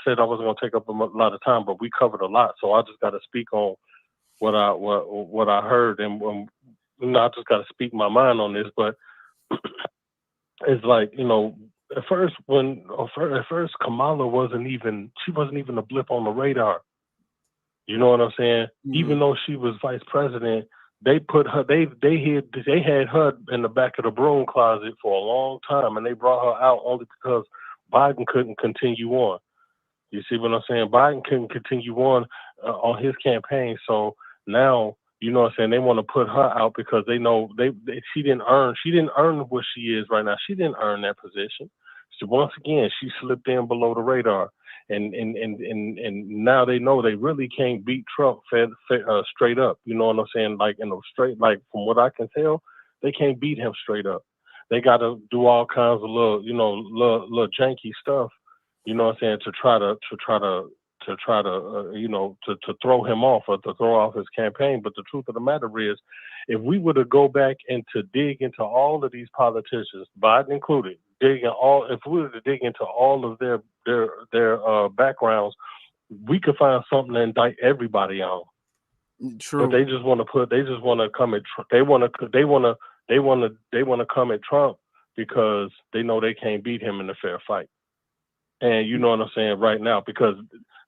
said I wasn't going to take up a lot of time, but we covered a lot, so I just got to speak on what I heard, and I just got to speak my mind on this, but it's like, at first Kamala wasn't even a blip on the radar. You know what I'm saying? Mm-hmm. Even though she was vice president, they put her, they had her in the back of the broom closet for a long time, and they brought her out only because Biden couldn't continue on. You see what I'm saying? Biden couldn't continue on his campaign, so now, you know what I'm saying, they want to put her out because they know she didn't earn what she is right now. She didn't earn that position. So once again, she slipped in below the radar, and now they know they really can't beat Trump straight up. You know what I'm saying? Like from what I can tell, they can't beat him straight up. They got to do all kinds of little janky stuff. You know what I'm saying, to try to throw him off or to throw off his campaign. But the truth of the matter is, if we were to go back and to dig into all of these politicians, Biden included, if we were to dig into all of their backgrounds, we could find something to indict everybody on. True. But they just want to come at Trump because they know they can't beat him in a fair fight. And you know what I'm saying right now, because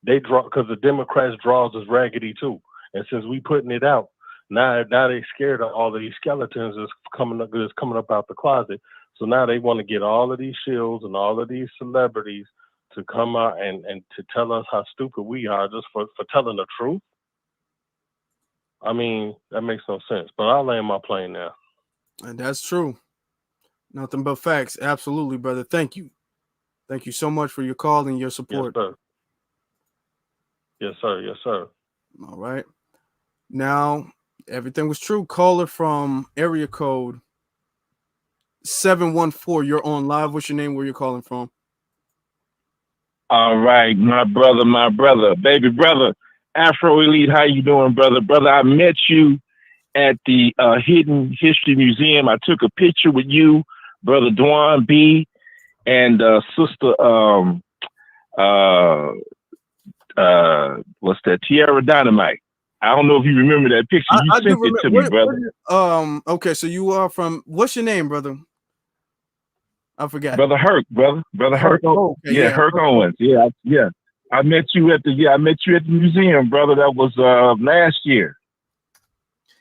the Democrats' draws is raggedy too. And since we putting it out, now they scared of all of these skeletons that's coming up out the closet. So now they want to get all of these shills and all of these celebrities to come out and to tell us how stupid we are just for telling the truth. I mean, that makes no sense. But I'll land my plane now. And that's true. Nothing but facts. Absolutely, brother. Thank you. Thank you so much for your call and your support. Yes, sir. Yes, sir. Yes, sir. All right. Now, everything was true. Caller from area code 714. You're on live. What's your name? Where you're calling from? All right, my brother, baby brother, Afro Elite. How you doing, brother? Brother, I met you at the Hidden History Museum. I took a picture with you, brother Dwan B, and sister what's that? Tierra Dynamite. I don't know if you remember that picture. You I do sent it remember. to me, brother. Okay, so you are from. What's your name, brother? I forgot. Brother Herc, brother Herc. Okay, Yeah, Herc Owens. Yeah. I met you at the museum, brother. That was last year.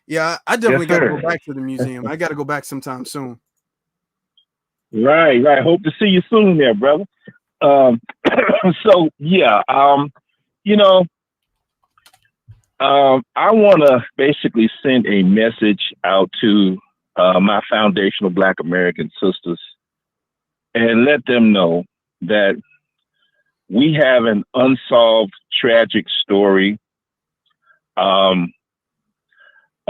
Yeah, I definitely Yes, got to sir. go back to the museum. I got to go back sometime soon. Right. Hope to see you soon there, brother. So yeah, you know, I want to basically send a message out to my foundational Black American sisters and let them know that we have an unsolved tragic story.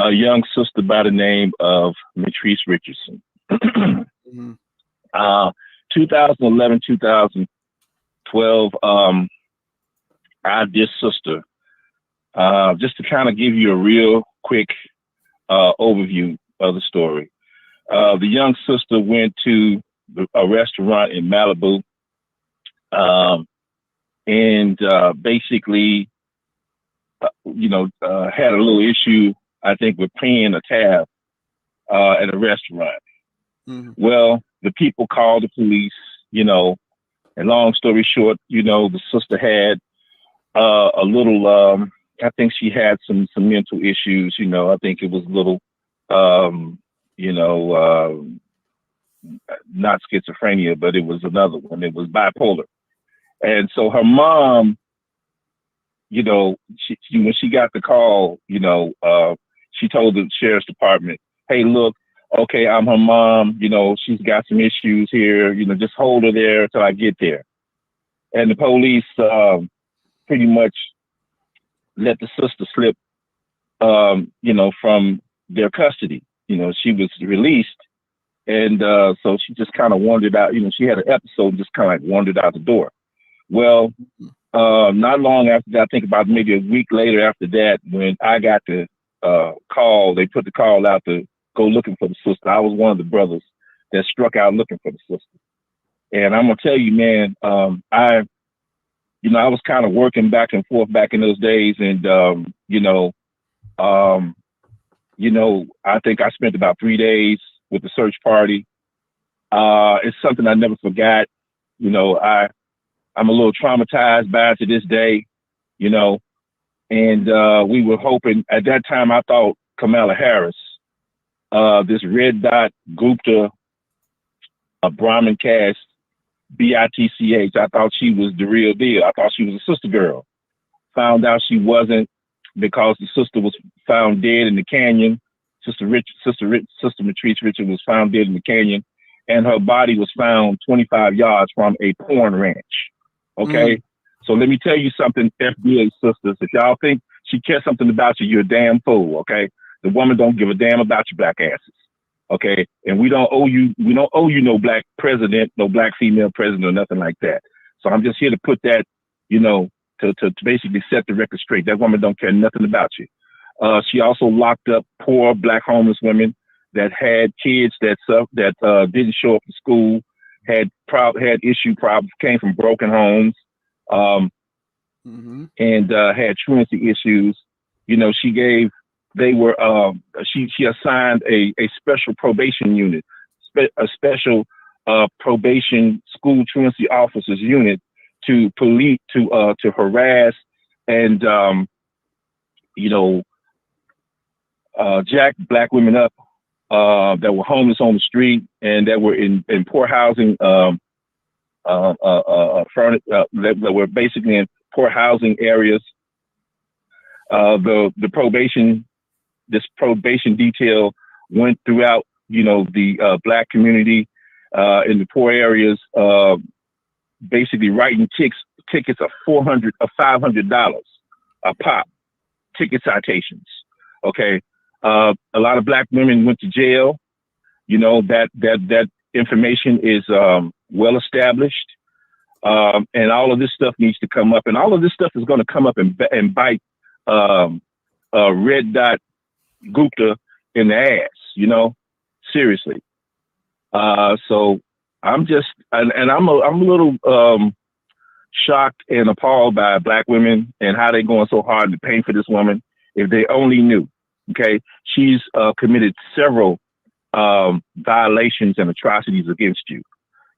A young sister by the name of Matrice Richardson. 2011, 2012, our dear sister, just to kind of give you a real quick overview of the story. The young sister went to a restaurant in Malibu and basically, had a little issue, I think, with paying a tab at a restaurant. Well, the people called the police, and long story short, the sister had a little, I think she had some mental issues, I think it was a little, not schizophrenia, but it was another one. It was bipolar. And so her mom, when she got the call, she told the sheriff's department, hey, look, okay, I'm her mom, she's got some issues here, just hold her there until I get there. And the police pretty much let the sister slip, from their custody. She was released. And so she just kind of wandered out, she had an episode, just kind of like wandered out the door. Well, not long after that, I think about maybe a week later after that, when I got the call, they put the call out to go looking for the sister. I was one of the brothers that struck out looking for the sister. And I'm gonna tell you, man, I was kind of working back and forth back in those days, and I think I spent about 3 days with the search party. It's something I never forgot. I'm a little traumatized by it to this day, and we were hoping at that time, I thought Kamala Harris, this red dot Gupta, Brahmin caste, BITCH, I thought she was the real deal. I thought she was a sister girl. Found out she wasn't, because the sister was found dead in the canyon. Sister Matrice Richard was found dead in the canyon, and her body was found 25 yards from a porn ranch. Okay. So let me tell you something, FBA sisters. If y'all think she cares something about you, you're a damn fool. Okay. The woman don't give a damn about your black asses. Okay. And we don't owe you no black president, no black female president, or nothing like that. So I'm just here to put that, to basically set the record straight. That woman don't care nothing about you. She also locked up poor black homeless women that had kids that didn't show up to school, had issue problems, came from broken homes, and had truancy issues. She assigned a special probation unit, a special probation school truancy officers unit to harass and jack black women up that were homeless on the street and that were in poor housing, that were basically in poor housing areas. This probation detail went throughout, the black community in the poor areas, basically writing tickets of $500 a pop, ticket citations. Okay. A lot of black women went to jail. That information is well established. And all of this stuff needs to come up, and all of this stuff is going to come up and bite red dot Gupta in the ass, seriously. So I'm just, and I'm a little shocked and appalled by black women and how they're going so hard to pay for this woman. If they only knew. Okay, she's committed several violations and atrocities against you.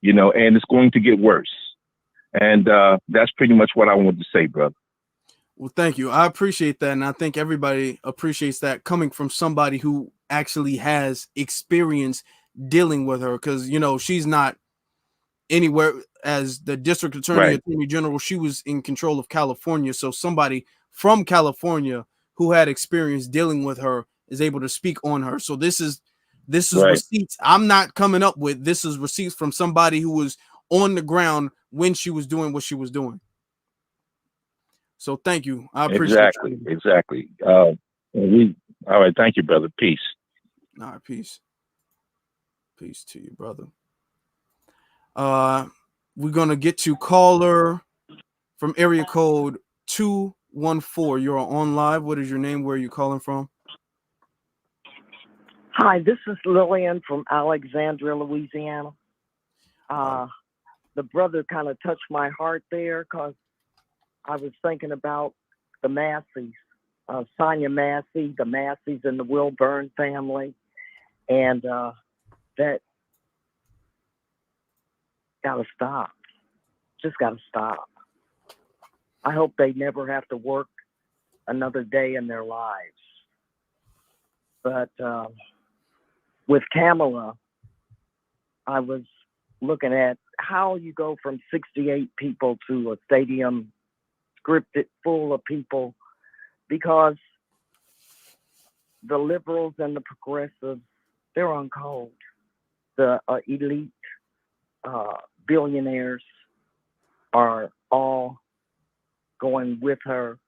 You know, and it's going to get worse. And that's pretty much what I wanted to say, brother. Well, thank you. I appreciate that. And I think everybody appreciates that coming from somebody who actually has experience dealing with her. Because, you know, she's not anywhere as the district attorney, attorney general. She was in control of California. So somebody from California who had experience dealing with her is able to speak on her. So this is receipts I'm not coming up with. This is receipts from somebody who was on the ground when she was doing what she was doing. So thank you. I appreciate you. Exactly. All right. Thank you, brother. Peace. All right. Peace. Peace to you, brother. We're going to get to caller from area code 214. You're on live. What is your name? Where are you calling from? Hi, this is Lillian from Alexandria, Louisiana. The brother kind of touched my heart there because I was thinking about the Masseys, Sonia Massey, the Masseys and the Wilburn family, and that gotta stop. Just gotta stop. I hope they never have to work another day in their lives. But with Kamala, I was looking at how you go from 68 people to a stadium scripted full of people, because the liberals and the progressives, they're on cold. The elite billionaires are all going with her,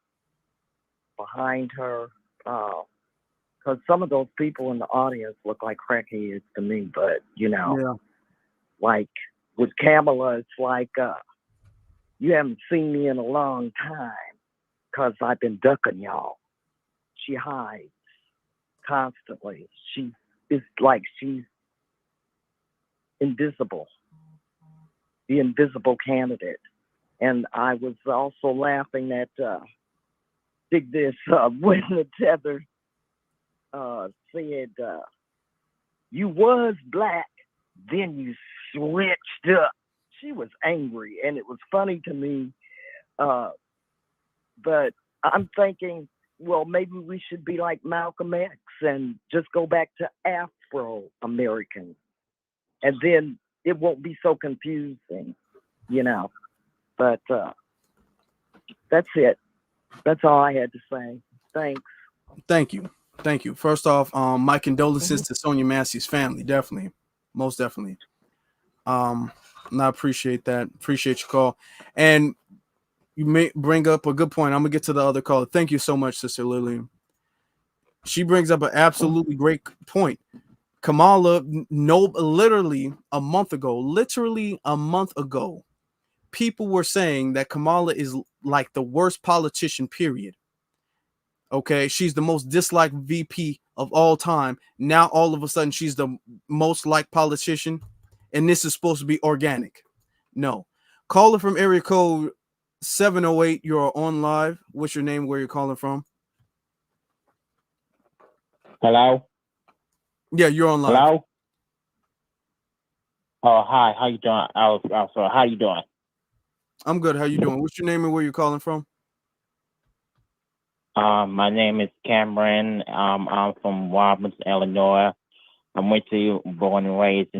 behind her, because some of those people in the audience look like crackheads to me. But, you know, like with Kamala, it's like, you haven't seen me in a long time because I've been ducking y'all. She hides constantly. It's like she's invisible, the invisible candidate. And I was also laughing at dig this when the tether said you was black, then you switched up. She was angry, and it was funny to me. But I'm thinking, well, maybe we should be like Malcolm X and just go back to Afro-American, and then it won't be so confusing, you know. But that's it. That's all I had to say. Thanks. Thank you. Thank you. First off, my condolences to Sonia Massey's family. Definitely. Most definitely. And I appreciate that. Appreciate your call. And you may bring up a good point. I'm going to get to the other caller. Thank you so much, Sister Lillian. She brings up an absolutely great point. Kamala, literally a month ago, people were saying that Kamala is like the worst politician, period. Okay, she's the most disliked VP of all time. Now, all of a sudden, she's the most liked politician, and this is supposed to be organic. No. Caller from area code 708, you're on live. What's your name? Where you're calling from? Hello? Yeah, you're on live. Hello? Oh, hi. How you doing? How you doing? I'm good. How you doing? What's your name and where you're calling from? My name is Cameron. I'm from Robbins, Illinois. I'm born and raised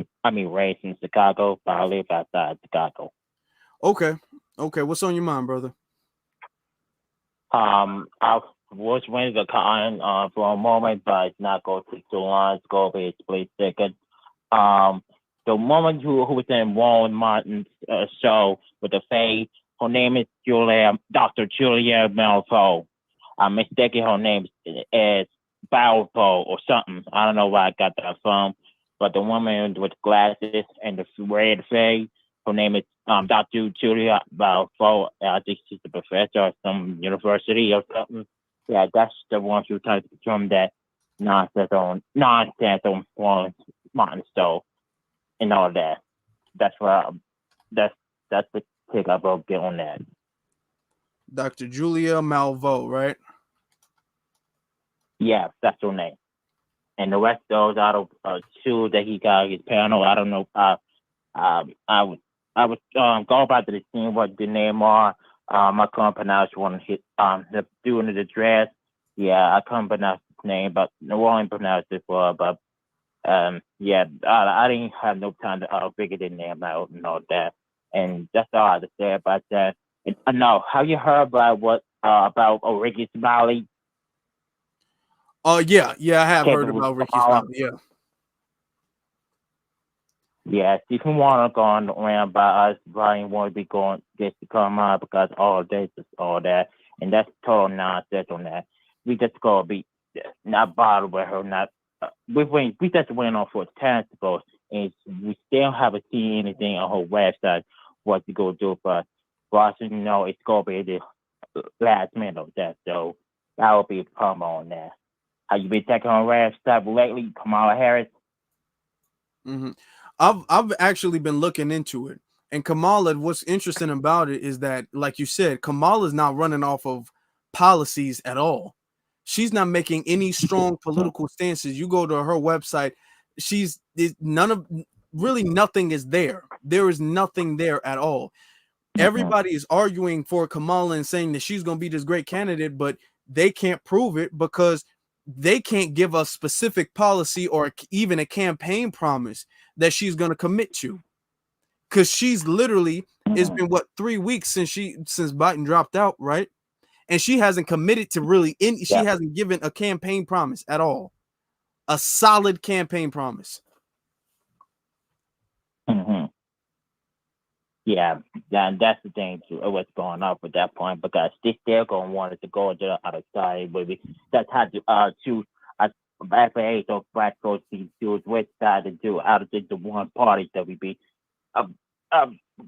in Chicago, but I live outside Chicago. Okay. What's on your mind, brother? I was ready to call in for a moment, but it's not going to take too long. It's going to be a split second. The woman who was in Warren Martin's show with the Faye, her name is Dr. Julia Malfoy. I'm mistaken her name as Balfour or something. I don't know where I got that from. But the woman with glasses and the red face, her name is Dr. Julia Balfour. I think she's a professor at some university or something. Yeah, that's the one who tried to confirm that nonsense on Warren Martin show and all that. That's the take I will get on that. Dr. Julia Malveaux, right? Yeah, that's her name. And the rest of those out of two that he got his panel, I don't know. I was going back to the scene what the name are. I couldn't pronounce one. The dude in the dress. Yeah, I couldn't pronounce his name, but no one pronounced it for. But yeah, I didn't have no time to figure the name out and all that. And that's all I have to say about that. And, no, have you heard about what about Ricky Smiley? Yeah, I have heard about Ricky Smiley. Yeah. Yeah, if you want to go on around by us, Brian won't be going just to come out because all this is all that, and that's total nonsense on that. We just gonna be not bothered with her. Not we just went on for testicles, and we still haven't seen anything on her website what to go do for us. For us to know it's gonna be the last minute of that, so that will be a problem on that. Have you been checking on website lately, Kamala Harris? Mm-hmm. I've actually been looking into it, and Kamala, what's interesting about it is that, like you said, Kamala's not running off of policies at all. She's not making any strong political stances. You go to her website, nothing is there. There is nothing there at all. Everybody is arguing for Kamala and saying that she's going to be this great candidate, but they can't prove it because they can't give a specific policy or even a campaign promise that she's going to commit to, because she's literally, it's been 3 weeks since Biden dropped out, right? And she hasn't committed to really she hasn't given a campaign promise at all, a solid campaign promise. Yeah, that's the thing too. What's going on at that point, because they still gonna want it to go to the other side, baby. That's how to choose FAA or black folks to choose which side to do out of the one party that we be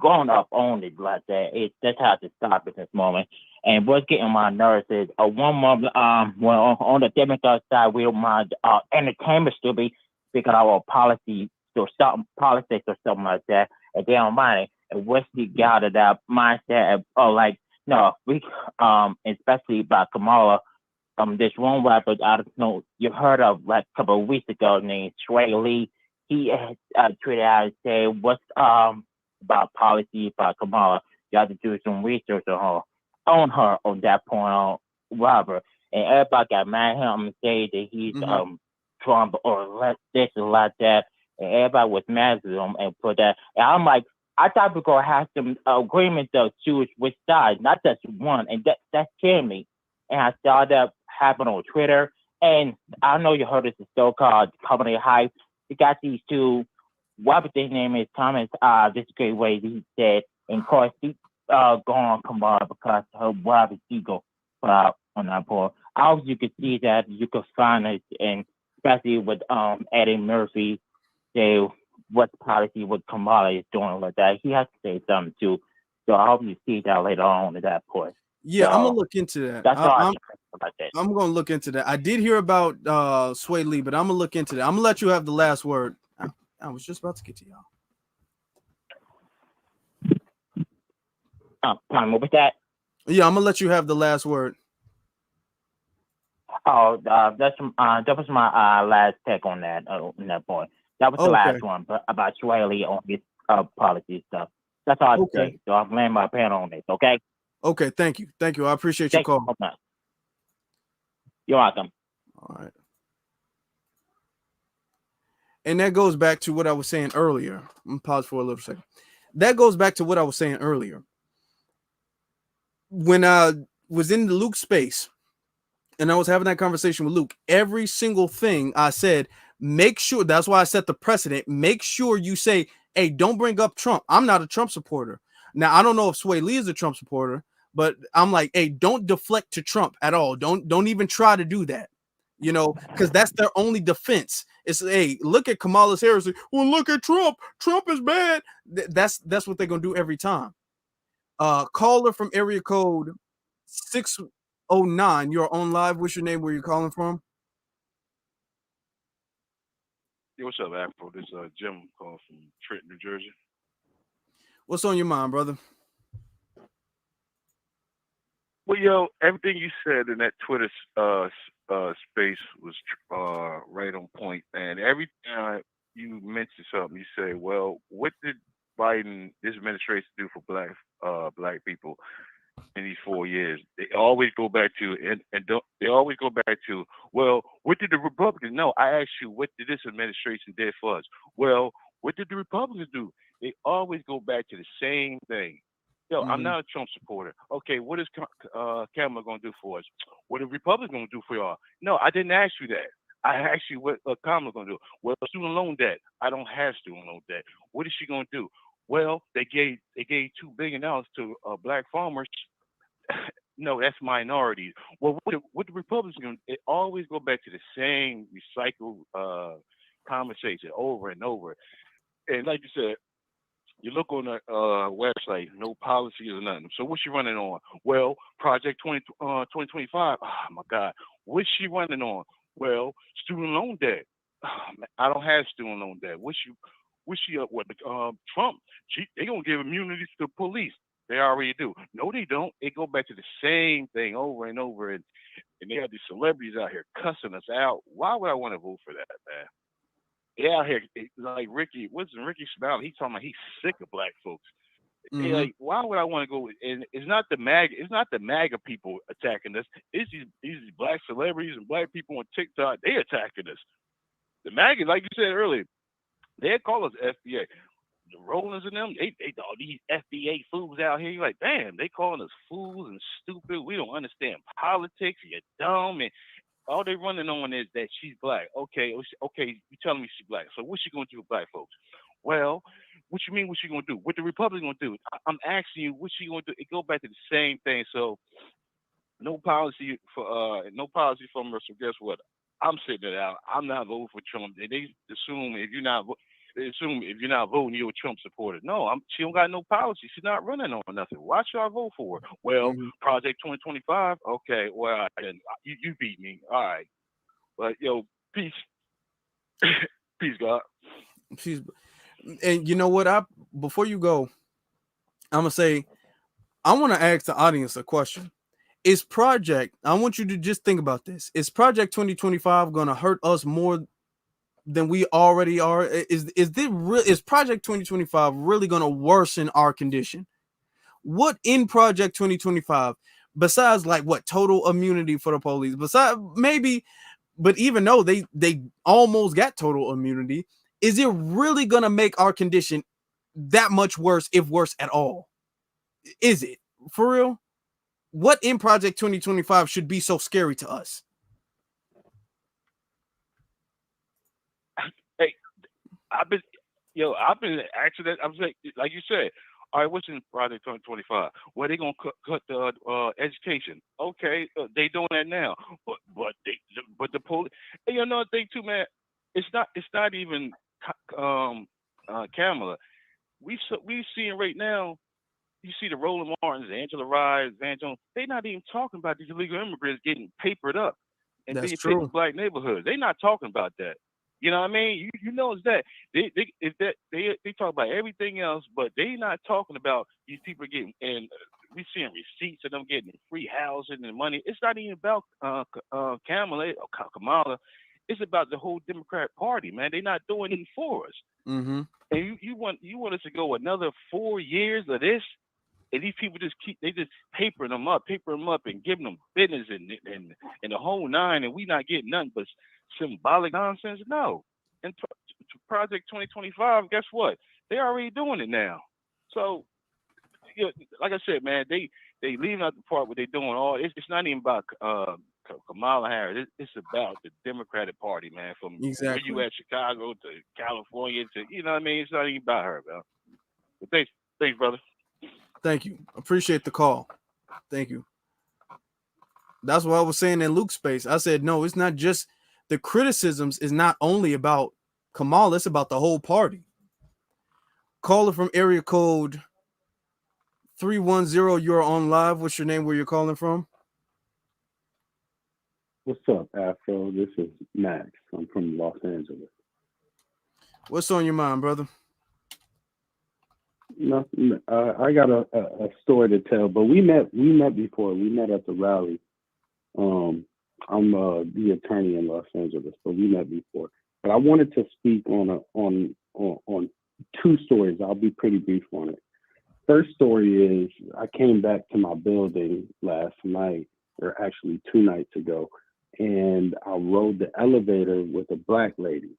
going up on it like that. That's how to stop at this moment. And what's getting my nerves is one moment well on the Democrat side we don't mind entertainment still be speaking our policy or something politics or something like that, and they don't mind it. And once you got to that mindset of like, no, we especially by Kamala, this one rapper, I don't know, you heard of like a couple of weeks ago named Sway Lee. He tweeted out and said, what's about policy by Kamala? You have to do some research on her on that point on Robert. And everybody got mad at him and say that he's Trump or this and like that. And everybody was mad at him and put that. And I'm like, I thought we were going to have some agreement to choose which side, not just one. And that scared me. And I saw that happen on Twitter. And I know you heard it's a so-called company hype. You got these two, whatever their name is, comments, this great way he said. And of course, he going on Kamala because her whatever ego put out on that poll. Also, you could see that, you could find it, and especially with Eddie Murphy, say what policy what Kamala is doing like that. He has to say something too. So I hope you see that later on at that point. Yeah, so, I'm gonna look into that. That's all I think about that. I'm gonna look into that. I did hear about Sway Lee, but I'm gonna look into that. I'm gonna let you have the last word. I was just about to get to y'all. What was that? Yeah, I'm gonna let you have the last word. Oh, that was my last take on that point. That was the last one, but about Sway Lee on his policy stuff. That's all I have to say. So I'm laying my pen on this. Okay. Okay. Thank you. I appreciate your call. You're welcome. All right. And that goes back to what I was saying earlier. I'm gonna pause for a little second. That goes back to what I was saying earlier. When I was in the Luke space and I was having that conversation with Luke, every single thing I said, make sure, that's why I set the precedent. Make sure you say, hey, don't bring up Trump. I'm not a Trump supporter. Now, I don't know if Sway Lee is a Trump supporter, but I'm like, hey, don't deflect to Trump at all. Don't even try to do that, because that's their only defense. It's, hey, look at Kamala Harris. Well, look at Trump. Trump is bad. That's what they're going to do every time. Caller from area code 609. You're on live. What's your name? Where you calling from? Yo, what's up, Afro? This is Jim calling from Trenton, New Jersey. What's on your mind, brother? Well, yo, everything you said in that Twitter space was right on point. And every time you mention something, you say, "Well, what did this administration do for black people in these 4 years?" They always go back to they always go back to, "Well, what did the Republicans?" No, I asked you, what did this administration did for us? Well, what did the Republicans do? They always go back to the same thing. Yo, I'm not a Trump supporter. Okay, what is Kamala going to do for us? What are Republicans going to do for y'all? No, I didn't ask you that. I asked you what Kamala going to do. Well, student loan debt. I don't have student loan debt. What is she going to do? Well, they gave $2 billion to black farmers. No, that's minorities. Well, what the Republicans going to? It always go back to the same recycled conversation over and over. And like you said, you look on the website, no policy or nothing. So what's she running on? Well, Project 2025. Oh, my God. What's she running on? Well, student loan debt. Oh, man, I don't have student loan debt. What's she up with? Trump, they going to give immunity to the police. They already do. No, they don't. It go back to the same thing over and over. And they have these celebrities out here cussing us out. Why would I want to vote for that, man? Yeah, out here, like Ricky Smiley, he's talking about he's sick of black folks. Like, why would I want to go? And it's not the MAGA people attacking us. It's these black celebrities and black people on TikTok. They attacking us. The MAGA, like you said earlier, they call us FBA. The Rollins and them, they all these FBA fools out here. You're like, damn, they calling us fools and stupid. We don't understand politics. You're dumb. And all they running on is that she's black. Okay, you telling me she's black. So what's she going to do with black folks? Well, what you mean? What's she going to do? What the Republicans going to do? I'm asking you, what's she going to do? It go back to the same thing. So no policy from her. So guess what? I'm sitting it out. I'm not voting for Trump. They assume if you're not voting, you're a Trump supporter. No, she don't got no policy. She's not running on nothing. Why should I vote for her? Well, Project 2025. Okay, well, you beat me. All right, but peace, peace, God. And you know what? Before you go, I'm gonna say, I want to ask the audience a question. I want you to just think about this. Is Project 2025 gonna hurt us more than we already are? Is Project 2025 really going to worsen our condition? What in Project 2025, besides like what total immunity for the police, besides maybe, but even though they almost got total immunity, is it really going to make our condition that much worse, if worse at all? Is it for real? What in Project 2025 should be so scary to us? I've been asking that. I'm like you said. All right, what's in Project 2025? Well, they gonna cut the education. Okay, they doing that now. But the police. And another thing too, man. It's not even Kamala. We seeing right now. You see the Roland Martins, Angela Rye, Van Jones. They not even talking about these illegal immigrants getting papered up and being put in black neighborhoods. They not talking about that. You know what I mean? You know it's that. They talk about everything else, but they not talking about these people getting, and we seeing receipts of them getting free housing and money. It's not even about Kamala or Kamala. It's about the whole Democrat Party, man. They not doing anything for us. And you want us to go another 4 years of this? And these people just papering them up and giving them business and the whole nine, and we not getting nothing but symbolic nonsense. No. And Project 2025, guess what? They already doing it now. So, like I said, man, they leaving out the part where they doing all. It's not even about Kamala Harris. It's about the Democratic Party, man. From where you at, Chicago to California to, you know what I mean? It's not even about her, man. But thanks, brother. Thank you. Appreciate the call. Thank you. That's what I was saying in Luke's space. I said, no, it's not just the criticisms is not only about Kamala, it's about the whole party. Caller from area code 310, you're on live. What's your name? Where you're calling from? What's up, Afro? This is Max. I'm from Los Angeles. What's on your mind, brother? Nothing. I got a story to tell, but we met before. We met at the rally I'm the attorney in Los Angeles, so we met before. But I wanted to speak on two stories. I'll be pretty brief on it. First story is I came back to my building last night, or actually 2 nights ago, and I rode the elevator with a black lady.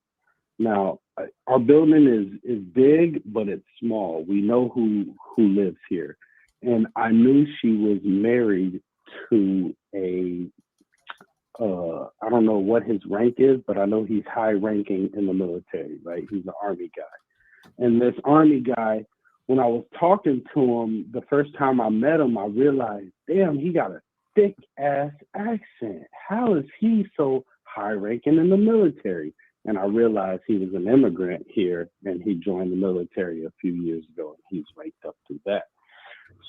Now, our building is big, but it's small. We know who lives here. And I knew she was married to a, I don't know what his rank is, but I know he's high ranking in the military, right? He's an Army guy. And this Army guy, when I was talking to him, the first time I met him, I realized, damn, he got a thick ass accent. How is he so high ranking in the military? And I realized he was an immigrant here, and he joined the military a few years ago, and he's ranked up to that.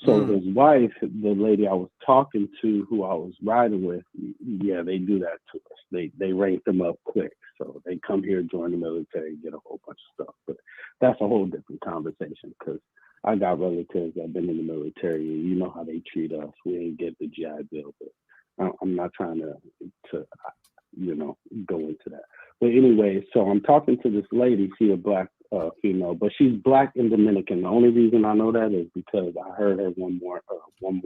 So his wife, the lady I was talking to, who I was riding with, yeah, they do that to us. They rank them up quick. So they come here, join the military, get a whole bunch of stuff. But that's a whole different conversation, because I got relatives that have been in the military, and you know how they treat us. We ain't get the GI Bill, but I'm not trying to go into that. But anyway, so I'm talking to this lady. She's a black female, but she's black and Dominican. The only reason I know that is because I heard her one morning when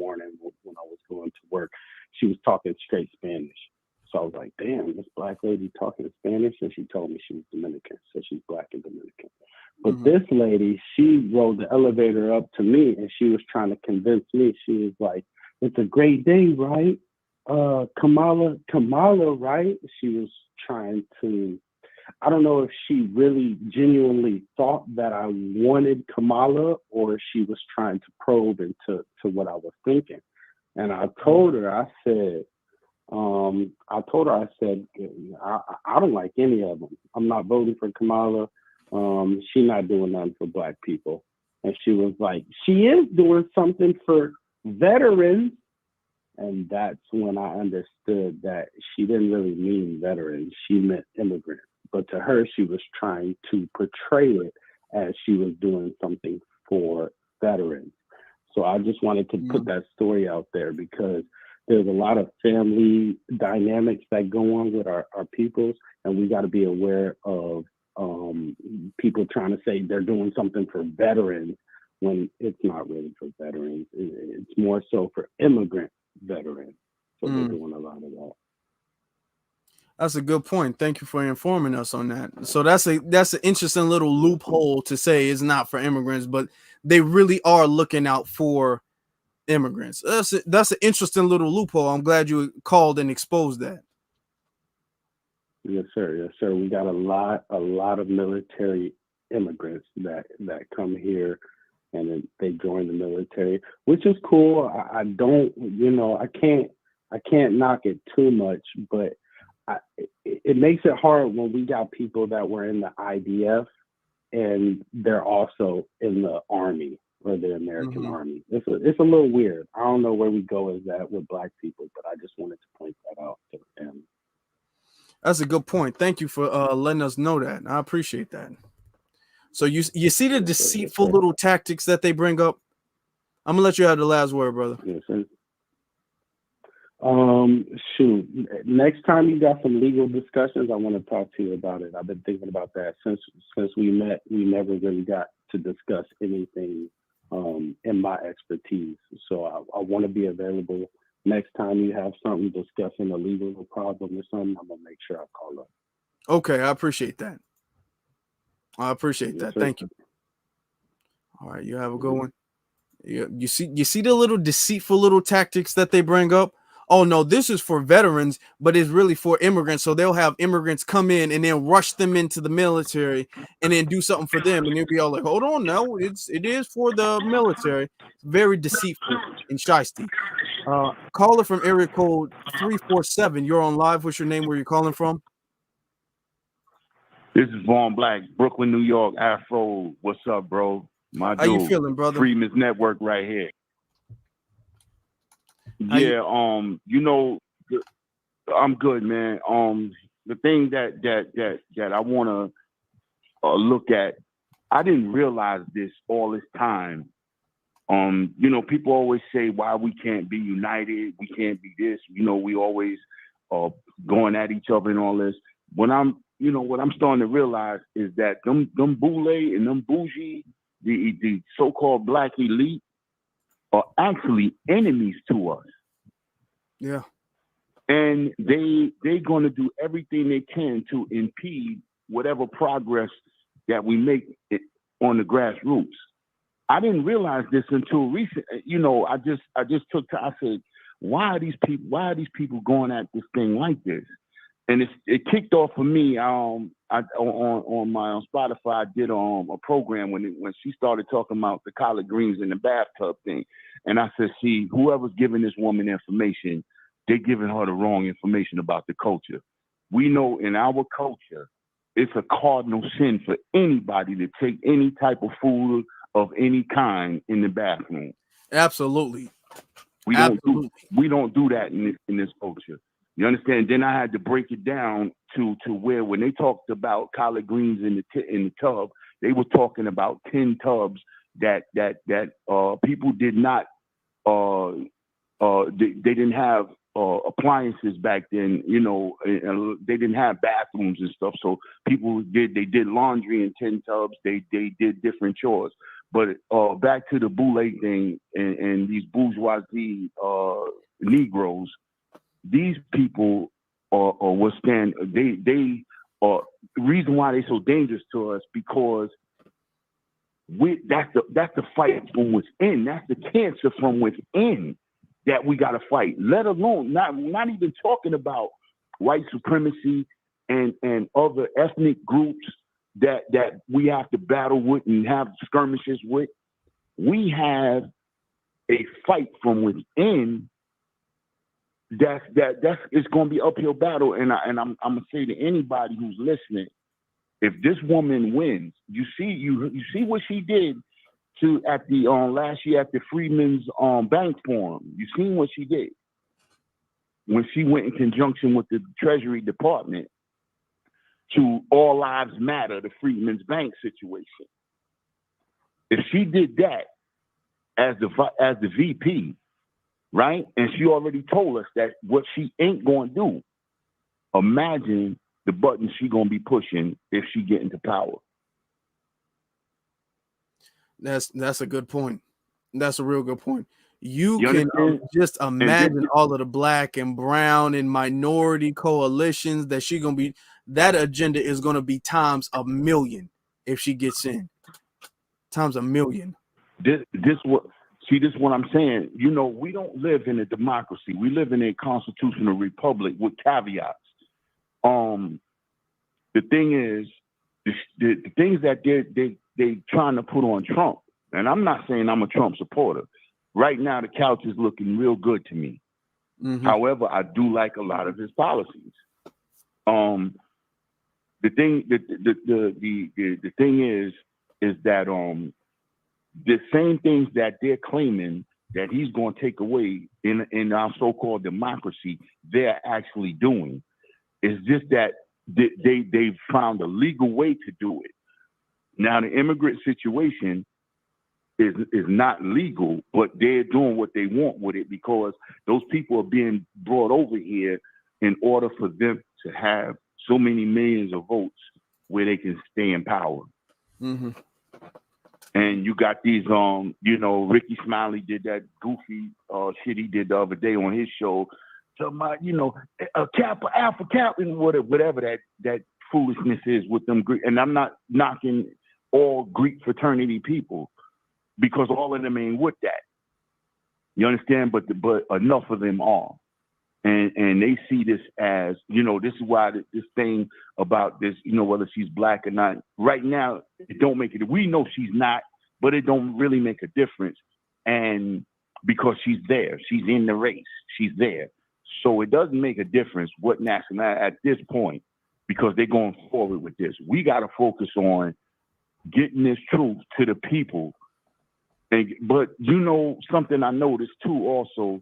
I was going to work. She was talking straight Spanish. So I was like, damn, this black lady talking Spanish? And she told me she was Dominican, so she's black and Dominican. But this lady, she rode the elevator up to me, and she was trying to convince me. She was like, it's a great day, right? Kamala, right? She was trying to, I don't know if she really genuinely thought that I wanted Kamala, or she was trying to probe into what I was thinking. And I told her, I said, I don't like any of them. I'm not voting for Kamala. She's not doing nothing for black people. And she was like, she is doing something for veterans. And that's when I understood that she didn't really mean veterans. She meant immigrants. But to her, she was trying to portray it as she was doing something for veterans. So I just wanted to put that story out there, because there's a lot of family dynamics that go on with our peoples, and we got to be aware of people trying to say they're doing something for veterans when it's not really for veterans. It's more so for immigrant veterans. So they're doing a lot of that. That's a good point. Thank you for informing us on that. So that's an interesting little loophole to say it's not for immigrants, but they really are looking out for immigrants. That's an interesting little loophole. I'm glad you called and exposed that. Yes, sir. Yes, sir. We got a lot of military immigrants that come here, and then they join the military, which is cool. I don't, I can't knock it too much, but it makes it hard when we got people that were in the IDF and they're also in the Army or the American Army. It's a little weird. I don't know where we go as that with black people, but I just wanted to point that out to them. That's a good point. Thank you for letting us know that. I appreciate that. So you see the deceitful little tactics that they bring up? I'm gonna let you have the last word, brother. Yes, sir. Shoot. Next time you got some legal discussions, I want to talk to you about it. I've been thinking about that since we met. We never really got to discuss anything in my expertise. So I want to be available. Next time you have something discussing a legal problem or something, I'm gonna make sure I call up. Okay, I appreciate that. Thank you. All right, you have a good one. You see the little deceitful little tactics that they bring up. Oh no, this is for veterans, but it's really for immigrants. So they'll have immigrants come in and then rush them into the military and then do something for them, and they'll be all like, "Hold on, no, it is for the military." Very deceitful and shysty. Caller from area code 347. You're on live. What's your name? Where you calling from? This is Vaughn Black, Brooklyn, New York, Afro. What's up, bro? My How dude. you feeling, brother? Freeman's Network right here. I'm good, man. The thing that I want to look at, I didn't realize this all this time. People always say why we can't be united, we can't be this. We always going at each other and all this. What I'm starting to realize is that them boule and them bougie, the so-called black elite, are actually enemies to us. Yeah. And they're going to do everything they can to impede whatever progress that we make on the grassroots. I didn't realize this until recent. I just I said, why are these people going at this thing like this? And it kicked off for me. On my Spotify, I did a program when she started talking about the collard greens in the bathtub thing, and I said, see, whoever's giving this woman information, they're giving her the wrong information about the culture. We know in our culture, it's a cardinal sin for anybody to take any type of food of any kind in the bathroom. Absolutely. We don't do that in this culture. You understand? Then I had to break it down to where when they talked about collard greens in the tub, they were talking about 10 tubs that people did not they didn't have appliances back then. They didn't have bathrooms and stuff, so people did laundry in 10 tubs. They did different chores. But back to the boule thing and these bourgeoisie Negroes, these people are the reason why they're so dangerous to us, because that's the fight from within. That's the cancer from within that we got to fight. Let alone not even talking about white supremacy and other ethnic groups that we have to battle with and have skirmishes with. We have a fight from within. That's it's going to be uphill battle, and I'm gonna say to anybody who's listening, if this woman wins, you see what she did at the last year at the Freedmen's Bank Forum. You seen what she did when she went in conjunction with the Treasury Department to All Lives Matter, the Freedmen's Bank situation. If she did that as the VP, right? And she already told us that what she ain't going to do. Imagine the button she going to be pushing if she get into power. That's a good point. That's a real good point. You can just imagine all of the black and brown and minority coalitions that she going to be. That agenda is going to be times 1,000,000 if she gets in. Times 1,000,000. This is what I'm saying. We don't live in a democracy. We live in a constitutional republic with caveats. The thing is, the things that they trying to put on Trump, and I'm not saying I'm a Trump supporter. Right now, the couch is looking real good to me. Mm-hmm. However, I do like a lot of his policies. The thing is that the same things that they're claiming that he's going to take away in our so-called democracy, they're actually doing. It's just that they've found a legal way to do it. Now, the immigrant situation is not legal, but they're doing what they want with it because those people are being brought over here in order for them to have so many millions of votes where they can stay in power. Mm-hmm. And you got these, Ricky Smiley did that goofy shit he did the other day on his show. Talking about, a Kappa, Alpha Kappa, and whatever that foolishness is with them Greek. And I'm not knocking all Greek fraternity people because all of them ain't with that. You understand? But enough of them are. And they see this as, this is why this thing about this, whether she's black or not, right now, it don't make it. We know she's not, but it don't really make a difference. And because she's there, she's in the race, she's there. So it doesn't make a difference what nationality at this point, because they're going forward with this. We got to focus on getting this truth to the people. But something I noticed too also,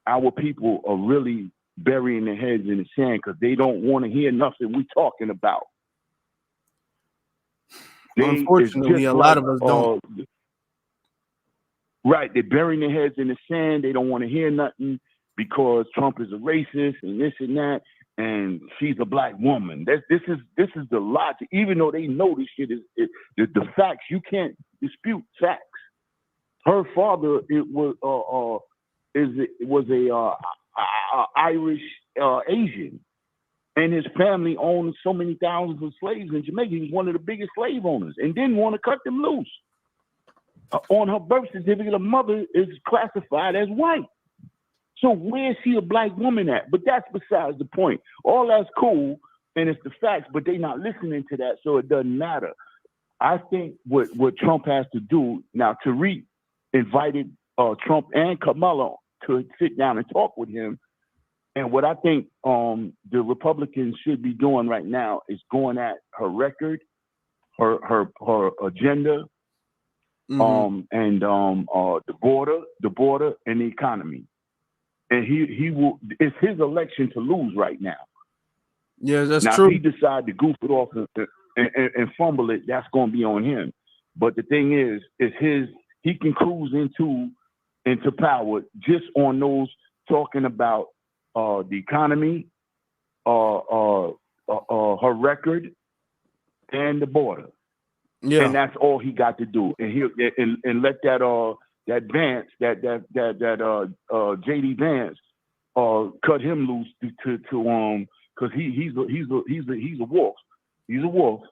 our people are really burying their heads in the sand because they don't want to hear nothing we talking about. Unfortunately, a lot of us don't. Right, they're burying their heads in the sand. They don't want to hear nothing. because Trump is a racist and this and that, and she's a black woman. This is the logic. Even though they know this shit is the facts, you can't dispute facts. Her father was a Irish Asian, and his family owned so many thousands of slaves in Jamaica. He was one of the biggest slave owners, and didn't want to cut them loose. On her birth certificate, her mother is classified as white. So where's she a black woman at? But that's besides the point. All that's cool, and it's the facts, but they're not listening to that, so it doesn't matter. I think what Trump has to do now, Tariq invited Trump and Kamala to sit down and talk with him. And what I think the Republicans should be doing right now is going at her record, her agenda, and the border and the economy. And he will. It's his election to lose right now. Yeah, that's now, true. If he decides to goof it off and fumble it, that's going to be on him. But the thing is his. He can cruise into power just on those talking about the economy, her record, and the border. Yeah, and that's all he got to do. And he and let that Vance, that JD Vance, cut him loose to because he's a wolf. He's a wolf.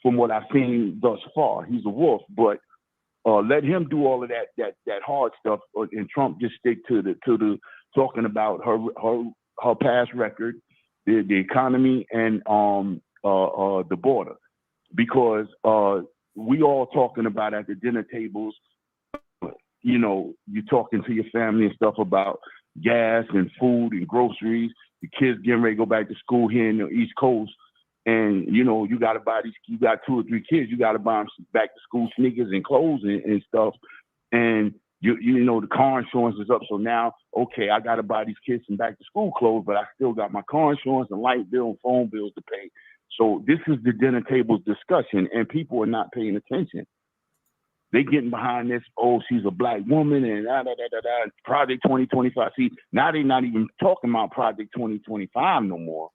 From what I've seen thus far, he's a wolf. But let him do all of that hard stuff, and Trump just stick to the talking about her past record, the economy, and the border, because we all talking about at the dinner tables. You know, you're talking to your family and stuff about gas and food and groceries. The kids getting ready to go back to school here in the East Coast. And, you know, you got to buy these, you got 2 or 3 kids, you got to buy them back to school sneakers and clothes and stuff. And, you know, the car insurance is up. So now, okay, I got to buy these kids some back to school clothes, but I still got my car insurance and light bill and phone bills to pay. So this is the dinner table's discussion, and people are not paying attention. They getting behind this, oh, she's a black woman and Project 2025. See, now they're not even talking about Project 2025 no more.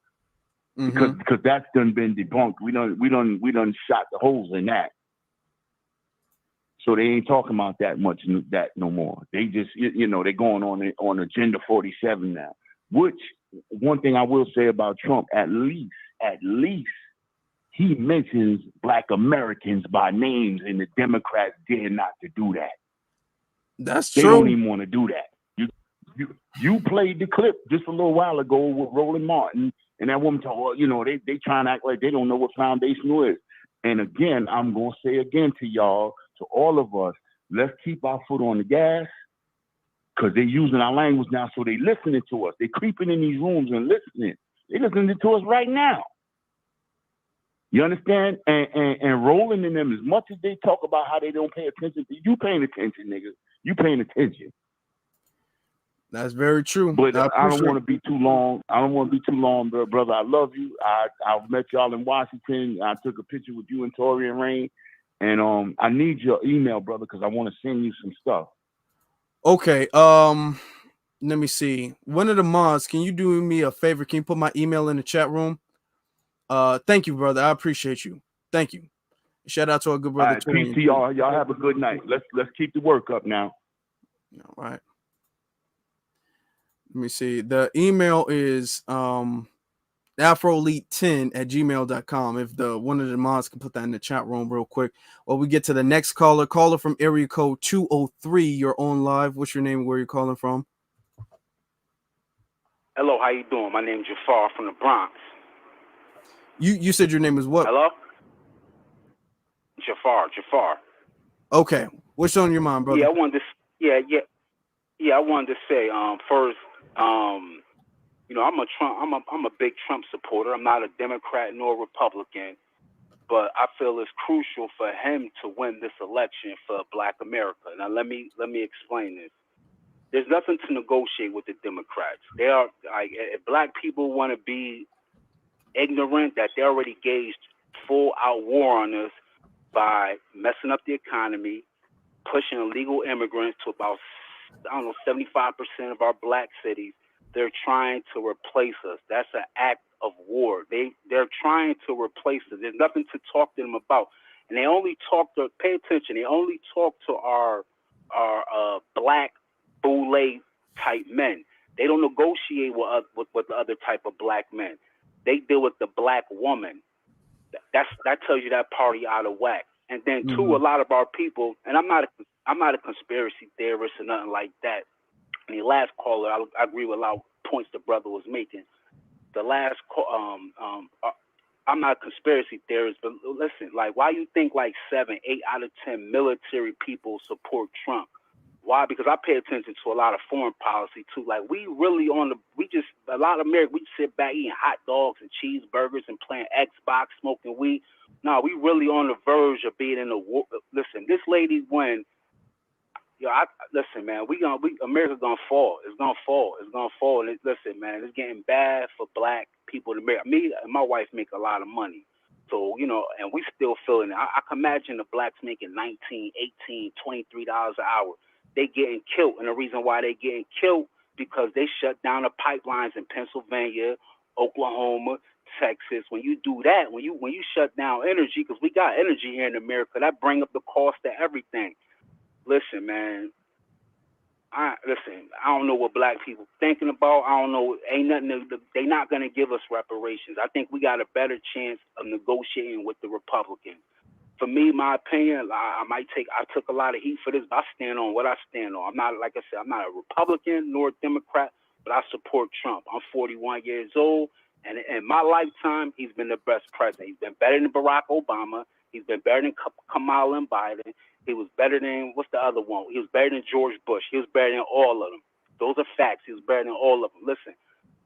Because that's done been debunked. We done shot the holes in that. So they ain't talking about that much that no more. They just they're going on Agenda 47 now. Which one thing I will say about Trump, at least he mentions Black Americans by names, and the Democrats dare not to do that. That's true. They don't even want to do that. You played the clip just a little while ago with Roland Martin. And that woman told, well, they trying to act like they don't know what foundational is. And again, I'm going to say again to y'all, to all of us, let's keep our foot on the gas, because they're using our language now, so they listening to us. They're creeping in these rooms and listening. They're listening to us right now. You understand? And Roland and them, as much as they talk about how they don't pay attention to you, paying attention, niggas. You paying attention. That's very true. But I don't want to be too long. Brother. I love you. I met y'all in Washington. I took a picture with you and Tori and Rain. And I need your email, brother, because I want to send you some stuff. Okay. Let me see. One of the mods, can you do me a favor? Can you put my email in the chat room? Thank you, brother. I appreciate you. Thank you. Shout out to our good brother. All right, peace to y'all. Y'all have a good night. Let's keep the work up now. All right. Let me see. The email is afroelite10@gmail.com. If one of the mods can put that in the chat room real quick. While we get to the next caller from area code 203. You're on live. What's your name? Where are you calling from? Hello, how you doing? My name's Jafar from the Bronx. You said your name is what? Hello? Jafar. Okay. What's on your mind, brother? Yeah, I wanted to say first, I'm a big Trump supporter. I'm not a Democrat nor Republican, but I feel it's crucial for him to win this election for Black America. Now let me explain this. There's nothing to negotiate with the Democrats. They are if Black people want to be ignorant, that they already gauged full out war on us by messing up the economy, pushing illegal immigrants to about I don't know, 75% of our black cities, they're trying to replace us. That's an act of war. They're trying to replace us. There's nothing to talk to them about. And they only talk to, pay attention, they only talk to our black boule type men. They don't negotiate with the other type of black men. They deal with the black woman. That tells you that party out of whack. And then two, a lot of our people, and I'm not a conspiracy theorist or nothing like that. And the last caller, I agree with a lot of points the brother was making. The last call, I'm not a conspiracy theorist, but listen, like, why you think like 7, 8 out of 10 military people support Trump? Why? Because I pay attention to a lot of foreign policy too. Like, we really a lot of Americans, we just sit back eating hot dogs and cheeseburgers and playing Xbox, smoking weed. No, we really on the verge of being in a war. Listen, this lady win. Listen, man, America's gonna fall. It's gonna fall. It's gonna fall. And listen, man, it's getting bad for black people in America. Me and my wife make a lot of money. So, and we still feeling it. I can imagine the blacks making $19, $18, $23 an hour. They getting killed. And the reason why they getting killed, because they shut down the pipelines in Pennsylvania, Oklahoma, Texas. When you do that, when you shut down energy, because we got energy here in America, that bring up the cost of everything. Listen, man. I don't know what black people thinking about. I don't know. Ain't nothing. They not gonna give us reparations. I think we got a better chance of negotiating with the Republicans. For me, my opinion, I took a lot of heat for this, but I stand on what I stand on. I'm not, like I said, I'm not a Republican nor a Democrat, but I support Trump. I'm 41 years old, and in my lifetime, he's been the best president. He's been better than Barack Obama. He's been better than Kamala and Biden. He was better than, what's the other one? He was better than George Bush. He was better than all of them. Those are facts. He was better than all of them. Listen,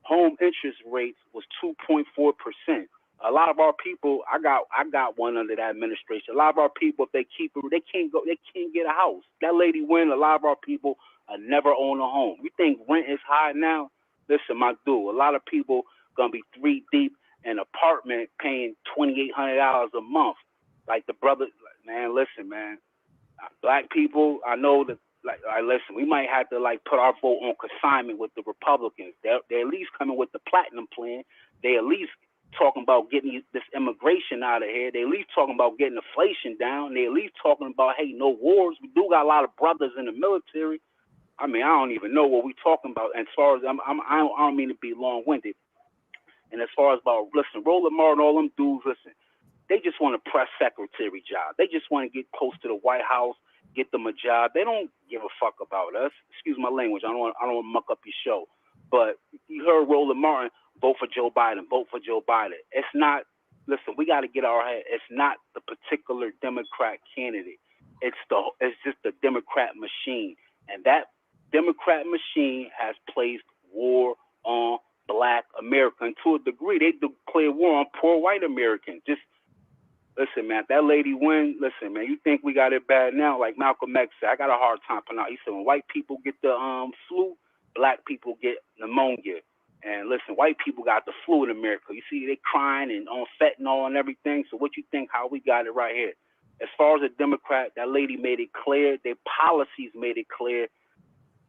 home interest rates was 2.4%. A lot of our people, I got one under that administration. A lot of our people, if they keep it, they can't get a house. That lady win. A lot of our people never own a home. You think rent is high now? Listen, my dude, a lot of people gonna be 3 deep in an apartment paying $2,800 a month. Like the brother, man. Listen, man. Black people, I know that. Listen, we might have to put our vote on consignment with the Republicans. They're at least coming with the platinum plan. They at least talking about getting this immigration out of here. They at least talking about getting inflation down. They at least talking about, hey, no wars. We do got a lot of brothers in the military. I mean, I don't even know what we talking about. And as far as I don't mean to be long-winded. And as far as about, listen, Roland Martin, all them dudes, listen, they just want a press secretary job. They just want to get close to the White House, get them a job. They don't give a fuck about us. Excuse my language. I don't want to muck up your show. But you heard Roland Martin, vote for Joe Biden, vote for Joe Biden. It's not, listen, we got to get our head. It's not the particular Democrat candidate. It's just the Democrat machine. And that Democrat machine has placed war on black America. And to a degree, they declare war on poor white Americans. Just listen, man, that lady win. Listen, man, you think we got it bad now? Like Malcolm X said, I got a hard time pronouncing. He said when white people get the flu, black people get pneumonia. And listen, white people got the flu in America. You see, they crying and on fentanyl and everything. So what you think how we got it right here? As far as a Democrat, that lady made it clear. Their policies made it clear.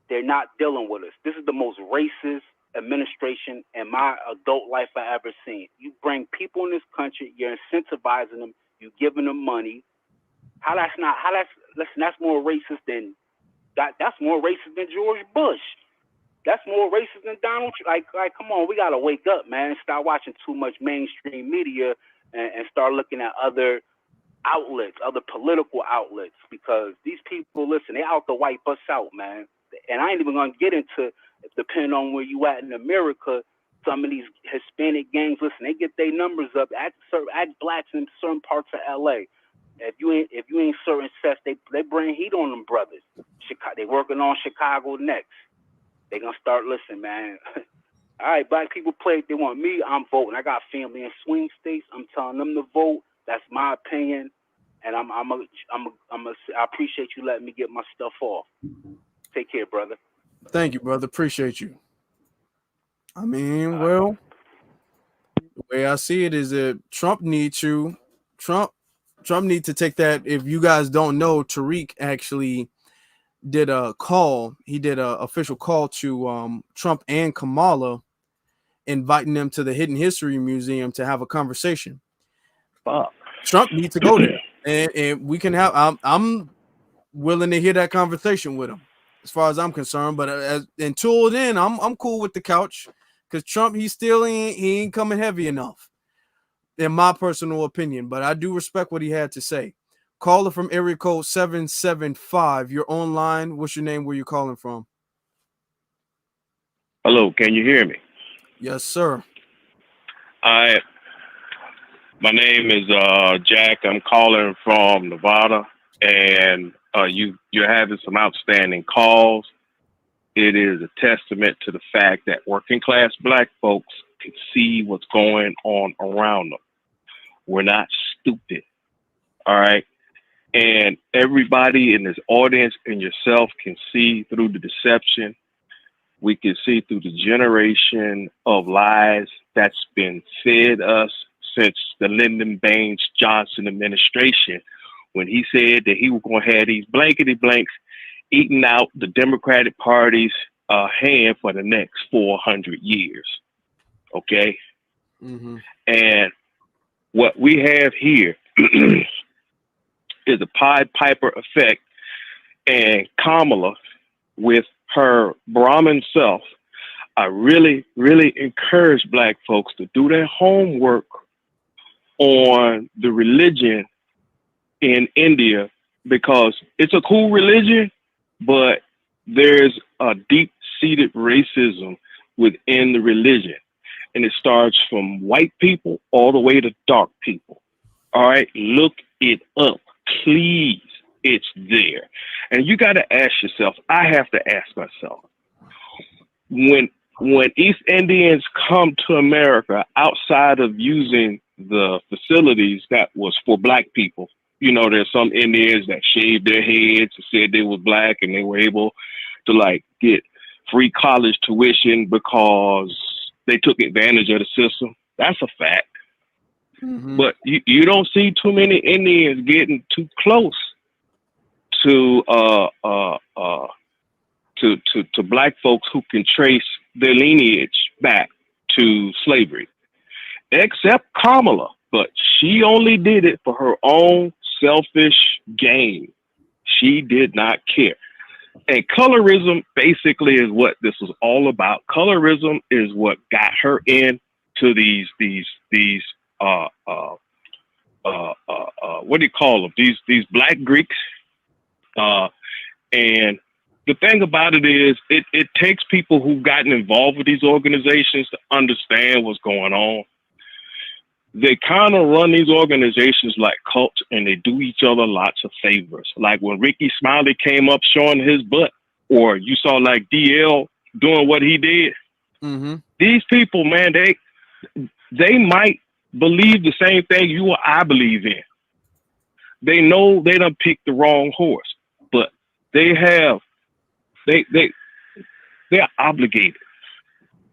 They're not dealing with us. This is the most racist administration in my adult life I ever seen. You bring people in this country, you're incentivizing them, you're giving them money. That's more racist than that's more racist than George Bush. That's more racist than Donald Trump. Like, come on, we gotta wake up, man. Start watching too much mainstream media and start looking at other outlets, other political outlets, because these people, listen, they out to wipe us out, man. And I ain't even gonna get into, depending on where you at in America, some of these Hispanic gangs, listen, they get their numbers up. Act blacks in certain parts of LA. If you ain't certain sets, they bring heat on them brothers. They working on Chicago next. They gonna start, listen, man. All right, black people play if they want. Me, I'm voting. I got family in swing states. I'm telling them to vote. That's my opinion, and I appreciate you letting me get my stuff off. Take care, brother. Thank you, brother. Appreciate you. I mean, well, the way I see it is that Trump needs you. Trump needs to take that. If you guys don't know, Tariq actually did a call. He did a official call to Trump and Kamala, inviting them to the Hidden History Museum to have a conversation. Trump needs to go there, and we can have. I'm willing to hear that conversation with him, as far as I'm concerned. But until then, I'm cool with the couch, because Trump, he ain't coming heavy enough, in my personal opinion. But I do respect what he had to say. Caller from area code 775. You're online. What's your name? Where you calling from? Hello, can you hear me? Yes, sir. My name is Jack. I'm calling from Nevada, and you're having some outstanding calls. It is a testament to the fact that working class Black folks can see what's going on around them. We're not stupid, all right? And everybody in this audience and yourself can see through the deception. We can see through the generation of lies that's been fed us since the Lyndon Baines Johnson administration, when he said that he was going to have these blankety blanks eating out the Democratic Party's hand for the next 400 years. Okay? Mm-hmm. And what we have here is a Pied Piper effect, and Kamala, with her Brahmin self, I really, really encourage Black folks to do their homework on the religion in India, because it's a cool religion, but there's a deep-seated racism within the religion. And it starts from white people all the way to dark people. All right, look it up, please. It's there. And you got to ask yourself, I have to ask myself, when East Indians come to America outside of using the facilities that was for Black people, you know, there's some Indians that shaved their heads and said they were Black, and they were able to like get free college tuition because they took advantage of the system. That's a fact. Mm-hmm. But you don't see too many Indians getting too close to Black folks who can trace their lineage back to slavery, except Kamala. But she only did it for her own selfish gain. She did not care. And colorism basically is what this was all about. Colorism is what got her into these what do you call them? These Black Greeks. And the thing about it is, it takes people who've gotten involved with these organizations to understand what's going on. They kind of run these organizations like cults, and they do each other lots of favors. Like when Ricky Smiley came up showing his butt, or you saw like DL doing what he did. Mm-hmm. These people, man, they might believe the same thing you or I believe in. They know they done picked the wrong horse, but they're obligated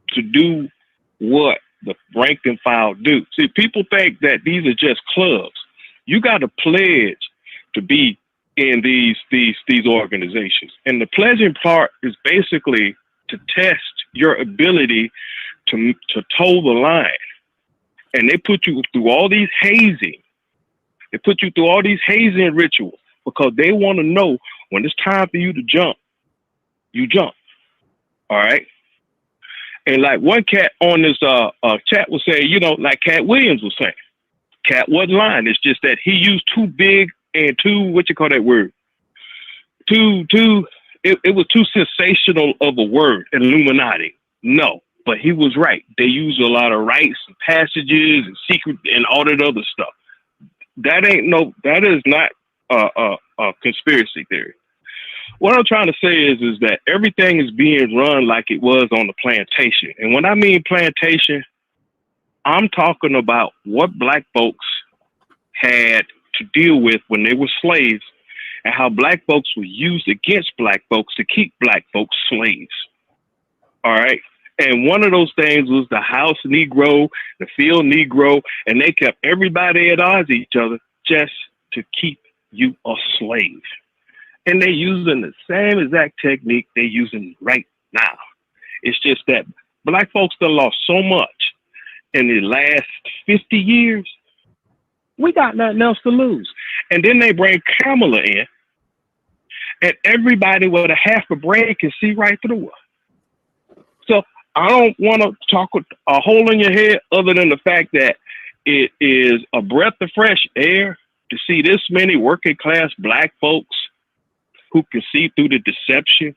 to do what the rank and file do. See, people think that these are just clubs. You got to pledge to be in these organizations. And the pledging part is basically to test your ability to toe the line. And they put you through all these hazing. They put you through all these hazing rituals because they want to know when it's time for you to jump, you jump. All right. And like one cat on this chat was saying, you know, like Cat Williams was saying, Cat wasn't lying. It's just that he used too big and too, what you call that word? It was too sensational of a word, Illuminati. No, but he was right. They use a lot of rites and passages and secret and all that other stuff. That is not a conspiracy theory. What I'm trying to say is that everything is being run like it was on the plantation. And when I mean plantation, I'm talking about what Black folks had to deal with when they were slaves, and how Black folks were used against Black folks to keep Black folks slaves. All right. And one of those things was the house Negro, the field Negro, and they kept everybody at odds with each other just to keep you a slave. And they're using the same exact technique they're using right now. It's just that black folks done lost so much in the last 50 years. We got nothing else to lose. And then they bring Kamala in, and everybody with a half a brain can see right through her. So I don't want to talk with a hole in your head other than the fact that it is a breath of fresh air to see this many working class black folks who can see through the deception.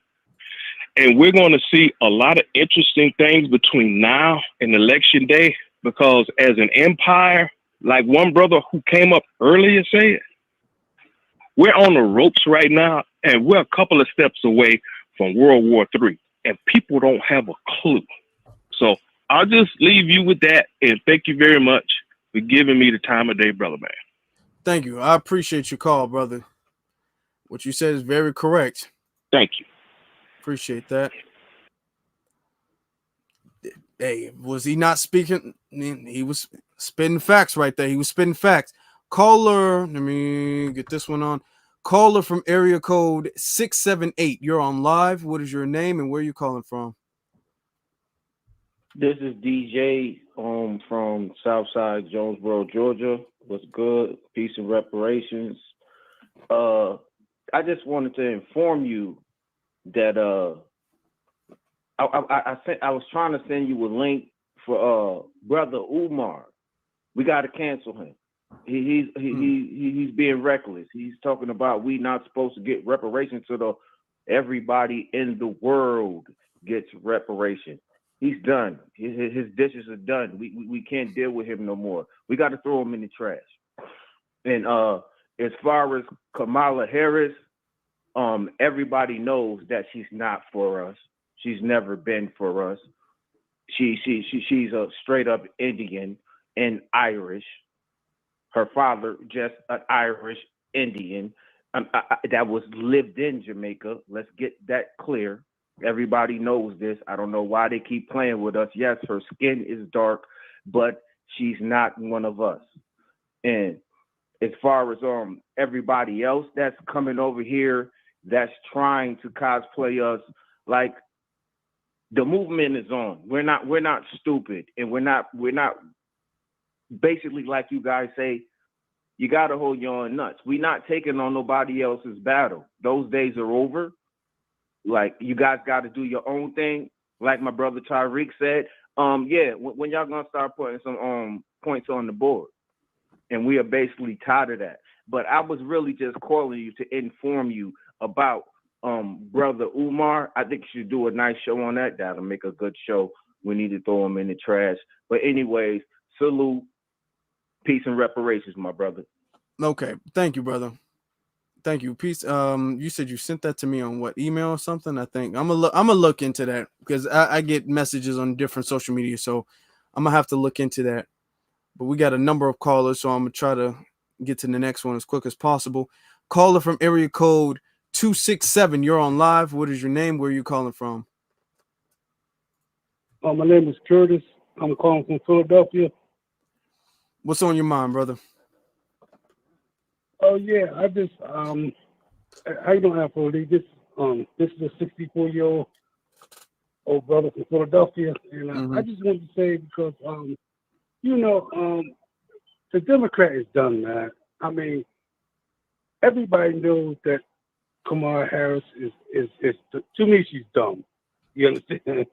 And we're going to see a lot of interesting things between now and election day, because as an empire, like one brother who came up earlier said, we're on the ropes right now, and we're a couple of steps away from World War III, and people don't have a clue. So I'll just leave you with that, and thank you very much for giving me the time of day, brother man. Thank you. I appreciate your call, brother. What you said is very correct. Thank you. Appreciate that. Hey, was he not speaking? He was spitting facts right there. He was spitting facts. Caller, let me get this one on. Caller from area code 678. You're on live. What is your name and where are you calling from? This is DJ from Southside Jonesboro, Georgia. What's good? Peace and reparations. I just wanted to inform you that I was trying to send you a link for brother Umar. We got to cancel him. He's being reckless. He's talking about we not supposed to get reparations so everybody in the world gets reparations. He's done. His dishes are done. We can't deal with him no more. We got to throw him in the trash. And as far as Kamala Harris, everybody knows that she's not for us. She's never been for us. She's a straight up Indian and Irish. Her father just an Irish Indian that was lived in Jamaica. Let's get that clear. Everybody knows this. I don't know why they keep playing with us. Yes, her skin is dark, but she's not one of us. And as far as everybody else that's coming over here that's trying to cosplay us, like the movement is on. We're not stupid, and we're not basically, like you guys say, you gotta hold your own nuts. We're not taking on nobody else's battle. Those days are over. Like, you guys got to do your own thing. Like my brother Tyreek said, when y'all gonna start putting some points on the board? And we are basically tired of that. But I was really just calling you to inform you about brother Umar. I think you should do a nice show on that. That'll make a good show. We need to throw him in the trash. But anyways, salute, peace and reparations, my brother. Okay, thank you, brother. Thank you. Peace. You said you sent that to me on what, email or something? I think I'm gonna look into that because I get messages on different social media, so I'm gonna have to look into that. But we got a number of callers, so I'm gonna try to get to the next one as quick as possible. Caller from area code 267. You're on live. What is your name? Where are you calling from? My name is Curtis. I'm calling from Philadelphia. What's on your mind, brother? Oh yeah, I just how you doing, Afro Lee? This is a 64-year-old brother from Philadelphia, and I just wanted to say because the Democrat is done, man. I mean, everybody knows that Kamala Harris is to me she's dumb. You understand?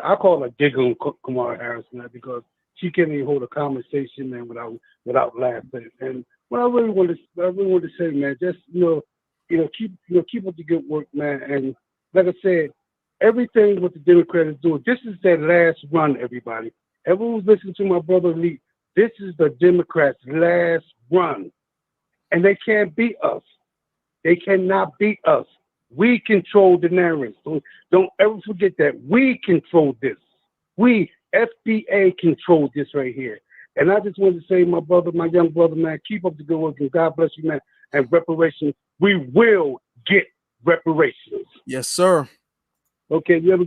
I call her giggling Kamala Harris, man, because she can't even hold a conversation, man, without laughing. And what I really want to say, man, just keep up the good work, man. And like I said, everything what the Democrat is doing, this is their last run, everybody. Everyone's listening to my brother Lee. This is the Democrats' last run, and they can't beat us. They cannot beat us. We control the narrative. So don't ever forget that. We control this. We, FBA, control this right here. And I just wanted to say, my brother, my young brother, man, keep up the good work, and God bless you, man. And reparations, we will get reparations. Yes, sir. Okay, you have a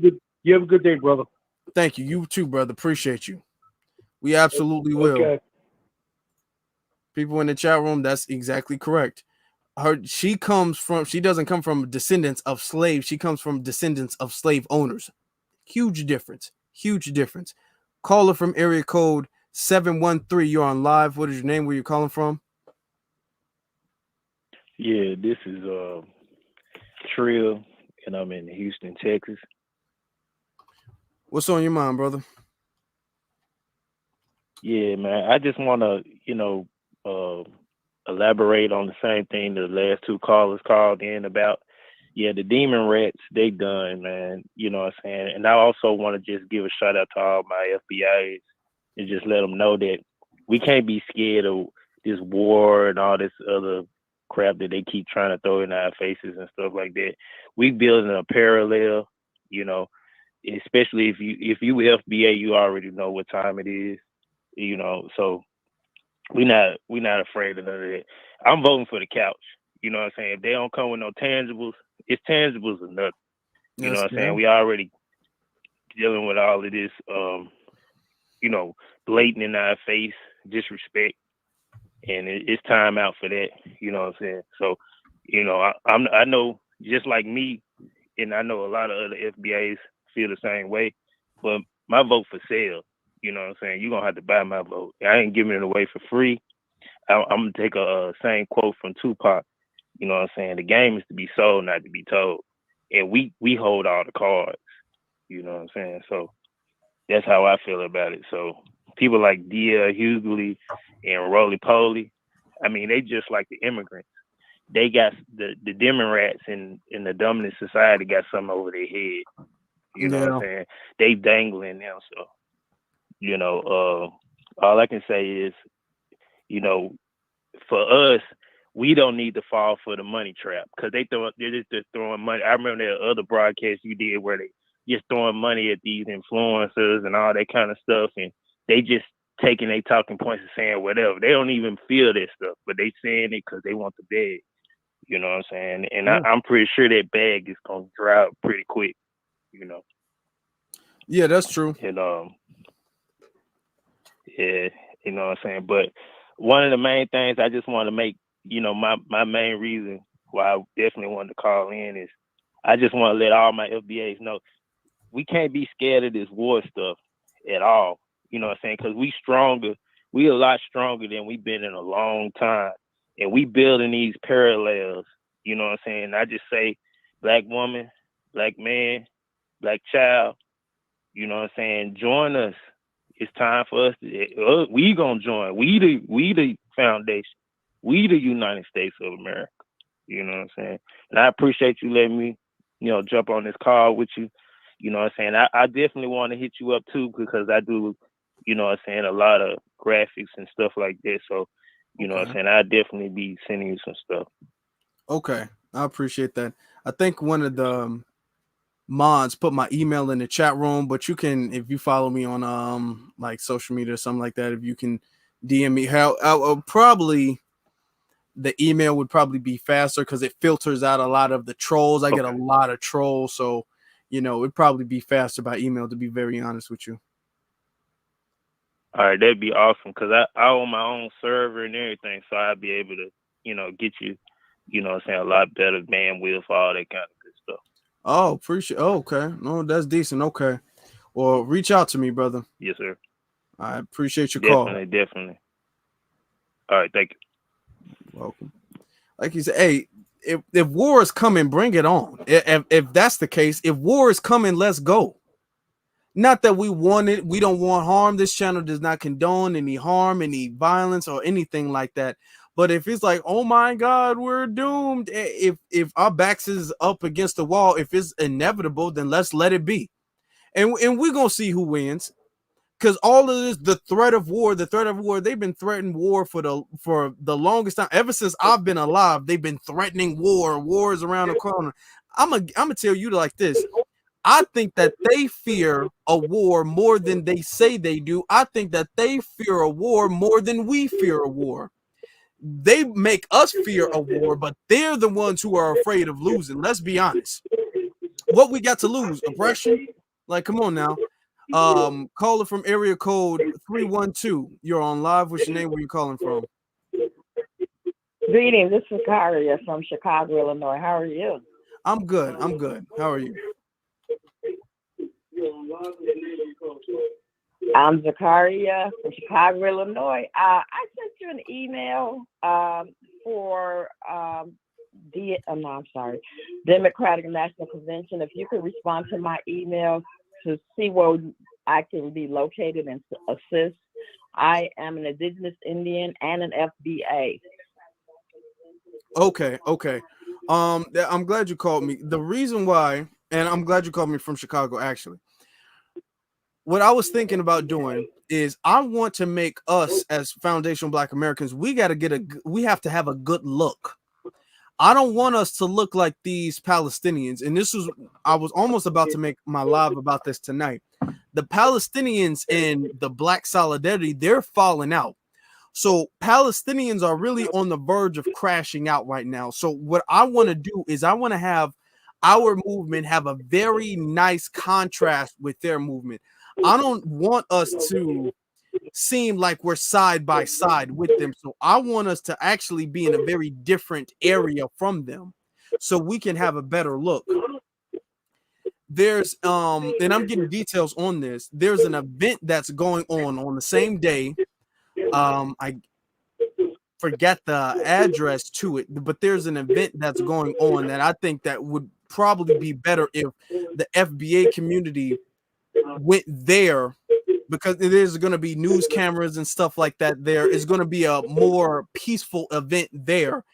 good day, brother. Thank you. You too, brother. Appreciate you. We absolutely will. Okay. People in the chat room, that's exactly correct. she doesn't come from descendants of slaves. She comes from descendants of slave owners. Huge difference. Caller from area code 713. You're on live. What is your name? Where you calling from? Yeah, this is Trill, and I'm in Houston, Texas. What's on your mind, brother? Yeah, man. I just want to, elaborate on the same thing the last two callers called in about. Yeah, the demon rats, they done, man. You know what I'm saying? And I also want to just give a shout out to all my FBIs and just let them know that we can't be scared of this war and all this other crap that they keep trying to throw in our faces and stuff like that. We building a parallel, especially if you FBA, you already know what time it is, so we're not afraid of none of that. I'm voting for the couch. You know what I'm saying? If they don't come with no tangibles, it's tangibles or nothing. You know what I'm saying? We already dealing with all of this, blatant in our face disrespect, and it's time out for that. You know what I'm saying? So, I know just like me, and I know a lot of other FBAs feel the same way, but my vote for sale. You know what I'm saying? You're going to have to buy my vote. I ain't giving it away for free. I'm going to take a same quote from Tupac. You know what I'm saying? The game is to be sold, not to be told. And we hold all the cards. You know what I'm saying? So that's how I feel about it. So people like Dia, Hughley, and Roly Poly, I mean, they just like the immigrants. They got the demon rats in the dominant society got something over their head. You know what I'm saying? They dangling now. So, all I can say is, for us, we don't need to fall for the money trap because they're just throwing money. I remember there other broadcasts you did where they just throwing money at these influencers and all that kind of stuff, and they just taking their talking points and saying whatever. They don't even feel that stuff, but they saying it because they want the bag. You know what I'm saying? And I'm pretty sure that bag is gonna dry up pretty quick. Yeah, that's true. And yeah, you know what I'm saying? But one of the main things I just want to make, my main reason why I definitely wanted to call in is I just want to let all my FBAs know we can't be scared of this war stuff at all. You know what I'm saying? Because we a lot stronger than we've been in a long time. And we building these parallels, you know what I'm saying? I just say black woman, black man, black child, you know what I'm saying? Join us. It's time for us to, we gonna join. We the foundation. We the United States of America. You know what I'm saying? And I appreciate you letting me, jump on this call with you. You know what I'm saying? I definitely want to hit you up too because I do, you know what I'm saying, a lot of graphics and stuff like that. So, you know what I'm saying? I'll definitely be sending you some stuff. Okay. I appreciate that. I think one of the mods put my email in the chat room, but you can, if you follow me on like social media or something like that, if you can DM me, probably the email would probably be faster because it filters out a lot of the trolls. I get a lot of trolls, so it'd probably be faster by email, to be very honest with you. All right, that'd be awesome because I own my own server and everything, so I'd be able to, get you, what I'm saying, a lot better bandwidth, all that kind of good stuff. Oh, appreciate. Oh, okay. No, that's decent. Okay. Well, reach out to me, brother. Yes, sir. I appreciate your call. Definitely. All right, thank you. Welcome. Like you said, hey, if war is coming, bring it on. If that's the case, if war is coming, let's go. Not that we want it. We don't want harm. This channel does not condone any harm, any violence, or anything like that. But if it's like, oh my God, we're doomed. If our backs is up against the wall, if it's inevitable, then let's let it be. And we're gonna see who wins. Because all of this, the threat of war, they've been threatening war for the longest time. Ever since I've been alive, they've been threatening war. War is around the corner. I'm gonna tell you like this. I think that they fear a war more than they say they do. I think that they fear a war more than we fear a war. They make us fear a war, but they're the ones who are afraid of losing. Let's be honest. What we got to lose? Oppression? Like, come on now. Caller from area code 312. You're on live. What's your name? Where you calling from? Greetings. This is Karia from Chicago, Illinois. How are you? I'm good. I'm good. How are you? I'm Zakaria from Chicago, Illinois. I sent you an email for Democratic National Convention. If you could respond to my email to see where I can be located and assist. I am an Indigenous Indian and an FBA. Okay. I'm glad you called me. The reason why, and I'm glad you called me from Chicago, actually. What I was thinking about doing is I want to make us as foundational Black Americans, we have to have a good look. I don't want us to look like these Palestinians. And I was almost about to make my live about this tonight. The Palestinians and the Black solidarity, they're falling out. So Palestinians are really on the verge of crashing out right now. So what I want to do is I want to have our movement have a very nice contrast with their movement. I don't want us to seem like we're side by side with them. So I want us to actually be in a very different area from them so we can have a better look. There's and I'm getting details on this. There's an event that's going on the same day. I forget the address to it, but there's an event that's going on that I think that would probably be better if the FBA community went there, because there's going to be news cameras and stuff like that. There is going to be a more peaceful event there.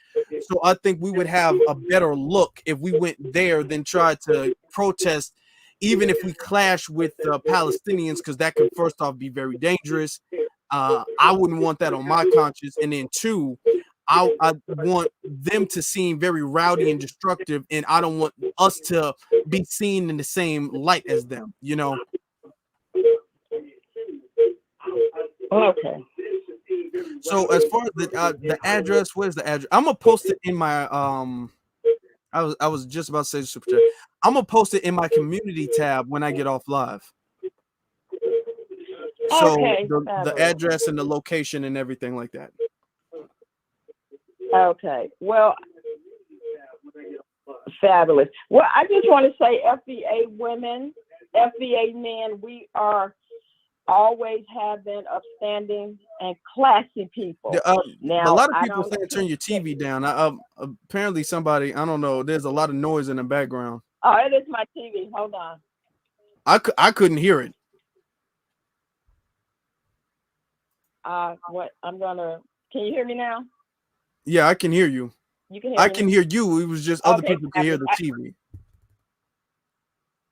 So I think we would have a better look if we went there than try to protest, even if we clash with Palestinians, because that could first off be very dangerous. I wouldn't want that on my conscience. And then two, I want them to seem very rowdy and destructive, and I don't want us to be seen in the same light as them, you know? Okay. So as far as the address, where's the address? I'm gonna post it in my I was just about to say super chat. I'm gonna post it in my community tab when I get off live. So Okay, the address and the location and everything like that. Okay. Well, fabulous. Well, I just want to say, FBA women, FBA men, we are always have been upstanding and classy people. Now, a lot of people saying turn your TV down. Apparently somebody, I don't know, there's a lot of noise in the background. Oh, it is my TV. Hold on. I couldn't hear it. Can you hear me now? Yeah, I can hear you. You can hear I me? can hear you. It was just other Okay, people can hear the TV.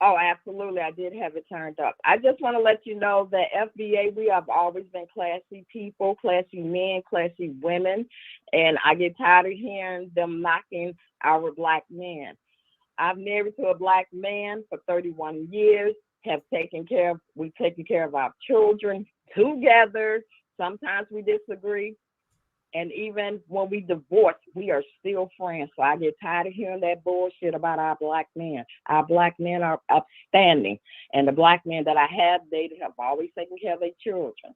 Oh, absolutely. I did have it turned up. I just want to let you know that FBA, we have always been classy people, classy men, classy women, and I get tired of hearing them knocking our Black men. I'm married to a Black man for 31 years, we've taken care of our children together. Sometimes we disagree. And even when we divorce, we are still friends. So I get tired of hearing that bullshit about our Black men. Our Black men are upstanding. And the Black men that I have dated have always taken care of their children.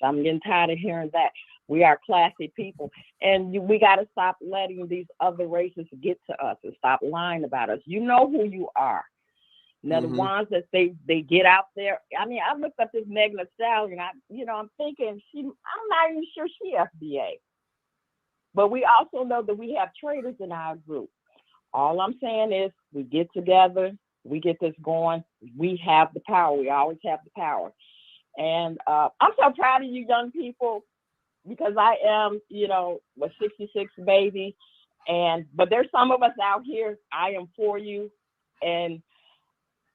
So I'm getting tired of hearing that. We are classy people. And we got to stop letting these other races get to us and stop lying about us. You know who you are. Now, the ones that they get out there. I mean, I looked up this Megan Thee Stallion. I'm thinking I'm not even sure she FBA. But we also know that we have traitors in our group. All I'm saying is we get together, we get this going. We have the power. We always have the power. And I'm so proud of you young people, because I am, a 66 baby. But there's some of us out here, I am for you. And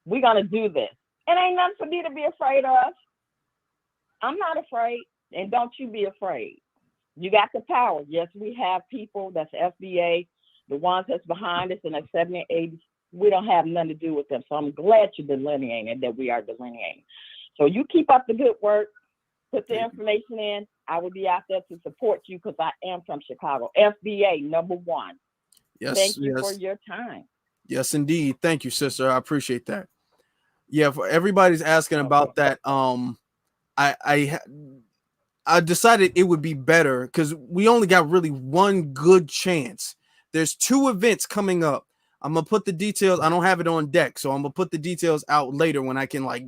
we're going to do this. It ain't nothing for me to be afraid of. I'm not afraid, and don't you be afraid. You got the power. Yes, we have people that's FBA, the ones that's behind us in the 70s and 80s. We don't have nothing to do with them. So I'm glad you're delineating and that we are delineating. So you keep up the good work. Put the information in. I will be out there to support you because I am from Chicago. FBA, number one. Yes. Thank you for your time. Yes, indeed. Thank you, sister. I appreciate that. Yeah, for everybody's asking about that. I I decided it would be better because we only got really one good chance. There's 2 events coming up. I'm gonna put the details. I don't have it on deck, so I'm gonna put the details out later when I can like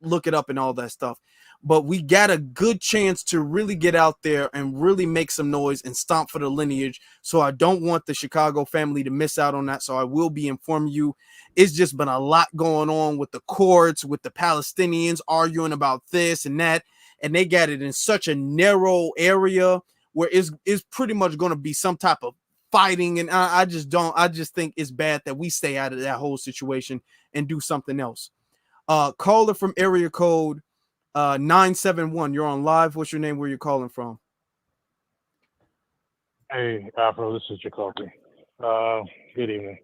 look it up and all that stuff. But we got a good chance to really get out there and really make some noise and stomp for the lineage. So I don't want the Chicago family to miss out on that. So I will be informing you. It's just been a lot going on with the courts, with the Palestinians arguing about this and that. And they got it in such a narrow area where it's pretty much going to be some type of fighting. And I just think it's bad that we stay out of that whole situation and do something else. Caller from area code 971. You're on live. What's your name? Where you're calling from? Hey, Afro, this is Jacoby. Good evening.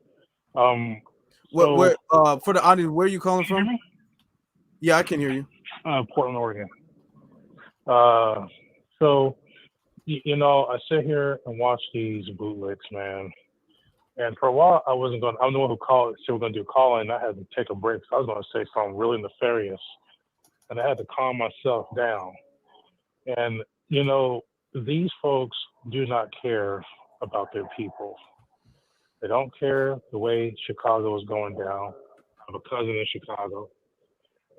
Where for the audience, where are you calling from? Yeah, I can hear you. Portland, Oregon. So, you know, I sit here and watch these bootlegs, man. And for a while, I'm the one who called, so we're going to do calling. I had to take a break. So I was going to say something really nefarious. And I had to calm myself down. And, you know, these folks do not care about their people. They don't care the way Chicago is going down. I have a cousin in Chicago.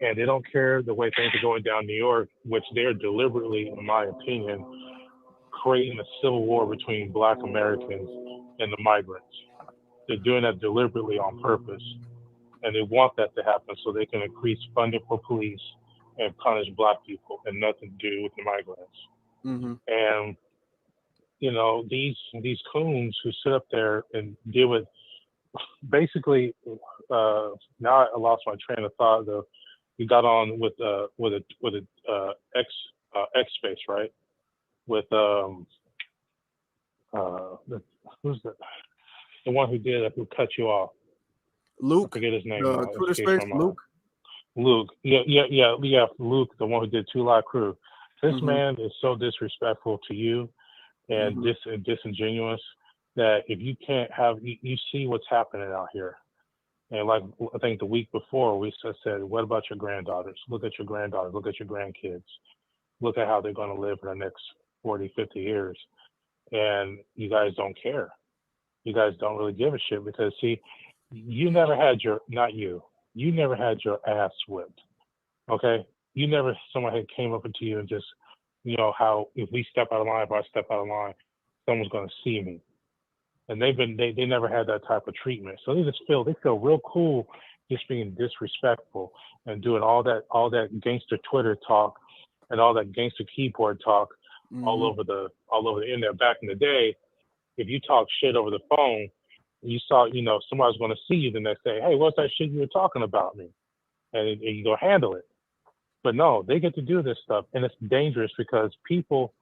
And they don't care the way things are going down in New York, which they're deliberately, in my opinion, creating a civil war between Black Americans and the migrants. They're doing that deliberately on purpose. And they want that to happen so they can increase funding for police and punish Black people and nothing to do with the migrants. Mm-hmm. And, you know, these coons who sit up there and deal with, basically, now I lost my train of thought, though. We got on with X space, right? With who's the one who did it, who cut you off? Luke. I forget his name. Twitter space, Luke. Luke. Yeah. Luke, the one who did 2 Live Crew. This man is so disrespectful to you and disingenuous that if you can't have, you see what's happening out here. And like, I think the week before we said, what about your granddaughters? Look at your granddaughters, look at your grandkids. Look at how they're going to live for the next 40, 50 years. And you guys don't care. You guys don't really give a shit because, see, you never had you never had your ass whipped, okay? You never, someone had came up to you and just, you know, how if we step out of line, if I step out of line, someone's going to see me. And they never had that type of treatment. So they feel real cool just being disrespectful and doing all that gangster Twitter talk and all that gangster keyboard talk all over the internet. Back in the day, if you talk shit over the phone, you saw, you know, somebody's going to see you the next day. Hey, what's that shit you were talking about me? And you go handle it. But no, they get to do this stuff, and it's dangerous because people,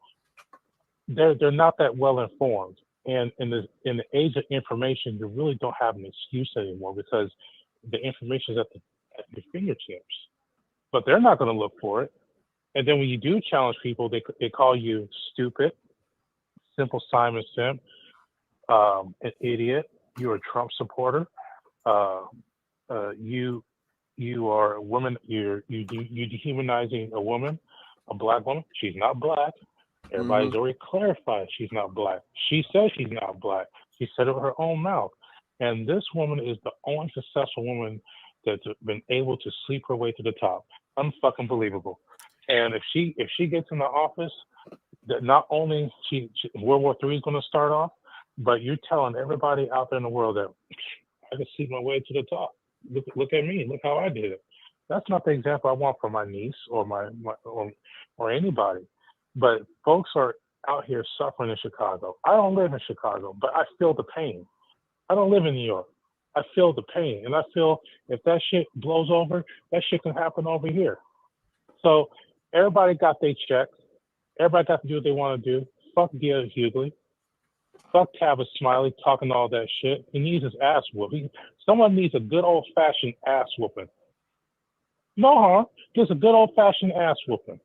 they're not that well informed. And in the age of information, you really don't have an excuse anymore because the information is at your fingertips. But they're not going to look for it. And then when you do challenge people, they call you stupid, simple Simon Simp, an idiot. You're a Trump supporter. You are a woman. You're dehumanizing a woman, a Black woman. She's not Black. Everybody's already clarified she's not Black. She says she's not Black. She said it with her own mouth. And this woman is the only successful woman that's been able to sleep her way to the top. Unfucking believable. And if she gets in the office, that not only World War III is going to start off, but you're telling everybody out there in the world that I can sleep my way to the top. Look at me. Look how I did it. That's not the example I want for my niece or or anybody. But folks are out here suffering in Chicago. I don't live in Chicago, but I feel the pain. I don't live in New York. I feel the pain. And I feel if that shit blows over, that shit can happen over here. So everybody got their checks. Everybody got to do what they want to do. Fuck D.L. Hughley. Fuck Tavis Smiley talking all that shit. He needs his ass whooped. Someone needs a good old-fashioned ass whooping. No harm. Just a good old-fashioned ass whooping.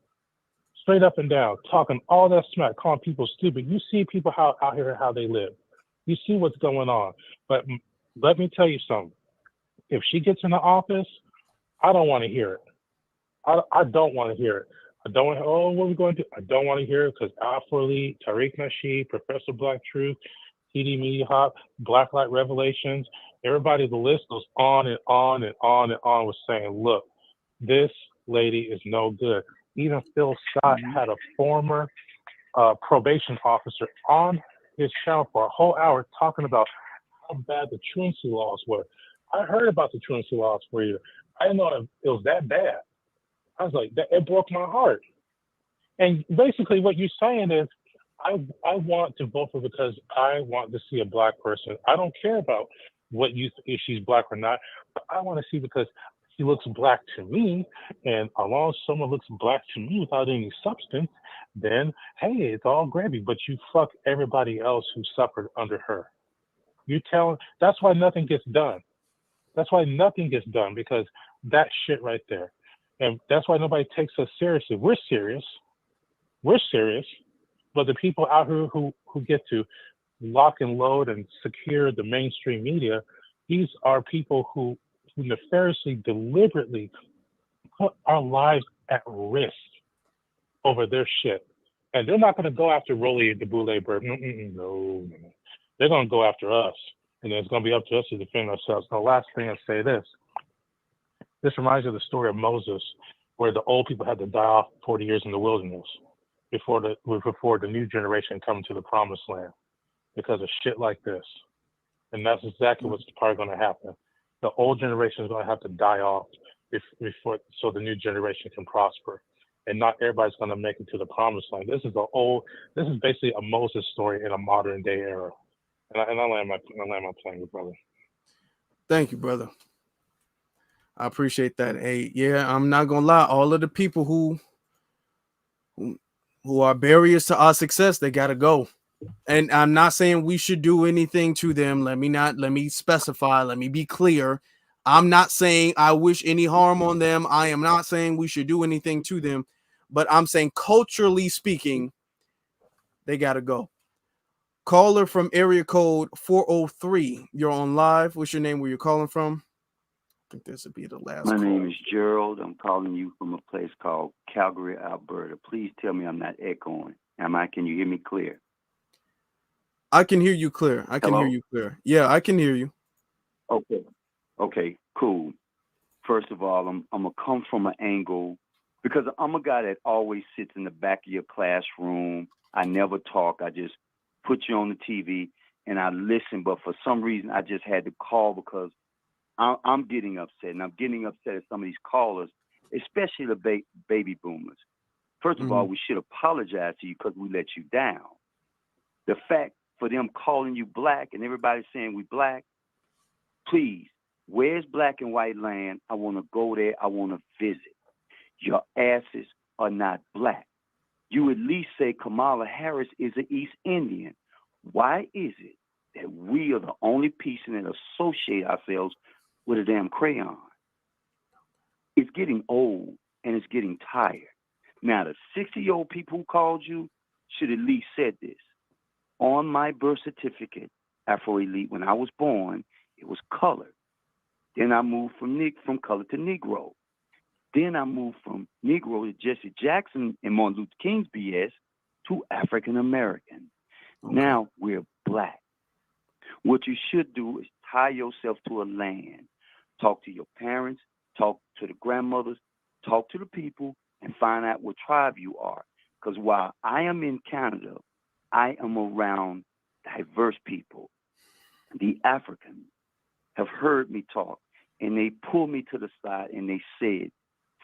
Straight up and down, talking all that smack, calling people stupid. You see people out here how they live. You see what's going on. But let me tell you something. If she gets in the office, I don't want to hear it. I don't want to hear it. I don't want. Oh, what are we going to? I don't want to hear it because Afro Elite, Tariq Nasheed, Professor Black Truth, TD Media Hop, Blacklight Revelations. Everybody, the list goes on and on and on and on with saying, look, this lady is no good. Even Phil Scott had a former probation officer on his channel for a whole hour talking about how bad the truancy laws were. I heard about the truancy laws for you. I didn't know it was that bad. I was like, it broke my heart. And basically what you're saying is, I want to vote for because I want to see a Black person. I don't care about if she's Black or not, but I want to see because she looks Black to me. And as long as someone looks Black to me without any substance, then, hey, it's all gravy. But you fuck everybody else who suffered under her. That's why nothing gets done. That's why nothing gets done, because that shit right there. And that's why nobody takes us seriously. We're serious. We're serious. But the people out here who get to lock and load and secure the mainstream media, these are people who nefariously, deliberately put our lives at risk over their shit. And they're not going to go after Rolly the Boule Bird. No. They're going to go after us. And it's going to be up to us to defend ourselves. The last thing I'll say this. This reminds me of the story of Moses, where the old people had to die off 40 years in the wilderness before the new generation come to the promised land because of shit like this. And that's exactly what's probably going to happen. The old generation is going to have to die off before so the new generation can prosper. And not everybody's going to make it to the promised land. This is basically a Moses story in a modern day era. And I land my plane with brother. Thank you, brother. I appreciate that. Hey, yeah, I'm not gonna lie. All of the people who are barriers to our success, they gotta go. And I'm not saying we should do anything to them. Let me specify. Let me be clear. I'm not saying I wish any harm on them. I am not saying we should do anything to them, but I'm saying culturally speaking, they gotta go. Caller from area code 403. You're on live. What's your name? Where you're calling from? I think this would be the last My call. name is Gerald. I'm calling you from a place called Calgary, Alberta. Please tell me I'm not echoing. Can you hear me clear? I can hear you clear. Yeah, I can hear you. Okay, cool. First of all, I'm going to come from an angle because I'm a guy that always sits in the back of your classroom. I never talk. I just put you on the TV and I listen. But for some reason, I just had to call because I'm getting upset, and I'm getting upset at some of these callers, especially the baby boomers. First of all, we should apologize to you because we let you down. The fact for them calling you Black and everybody saying we Black, please, where's Black and white land? I want to go there. I want to visit. Your asses are not Black. You at least say Kamala Harris is an East Indian. Why is it that we are the only people that associate ourselves with a damn crayon? It's getting old and it's getting tired. Now, the 60-year-old people who called you should at least said this. On my birth certificate, Afro Elite, when I was born, it was colored. Then I moved from color to Negro. Then I moved from Negro to Jesse Jackson and Martin Luther King's BS to African American. Okay. Now we're Black. What you should do is tie yourself to a land. Talk to your parents, talk to the grandmothers, talk to the people, and find out what tribe you are. Because while I am in Canada, I am around diverse people. The Africans have heard me talk, and they pulled me to the side, and they said,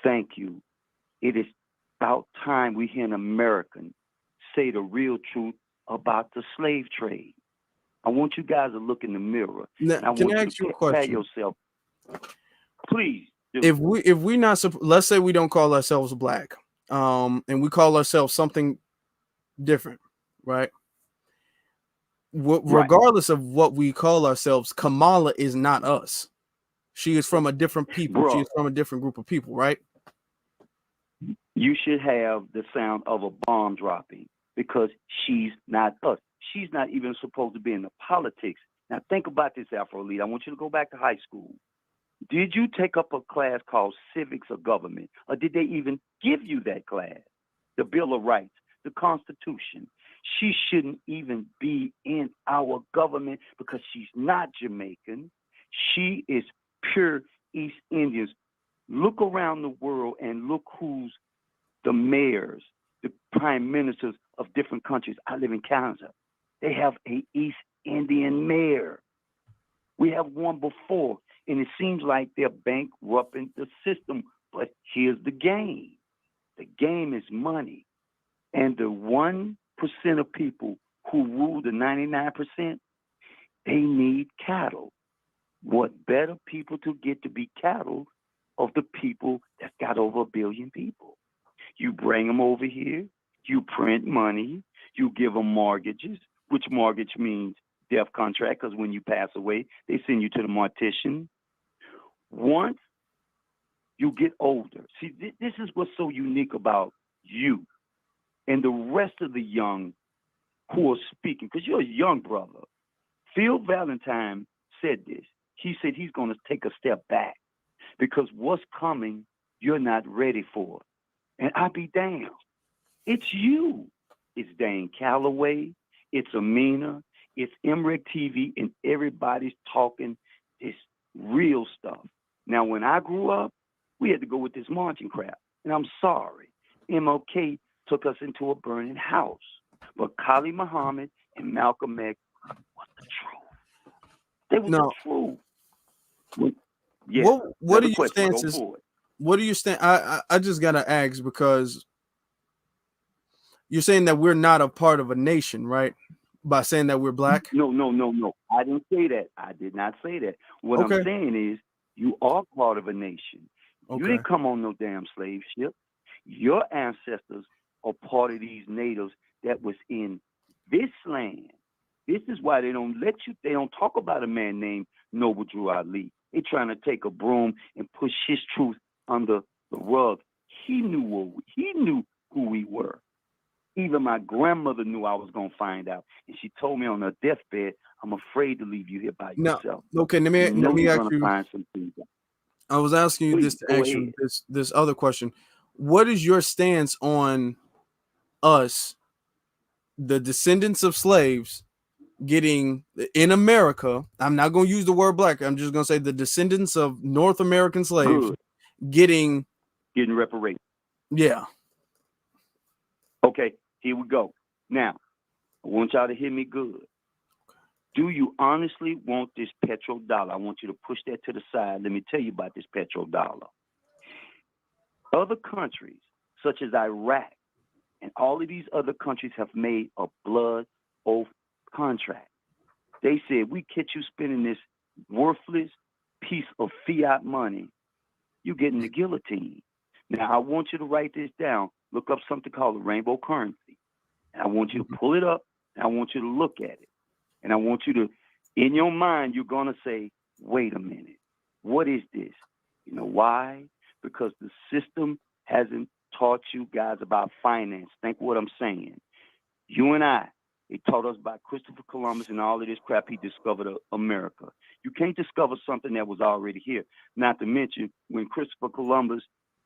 thank you. It is about time we hear an American say the real truth about the slave trade. I want you guys to look in the mirror. Now, and I can want I you ask to you a prepare question? yourself. Please. If we not, let's say we don't call ourselves Black, and we call ourselves something different, right? Regardless of what we call ourselves, Kamala is not us. She is from a different people. Bruh. She is from a different group of people, right? You should have the sound of a bomb dropping because she's not us. She's not even supposed to be in the politics. Now think about this, Afro Elite. I want you to go back to high school. Did you take up a class called Civics of Government? Or did they even give you that class? The Bill of Rights, the Constitution. She shouldn't even be in our government because she's not Jamaican. She is pure East Indians. Look around the world and look who's the mayors, the prime ministers of different countries. I live in Canada. They have an East Indian mayor. We have one before, and it seems like they're bankrupting the system. But here's the game. The game is money. And the 1% of people who rule the 99%, they need cattle. What better people to get to be cattle of the people that's got over 1 billion people? You bring them over here, you print money, you give them mortgages, which mortgage means death contract, because when you pass away, they send you to the mortician. Once you get older, see, this is what's so unique about you and the rest of the young who are speaking, because you're a young brother. Phil Valentine said this. He said he's going to take a step back because what's coming, you're not ready for. And I be damned. It's you. It's Dane Calloway. It's Amina. It's Immigrant TV, and everybody's talking this real stuff. Now, when I grew up, we had to go with this marching crap. And I'm sorry. MLK took us into a burning house. But Khalid Muhammad and Malcolm X was the truth. They were the truth. Yeah. What are your stances? What do you stand? I just gotta ask, because you're saying that we're not a part of a nation, right? By saying that we're black? No. I didn't say that. I did not say that. What I'm saying is you are part of a nation. You didn't come on no damn slave ship. Your ancestors are part of these natives that was in this land. This is why they don't talk about a man named Noble Drew Ali. They're trying to take a broom and push his truth under the rug. He knew who we were. Even my grandmother knew I was going to find out. And she told me on her deathbed, I'm afraid to leave you here by yourself. Okay, let me ask you. Find some things out. I was asking you this to ask you this other question. What is your stance on us, the descendants of slaves, getting in America? I'm not going to use the word black. I'm just going to say the descendants of North American slaves getting reparations. Yeah. Okay, here we go. Now, I want y'all to hear me good. Do you honestly want this petrodollar? I want you to push that to the side. Let me tell you about this petrodollar. Other countries, such as Iraq, and all of these other countries have made a blood oath contract. They said, we catch you spending this worthless piece of fiat money, you getting the guillotine. Now, I want you to write this down. Look up something called the rainbow currency. And I want you to pull it up, and I want you to look at it. And I want you to, in your mind, you're going to say, wait a minute, what is this? You know why? Because the system hasn't taught you guys about finance. Think what I'm saying. You and I, they taught us about Christopher Columbus and all of this crap. He discovered America. You can't discover something that was already here. Not to mention, when Christopher Columbus,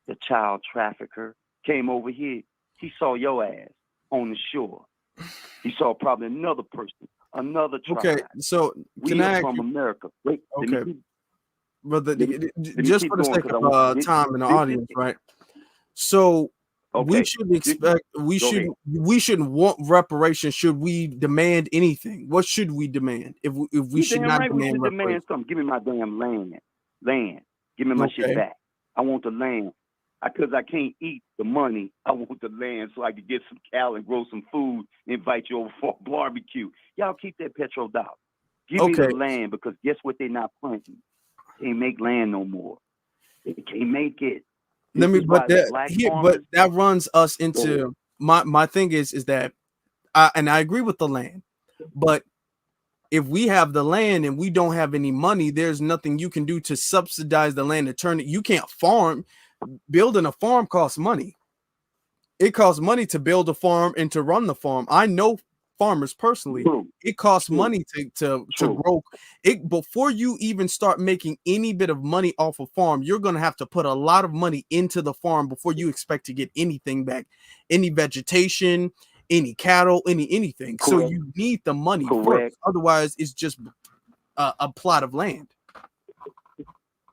the child trafficker, came over here, he saw your ass on the shore. He saw probably another person, another tribe. Okay, so we are from America. Wait, okay. But just for the sake of time in the audience, right? So we shouldn't expect, we shouldn't want reparations. Should we demand anything? What should we demand if we should not demand reparations? Something. Give me my damn land. Give me my shit back. I want the land. Because I can't eat the money, I want the land so I can get some cow and grow some food, invite you over for a barbecue. Y'all keep that petrodollar. Give me the land, because guess what they're not planting? They can't make land no more. They can't make it. But that runs us into my thing is that and I agree with the land, but if we have the land and we don't have any money, there's nothing you can do to subsidize the land to turn it. You can't farm. Building a farm costs money. It costs money to build a farm and to run the farm. I know farmers personally. It costs money to grow it. Before you even start making any bit of money off a farm, you're going to have to put a lot of money into the farm before you expect to get anything back, any vegetation, any cattle, anything. So you need the money first. Otherwise, it's just a plot of land.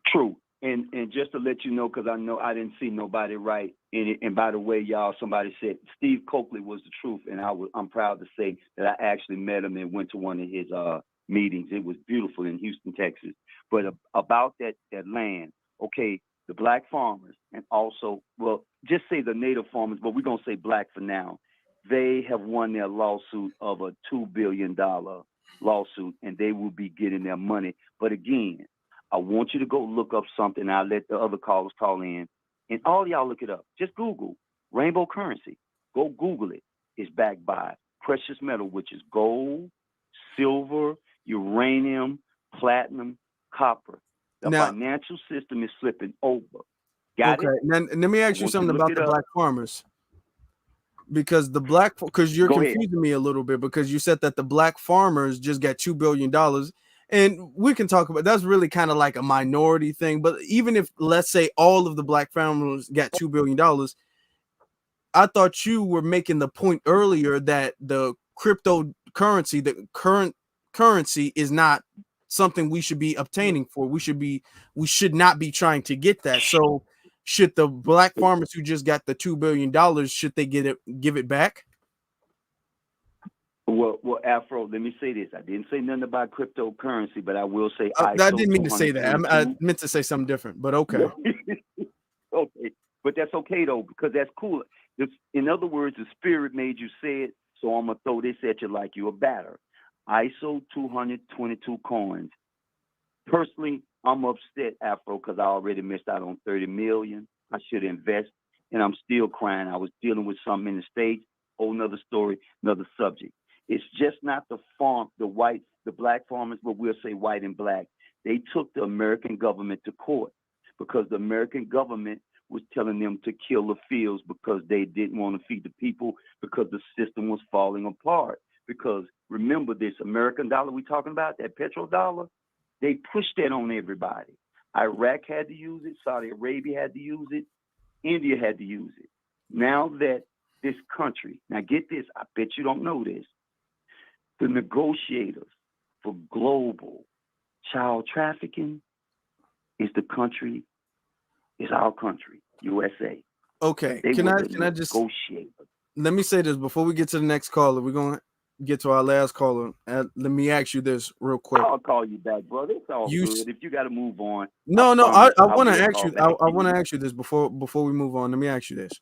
True. And just to let you know, because I know I didn't see nobody write in it. And by the way, y'all, somebody said Steve Coakley was the truth, and I'm proud to say that I actually met him and went to one of his meetings. It was beautiful in Houston, Texas. But about that land, okay, the black farmers, and also, well, just say the native farmers, but we're gonna say black for now. They have won their lawsuit of a $2 billion lawsuit, and they will be getting their money. But again, I want you to go look up something. I'll let the other callers call in. And all y'all look it up. Just Google rainbow currency. Go Google it. It's backed by precious metal, which is gold, silver, uranium, platinum, copper. The financial system is flipping over. Got it? Then let me ask you something about the black farmers. Because you're confusing me a little bit, because you said that the black farmers just got $2 billion. And we can talk about that's really kind of like a minority thing. But even if, let's say, all of the black farmers got $2 billion, I thought you were making the point earlier that the cryptocurrency, the current currency, is not something we should be obtaining for. We should not be trying to get that. So should the black farmers who just got the $2 billion, should they give it back? Well, Afro, let me say this. I didn't say nothing about cryptocurrency, but I will say I didn't mean to say that. I meant to say something different, but okay. Okay, but that's okay, though, because that's cool. In other words, the spirit made you say it, so I'm going to throw this at you like you a batter. ISO 222 coins. Personally, I'm upset, Afro, because I already missed out on 30 million. I should invest, and I'm still crying. I was dealing with something in the States. Whole nother story, another subject. It's just not the black farmers, but we'll say white and black. They took the American government to court because the American government was telling them to kill the fields because they didn't want to feed the people, because the system was falling apart. Because remember this American dollar we talking about, that petrodollar, they pushed that on everybody. Iraq had to use it. Saudi Arabia had to use it. India had to use it. Now that this country, now get this, I bet you don't know this, the negotiators for global child trafficking is our country, USA. Okay, can I just let me say this before we get to the next caller. We're gonna get to our last caller. Let me ask you this real quick. I'll call you back, brother. It's all good. If you got to move on. No, I want to ask you. I want to ask you this before we move on. Let me ask you this.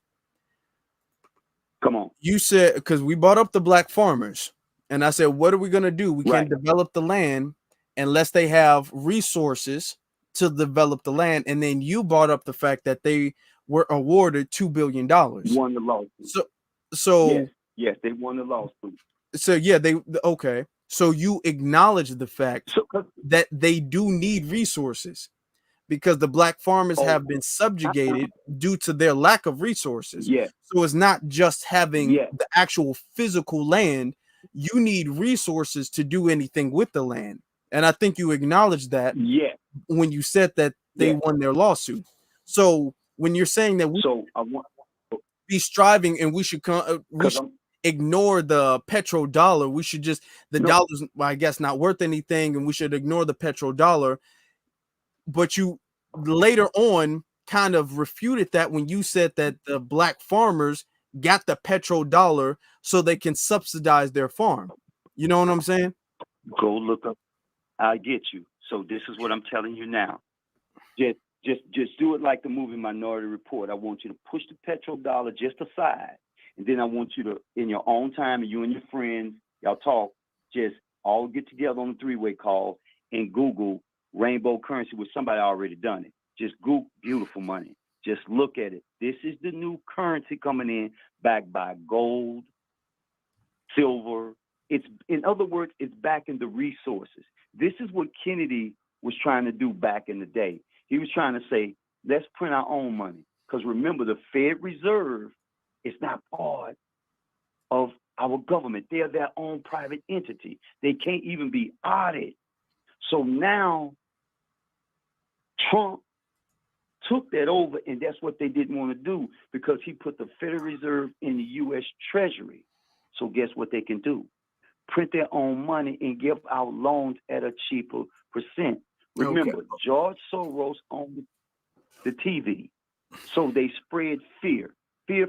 Come on. You said, because we brought up the black farmers, and I said, what are we gonna do? We can't develop the land unless they have resources to develop the land. And then you brought up the fact that they were awarded $2 billion. Won the lawsuit. So yes, they won the lawsuit. So yeah, okay. So you acknowledge the fact that they do need resources, because the black farmers have been subjugated due to their lack of resources. Yeah. So it's not just having the actual physical land. You need resources to do anything with the land. And I think you acknowledged that when you said that they won their lawsuit. So when you're saying that we be striving and we should ignore the petrodollar, we should just dollar's, I guess, not worth anything, and we should ignore the petrodollar. But you later on kind of refuted that when you said that the black farmers got the petrodollar so they can subsidize their farm. You know what I'm saying? Go look up. I get you. So this is what I'm telling you now. Just do it like the movie Minority Report. I want you to push the petrodollar just aside. And then I want you to, in your own time, and you and your friends, y'all talk, just all get together on a three-way call and Google rainbow currency, with somebody already done it. Just Google beautiful money. Just look at it. This is the new currency coming in, backed by gold, silver. In other words, it's backing the resources. This is what Kennedy was trying to do back in the day. He was trying to say, let's print our own money. Because remember, the Fed Reserve is not part of our government. They're their own private entity. They can't even be audited. So now Trump took that over, and that's what they didn't want to do because he put the Federal Reserve in the U.S. Treasury. So guess what they can do? Print their own money and give out loans at a cheaper percent. Remember, George Soros owned the TV. So they spread fear. Fear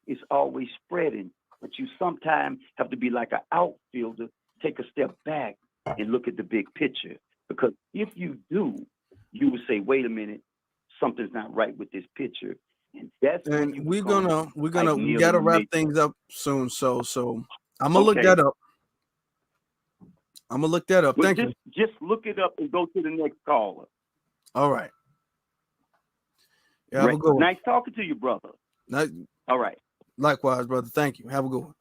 is always spreading. But you sometimes have to be like an outfielder, take a step back and look at the big picture. Because if you do, you would say, wait a minute, something's not right with this picture. And that's when you we gotta wrap things up soon. So I'm gonna look that up. Well, Thank you. Just look it up and go to the next caller. All right. Yeah, have a good one. Nice talking to you, brother. All right. Likewise, brother. Thank you. Have a good one.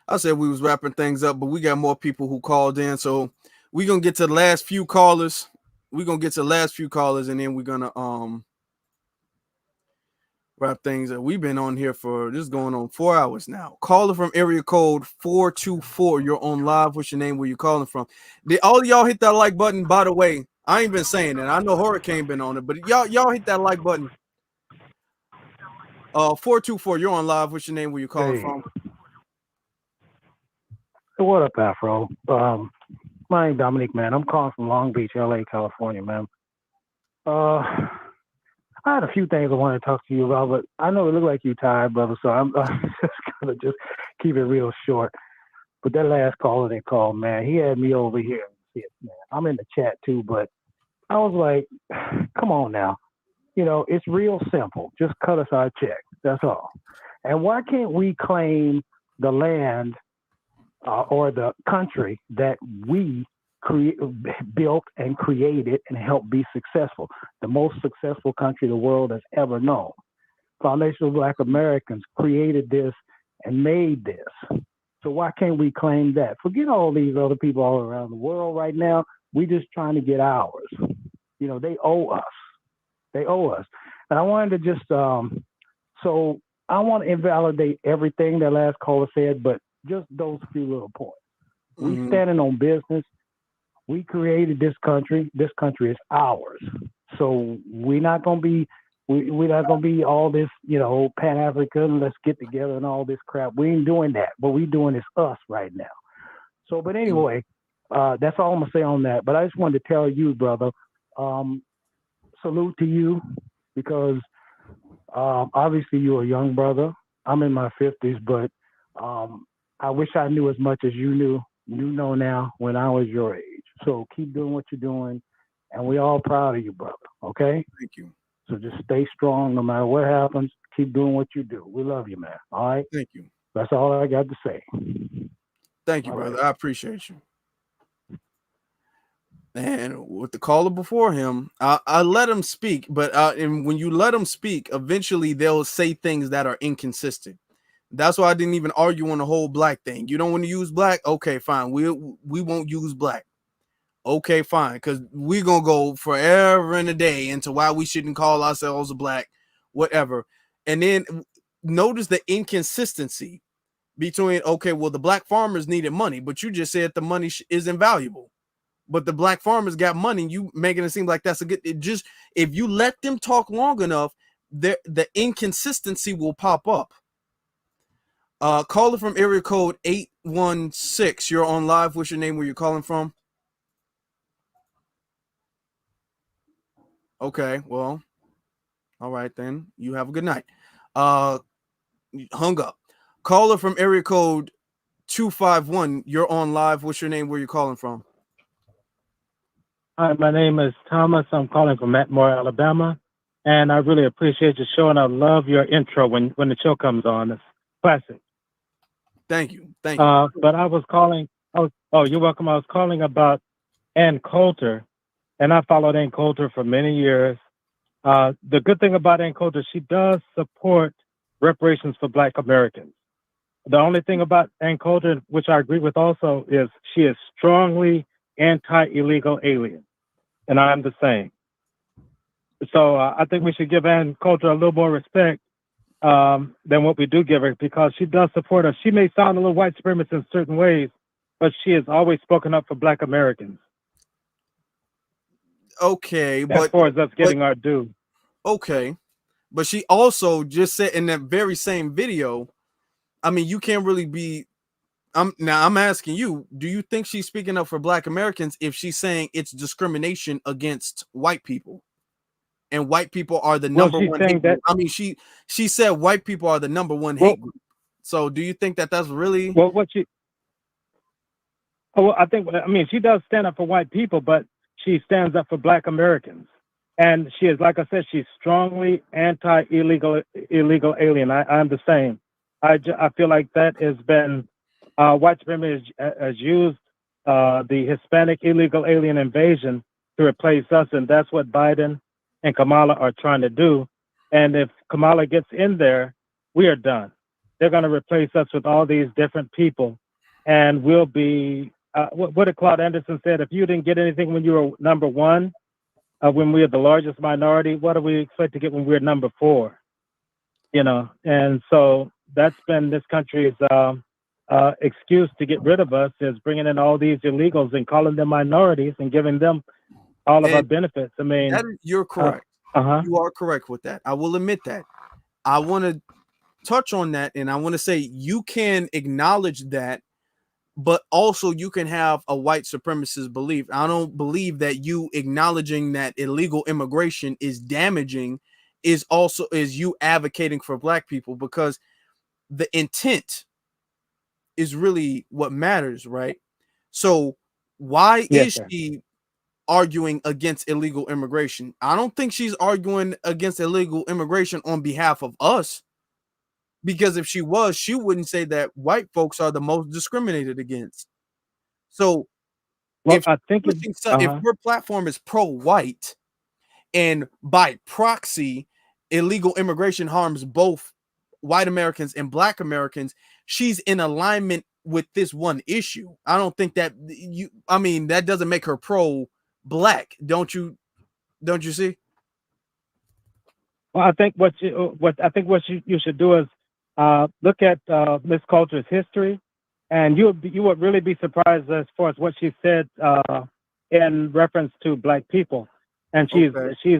I said we was wrapping things up, but we got more people who called in. So we're gonna get to the last few callers. And then we're gonna wrap things up. We've been on here for this is going on 4 hours now. Caller from area code 424. You're on live. What's your name? Where you calling from? Did all of y'all hit that like button? By the way, I ain't been saying that. I know Hurricane been on it, but y'all hit that like button. 424. You're on live. What's your name? Where you calling from? What up, Afro? My name's Dominique, man. I'm calling from Long Beach, LA, California, man. I had a few things I wanted to talk to you about, but I know it looked like you tired, brother, so I'm just gonna keep it real short. But that last caller they called, man, he had me over here. Man, I'm in the chat too, but I was like, come on now. You know, it's real simple. Just cut us our check. That's all. And why can't we claim the land or the country that we built and created and helped be successful? The most successful country the world has ever known. Foundation of Black Americans created this and made this. So why can't we claim that? Forget all these other people all around the world right now. We just trying to get ours. You know, they owe us. They owe us. And I wanted to just, so I want to invalidate everything that last caller said, but just those few little points. We standing on business. We created this country. This country is ours. So we're not gonna be all this, you know, Pan-African, let's get together and all this crap. We ain't doing that. What we doing is us right now. So, but anyway, that's all I'm gonna say on that. But I just wanted to tell you, brother, salute to you, because obviously you're a young brother. I'm in my 50s, but I wish I knew as much as you know now when I was your age. So keep doing what you're doing, and we're all proud of you, brother. Okay? Thank you. So just stay strong no matter what happens. Keep doing what you do. We love you, man. All right? Thank you. That's all I got to say. Thank you, brother. I appreciate you. And with the caller before him, I let him speak, but and when you let them speak, eventually they'll say things that are inconsistent. That's why I didn't even argue on the whole black thing. You don't want to use black? Okay, fine. We won't use black. Okay, fine. Because we're going to go forever and a day into why we shouldn't call ourselves a black, whatever. And then notice the inconsistency between, okay, well, the black farmers needed money, but you just said the money is invaluable. But the black farmers got money. You making it seem like that's a good, if you let them talk long enough, the inconsistency will pop up. Caller from area code 816. You're on live. What's your name? Where you're calling from? Okay, well, all right then. You have a good night. Hung up. Caller from area code 251. You're on live. What's your name? Where you calling from? Hi, my name is Thomas. I'm calling from Atmore, Alabama, and I really appreciate your show, and I love your intro when the show comes on. It's classic. Thank you. Thank you. But I was calling. Oh, you're welcome. I was calling about Ann Coulter, and I followed Ann Coulter for many years. The good thing about Ann Coulter, she does support reparations for Black Americans. The only thing about Ann Coulter, which I agree with also, is she is strongly anti-illegal alien, and I'm the same. So I think we should give Ann Coulter a little more respect than what we do give her, because she does support us. She may sound a little white supremacist in certain ways, but she has always spoken up for Black Americans. Okay, as far as us getting our due. Okay, but she also just said in that very same video, I mean, you can't really be. I'm asking you, do you think she's speaking up for Black Americans if she's saying it's discrimination against white people, and white people are the number she's one saying hate group? that- I mean, she said white people are the number one hate group. So do you think that that's really? Well, I mean, she does stand up for white people, but she stands up for Black Americans. And she is, like I said, she's strongly anti-illegal alien. I'm the same. I feel like that has been, white supremacy has used the Hispanic illegal alien invasion to replace us, and that's what Biden and Kamala are trying to do. And if Kamala gets in there, we are done. They're going to replace us with all these different people, and we'll be, what did Claude Anderson said? If you didn't get anything when you were number one, when we are the largest minority, what do we expect to get when we're number 4? You know, and so that's been this country's excuse to get rid of us, is bringing in all these illegals and calling them minorities and giving them all of our benefits. I mean, You're correct. You are correct with that. I will admit that. I want to touch on that, and I want to say you can acknowledge that, but also you can have a white supremacist belief. I don't believe that you acknowledging that illegal immigration is damaging is you advocating for Black people, because the intent is really what matters, right? So why is she arguing against illegal immigration? I don't think she's arguing against illegal immigration on behalf of us. Because if she was, she wouldn't say that white folks are the most discriminated against. So if her platform is pro-white, and by proxy, illegal immigration harms both white Americans and Black Americans, she's in alignment with this one issue. I don't think that that doesn't make her pro-Black. Don't you see? Well, I think what you should do is look at Ms. Coulter's history, and you would really be surprised as far as what she said in reference to Black people. And she's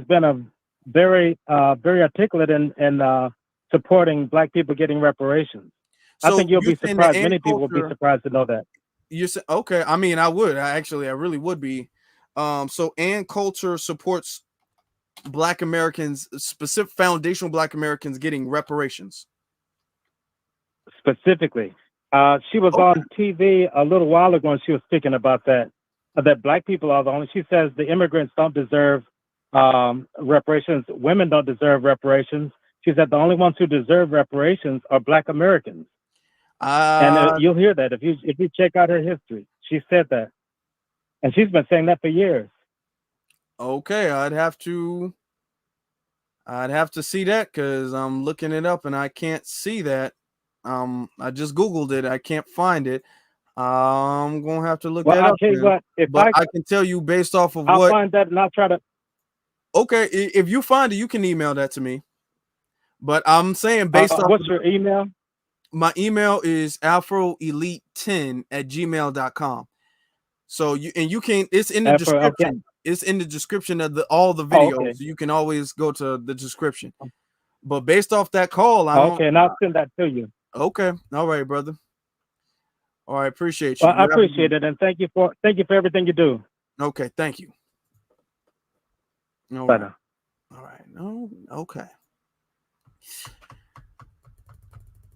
been a very articulate in supporting Black people getting reparations. So I think you'll be surprised. Ann Many people will be surprised to know that. You say, okay. I mean, I would. I really would be. So Ann Coulter supports Black Americans, specific foundational Black Americans getting reparations. Specifically, she was on TV a little while ago, and she was speaking about that Black people are the only. She says the immigrants don't deserve reparations. Women don't deserve reparations. She said the only ones who deserve reparations are Black Americans. And you'll hear that if you check out her history. She said that, and she's been saying that for years. Okay, I'd have to see that, because I'm looking it up and I can't see that. I just Googled it. I can't find it. I'm gonna have to look that up. I'll tell you what, but I can tell you based off of I'll find that and I'll try to. Okay, if you find it, you can email that to me. But I'm saying based off. What's your email? My email is afroelite10@gmail.com. So you can. It's in the description. Okay. It's in the description of all the videos. So you can always go to the description. But based off that call, and I'll send that to you. Okay, all right, brother. All right, appreciate you. Well, I appreciate it, and thank you for everything you do. Okay, thank you. All right. All right. No. Okay.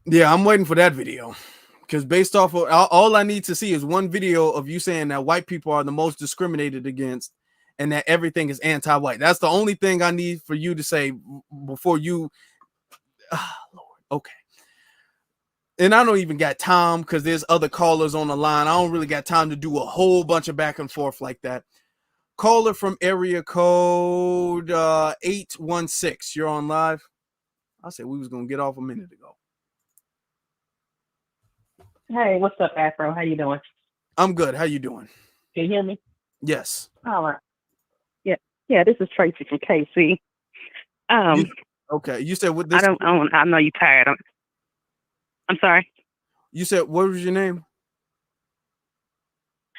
Yeah, I'm waiting for that video, because based off of all I need to see is one video of you saying that white people are the most discriminated against, and that everything is anti-white. That's the only thing I need for you to say before you. Lord. Okay. And I don't even got time, because there's other callers on the line. I don't really got time to do a whole bunch of back and forth like that. Caller from area code 816. You're on live. I said we was gonna get off a minute ago. Hey, what's up, Afro? How you doing? I'm good. How you doing? Can you hear me? Yes. All right. Yeah, this is Tracy from KC. Okay, you said what this? I know you're tired. I'm sorry. You said what was your name?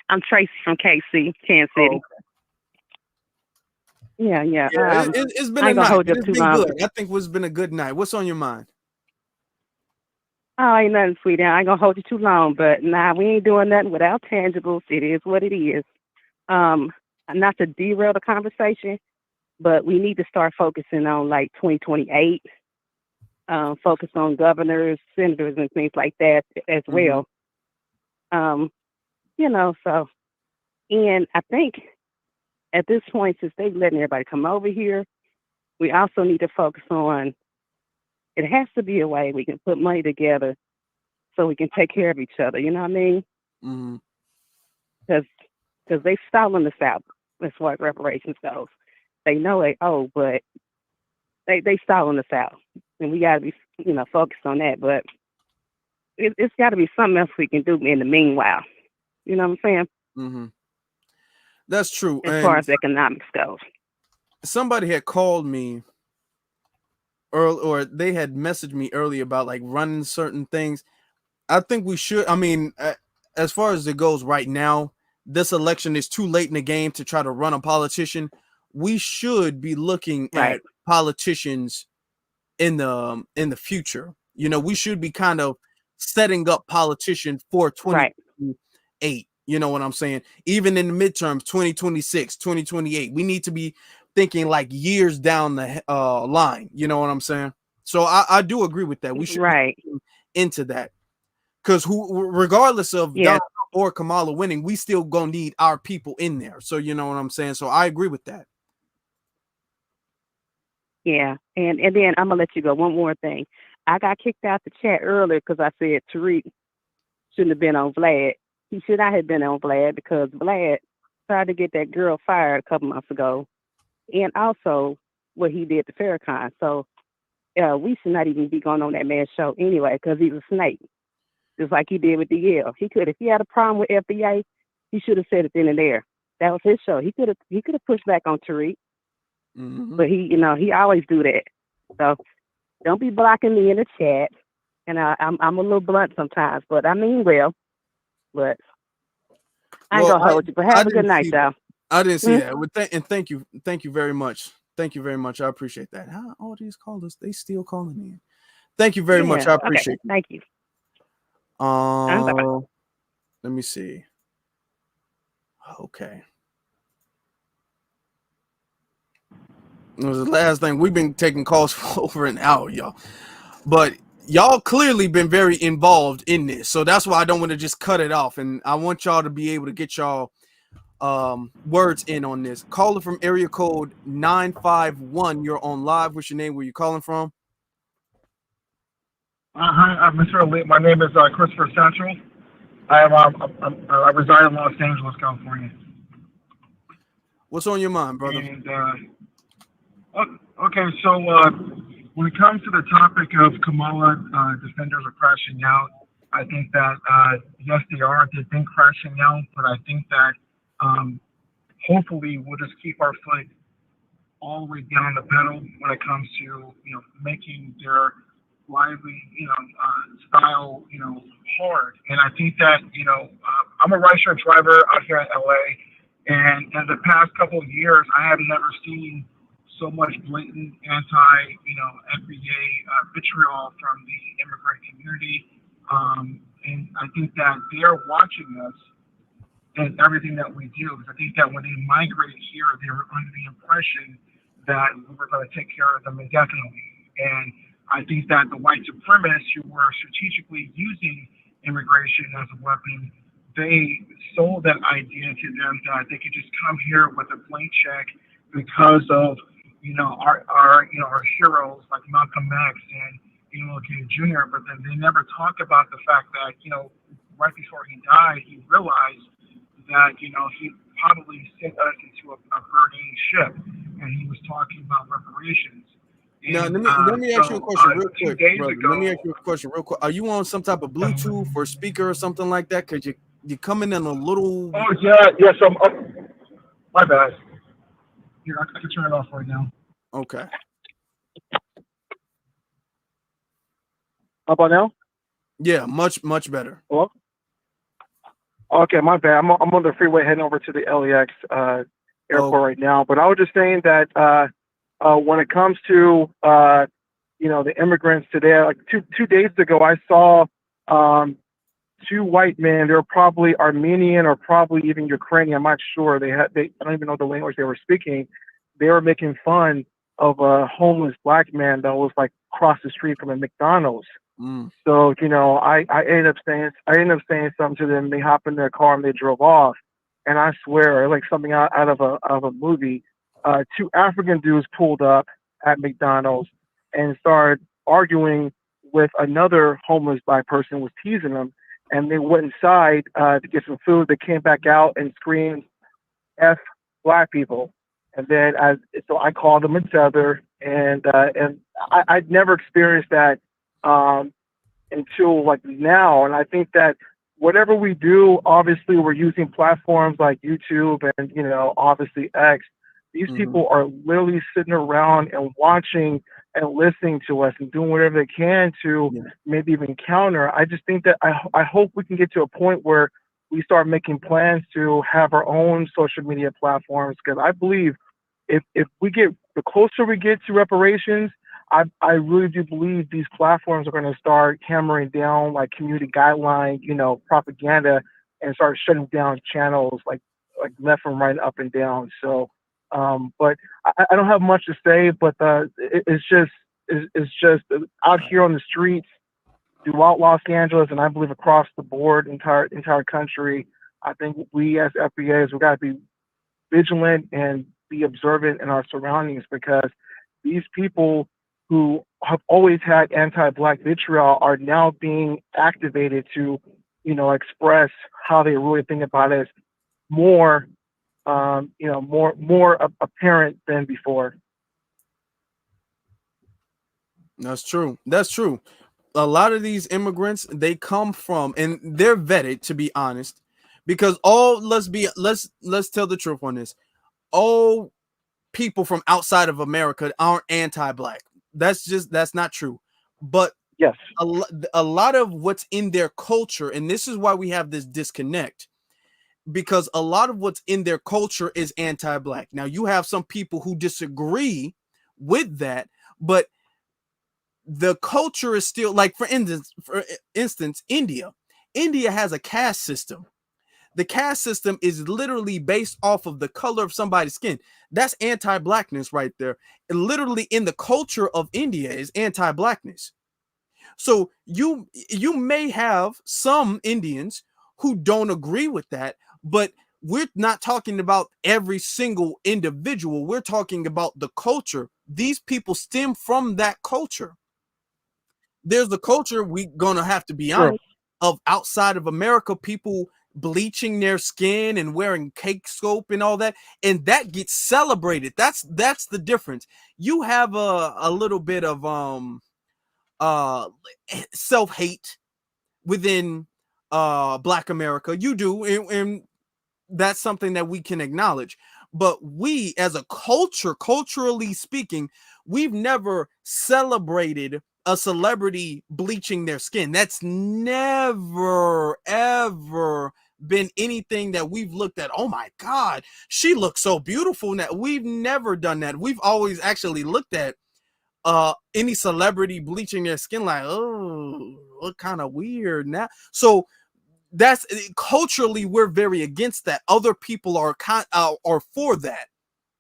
I'm Tracy from KC, Kansas City. Oh, Yeah. It's been I a ain't gonna night. hold you up It's too been long. good. I think it's been a good night. What's on your mind? Oh, ain't nothing, sweetie. I ain't gonna hold you too long, but nah, we ain't doing nothing without tangibles. It is what it is. Not to derail the conversation, but we need to start focusing on like 2028. Focus on governors, senators, and things like that as well. So, and I think at this point, since they've letting everybody come over here, we also need to focus on, it has to be a way we can put money together so we can take care of each other. You know what I mean? Because they stalling the South as far as reparations goes. They know they owe, but they stalling the South. And we got to be, focused on that. But it's got to be something else we can do in the meanwhile. You know what I'm saying? That's true. As far as economics goes. Somebody had called me early, or they had messaged me earlier about like running certain things. I think we should. I mean, as far as it goes right now, this election is too late in the game to try to run a politician. We should be looking at politicians in the future. We should be kind of setting up politicians for 2028. You know what I'm saying? Even in the midterms, 2026, 2028, we need to be thinking like years down the line. You know what I'm saying? So I do agree with that. We should be into that, because regardless of Donald Trump or Kamala winning, we still gonna need our people in there. So you know what I'm saying? So I agree with that. Yeah, and then I'm gonna let you go. One more thing. I got kicked out the chat earlier because I said Tariq shouldn't have been on Vlad. He should not have been on Vlad because Vlad tried to get that girl fired a couple months ago, and also what he did to Farrakhan. So we should not even be going on that man's show anyway because he's a snake, just like he did with DL. If he had a problem with FBA, he should have said it then and there. That was his show. He could have pushed back on Tariq. But he always do that. So don't be blocking me in the chat. And I'm a little blunt sometimes, but I mean well. But I ain't gonna hold you. But have a good night, y'all. I didn't see that. And thank you very much. Thank you very much. I appreciate that. How all these callers, they still calling in. Thank you very much. I appreciate it. Thank you. Let me see. Okay. It was the last thing. We've been taking calls for over an hour, y'all. But y'all clearly been very involved in this. So that's why I don't want to just cut it off. And I want y'all to be able to get y'all words in on this. Caller from area code 951. You're on live. What's your name? Where you calling from? Hi, Mr. Elite. My name is Christopher Central. I reside in Los Angeles, California. What's on your mind, brother? And, okay, so when it comes to the topic of Kamala defenders are crashing out, I think that yes, they've been crashing out, but I think that hopefully we'll just keep our foot all the way down the pedal when it comes to making their lively style hard. And I think that I'm a rideshare driver out here in LA, and in the past couple of years I have never seen so much blatant anti-FBA vitriol from the immigrant community. And I think that they're watching us and everything that we do. Because I think that when they migrated here, they were under the impression that we were going to take care of them indefinitely. And I think that the white supremacists who were strategically using immigration as a weapon, they sold that idea to them that they could just come here with a blank check because of our heroes like Malcolm X and King Jr. But then they never talk about the fact that right before he died, he realized that he probably sent us into a burning ship, and he was talking about reparations. Now, let me ask you a question real quick, brother. Let me ask you a question real quick. Are you on some type of Bluetooth or speaker or something like that? Because you're coming in a little. Oh yeah, yes. My bad. Here, I can turn it off right now. Okay. How about now? Yeah, much better. Hello? Okay, my bad. I'm on the freeway heading over to the LAX airport right now. But I was just saying that when it comes to the immigrants today, like two days ago, I saw two white men. They were probably Armenian or probably even Ukrainian. I'm not sure. I don't even know the language they were speaking. They were making fun of a homeless black man that was like across the street from a McDonald's. So, I ended up saying something to them. They hopped in their car and they drove off. And I swear, like something out of a movie, two African dudes pulled up at McDonald's and started arguing with another homeless black person, was teasing them. And they went inside to get some food. They came back out and screamed, "F black people." And then so I called them each other, and I'd never experienced that until like now. And I think that whatever we do, obviously we're using platforms like YouTube and, obviously X. These people are literally sitting around and watching and listening to us and doing whatever they can to maybe even counter. I just think that I hope we can get to a point where we start making plans to have our own social media platforms, because I believe if the closer we get to reparations, I really do believe these platforms are going to start hammering down like community guideline, propaganda, and start shutting down channels like left and right, up and down. So, but I don't have much to say, but it's just out here on the streets throughout Los Angeles, and I believe across the board, entire country. I think we as FBAs, we got to be vigilant and be observant in our surroundings, because these people who have always had anti-black vitriol are now being activated to, express how they really think about it more, more apparent than before. That's true. That's true. A lot of these immigrants, they come from, and they're vetted, to be honest, because let's tell the truth on this. All people from outside of America aren't anti-black. That's not true. But yes, a lot of what's in their culture, and this is why we have this disconnect, because a lot of what's in their culture is anti-black. Now, you have some people who disagree with that, but the culture is still, like, for instance, India has a caste system. The caste system is literally based off of the color of somebody's skin. That's anti-blackness right there. And literally in the culture of India is anti-blackness. So you may have some Indians who don't agree with that, but we're not talking about every single individual. We're talking about the culture. These people stem from that culture. There's the culture, we're gonna have to be honest, of outside of America, people bleaching their skin and wearing cake soap and all that, and that gets celebrated. That's the difference. You have a little bit of self-hate within Black America. You do, and that's something that we can acknowledge. But we, as a culture, culturally speaking, we've never celebrated a celebrity bleaching their skin. That's never, ever been anything that we've looked at. Oh my God, she looks so beautiful now. We've never done that. We've always actually looked at any celebrity bleaching their skin like, oh, look kind of weird now. So that's culturally, we're very against that. Other people are for that,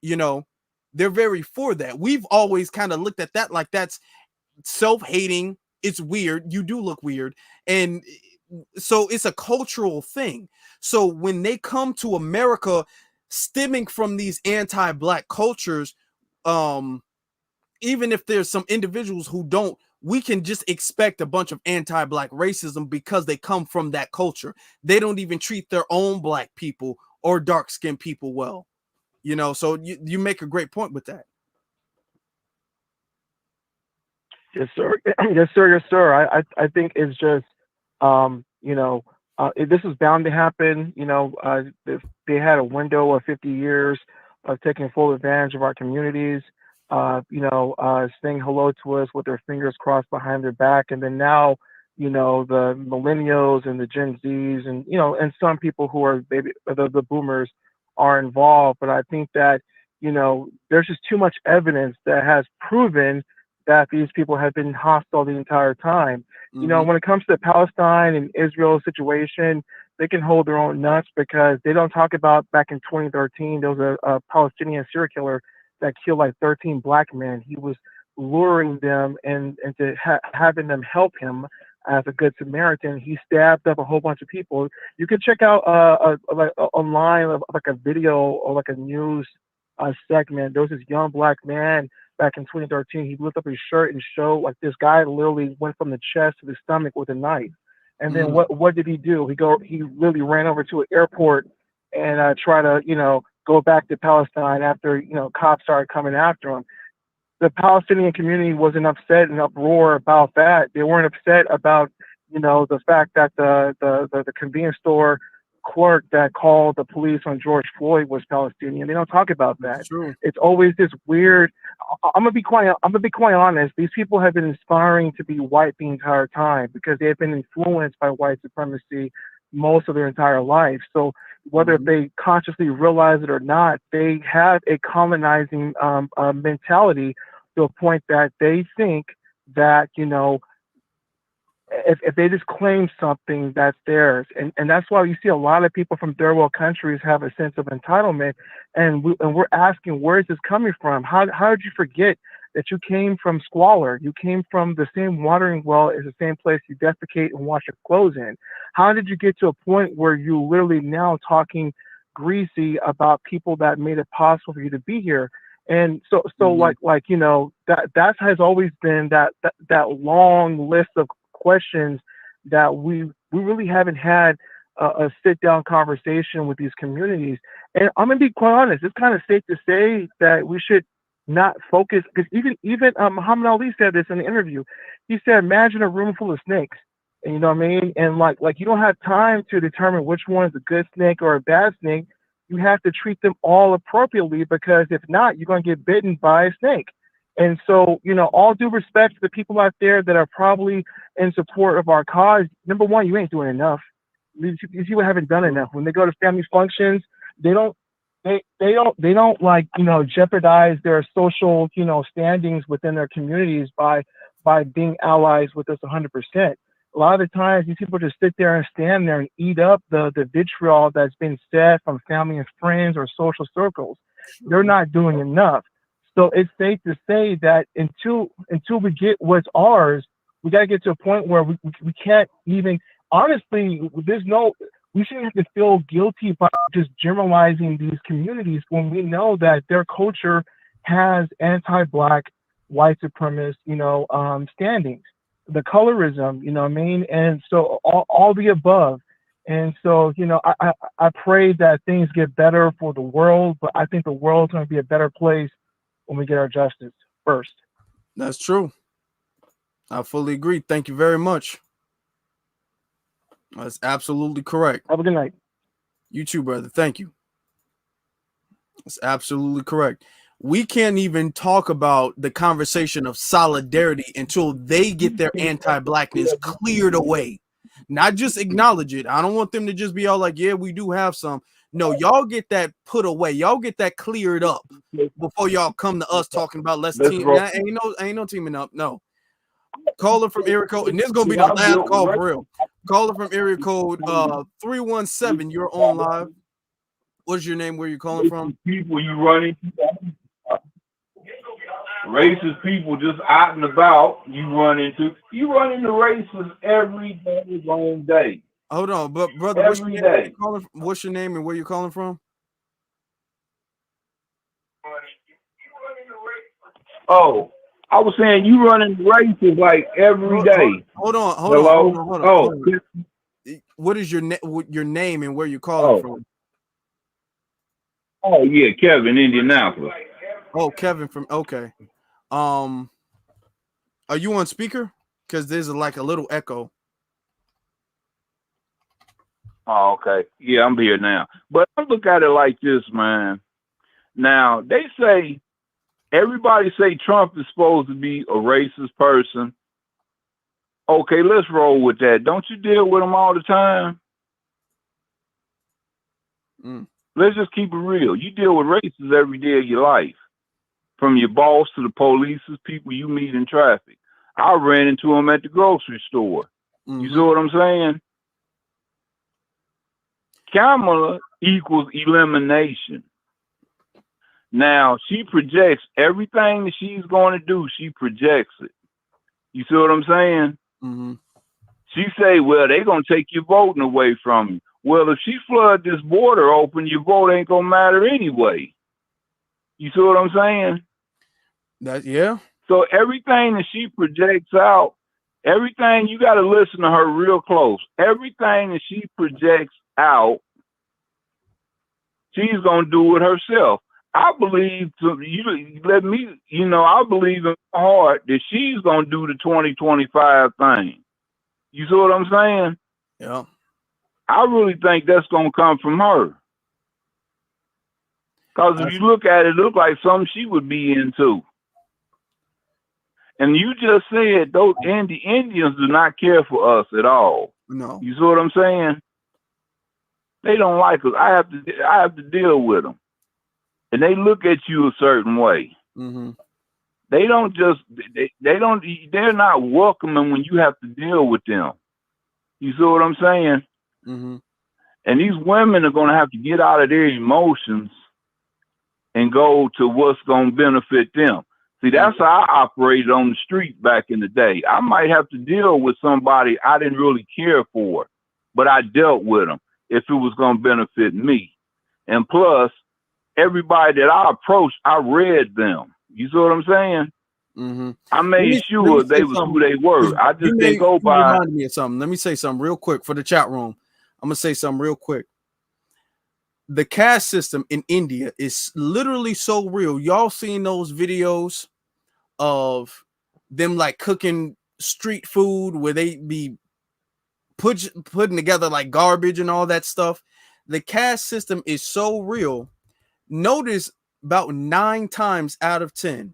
they're very for that. We've always kind of looked at that like that's self-hating. It's weird. You do look weird. And so it's a cultural thing. So when they come to America stemming from these anti-black cultures, even if there's some individuals who don't, we can just expect a bunch of anti-black racism because they come from that culture. They don't even treat their own black people or dark-skinned people well, so you make a great point with that. Yes, sir. Yes, sir. Yes, sir. I think it's just, this is bound to happen. If they had a window of 50 years of taking full advantage of our communities. saying hello to us with their fingers crossed behind their back. And then now, the millennials and the Gen Zs and, and some people who are the boomers are involved. But I think that, there's just too much evidence that has proven that these people have been hostile the entire time. When it comes to the Palestine and Israel situation, they can hold their own nuts because they don't talk about back in 2013, there was a Palestinian serial killer that killed like 13 black men. He was luring them and to having them help him as a good Samaritan. He stabbed up a whole bunch of people. You can check out online like a video or like a news segment. There was this young black man back in 2013. He lifted up his shirt and showed like this guy literally went from the chest to the stomach with a knife. And then what did he do? He literally ran over to an airport and try to go back to Palestine after cops started coming after him. The Palestinian community wasn't upset and uproar about that. They weren't upset about the fact that the convenience store clerk that called the police on George Floyd was Palestinian. They don't talk about that. It's always this weird. I'm gonna be quite honest. These people have been inspiring to be white the entire time because they have been influenced by white supremacy most of their entire life. So whether they consciously realize it or not, they have a colonizing mentality to a point that they think that if they just claim something, that's theirs. And that's why you see a lot of people from third world countries have a sense of entitlement. And we're asking, where is this coming from? How did you forget that you came from squalor? You came from the same watering well as the same place you defecate and wash your clothes in. How did you get to a point where you literally now talking greasy about people that made it possible for you to be here? And so that has always been that long list of questions that we really haven't had a sit down conversation with these communities. And I'm gonna be quite honest, it's kind of safe to say that we should not focus, because even Muhammad Ali said this in the interview. He said, imagine a room full of snakes, and you know what I mean? And like you don't have time to determine which one is a good snake or a bad snake. You have to treat them all appropriately, because if not, you're going to get bitten by a snake. And so, all due respect to the people out there that are probably in support of our cause, number one, you ain't doing enough. These people haven't done enough. When they go to family functions, they don't jeopardize their social, standings within their communities by being allies with us 100%. A lot of the times, these people just sit there and stand there and eat up the vitriol that's been said from family and friends or social circles. They're not doing enough. So it's safe to say that until we get what's ours, we got to get to a point where we can't even, honestly, we shouldn't have to feel guilty about just generalizing these communities when we know that their culture has anti-Black, white supremacist, standings. The colorism, you know what I mean? And so all the above. And so, I pray that things get better for the world, but I think the world's going to be a better place when we get our justice first. That's true. I fully agree. Thank you very much. That's absolutely correct. Have a good night. You too, brother. Thank you. That's absolutely correct. We can't even talk about the conversation of solidarity until they get their anti-Blackness cleared away. Not just acknowledge it. I don't want them to just be all like, yeah, we do have some. No, y'all get that put away. Y'all get that cleared up before y'all come to us talking about let's team. Nah, ain't no teaming up. No. Caller from area code, and this is gonna be the last call for real. Caller from area code 317. You're on live. What's your name? Where you calling from? People you running, racist people just out and about. You run into racists every long day. Hold on, but brother, what's your name and where you calling from? Oh, I was saying you run into racists like every day. Hold on. What is your name and where you calling from? Oh yeah, Kevin, Indianapolis. Oh, Kevin from okay. Are you on speaker? Because there's like a little echo. Oh, okay. Yeah, I'm here now. But I look at it like this, man. Now, they say Everybody say Trump is supposed to be a racist person. Okay, let's roll with that. Don't you deal with him all the time? Let's just keep it real. You deal with racists every day of your life, from your boss to the police, people you meet in traffic. I ran into him at the grocery store. You see what I'm saying? Kamala equals elimination. Now, she projects everything that she's going to do, she projects it. You see what I'm saying? She say, well, they're going to take your voting away from you. Well, if she flood this border open, your vote ain't going to matter anyway. You see what I'm saying? Yeah. So everything that she projects out, everything, you got to listen to her real close. Everything that she projects out, she's going to do it herself. I believe, I believe in my heart that she's going to do the 2025 thing. You see what I'm saying? Yeah. I really think that's going to come from her. Because if you look at it, it looks like something she would be into. And you just said those Indians do not care for us at all. No. You see what I'm saying? They don't like us. I have to deal with them. And they look at you a certain way. They don't just, they're not welcoming when you have to deal with them. You see what I'm saying? And these women are going to have to get out of their emotions and go to what's going to benefit them. See, that's how I operated on the street back in the day. I might have to deal with somebody I didn't really care for, but I dealt with them if it was going to benefit me. And plus, everybody that I approached, I read them. You see what I'm saying? I made sure they was who they were. I just didn't go by. Reminded me of something. Let me say something real quick for the chat room. I'm gonna say something real quick. The caste system in India is literally so real. Y'all seen those videos of them like cooking street food where they be putting together like garbage and all that stuff? The caste system is so real. Notice about 9 times out of 10,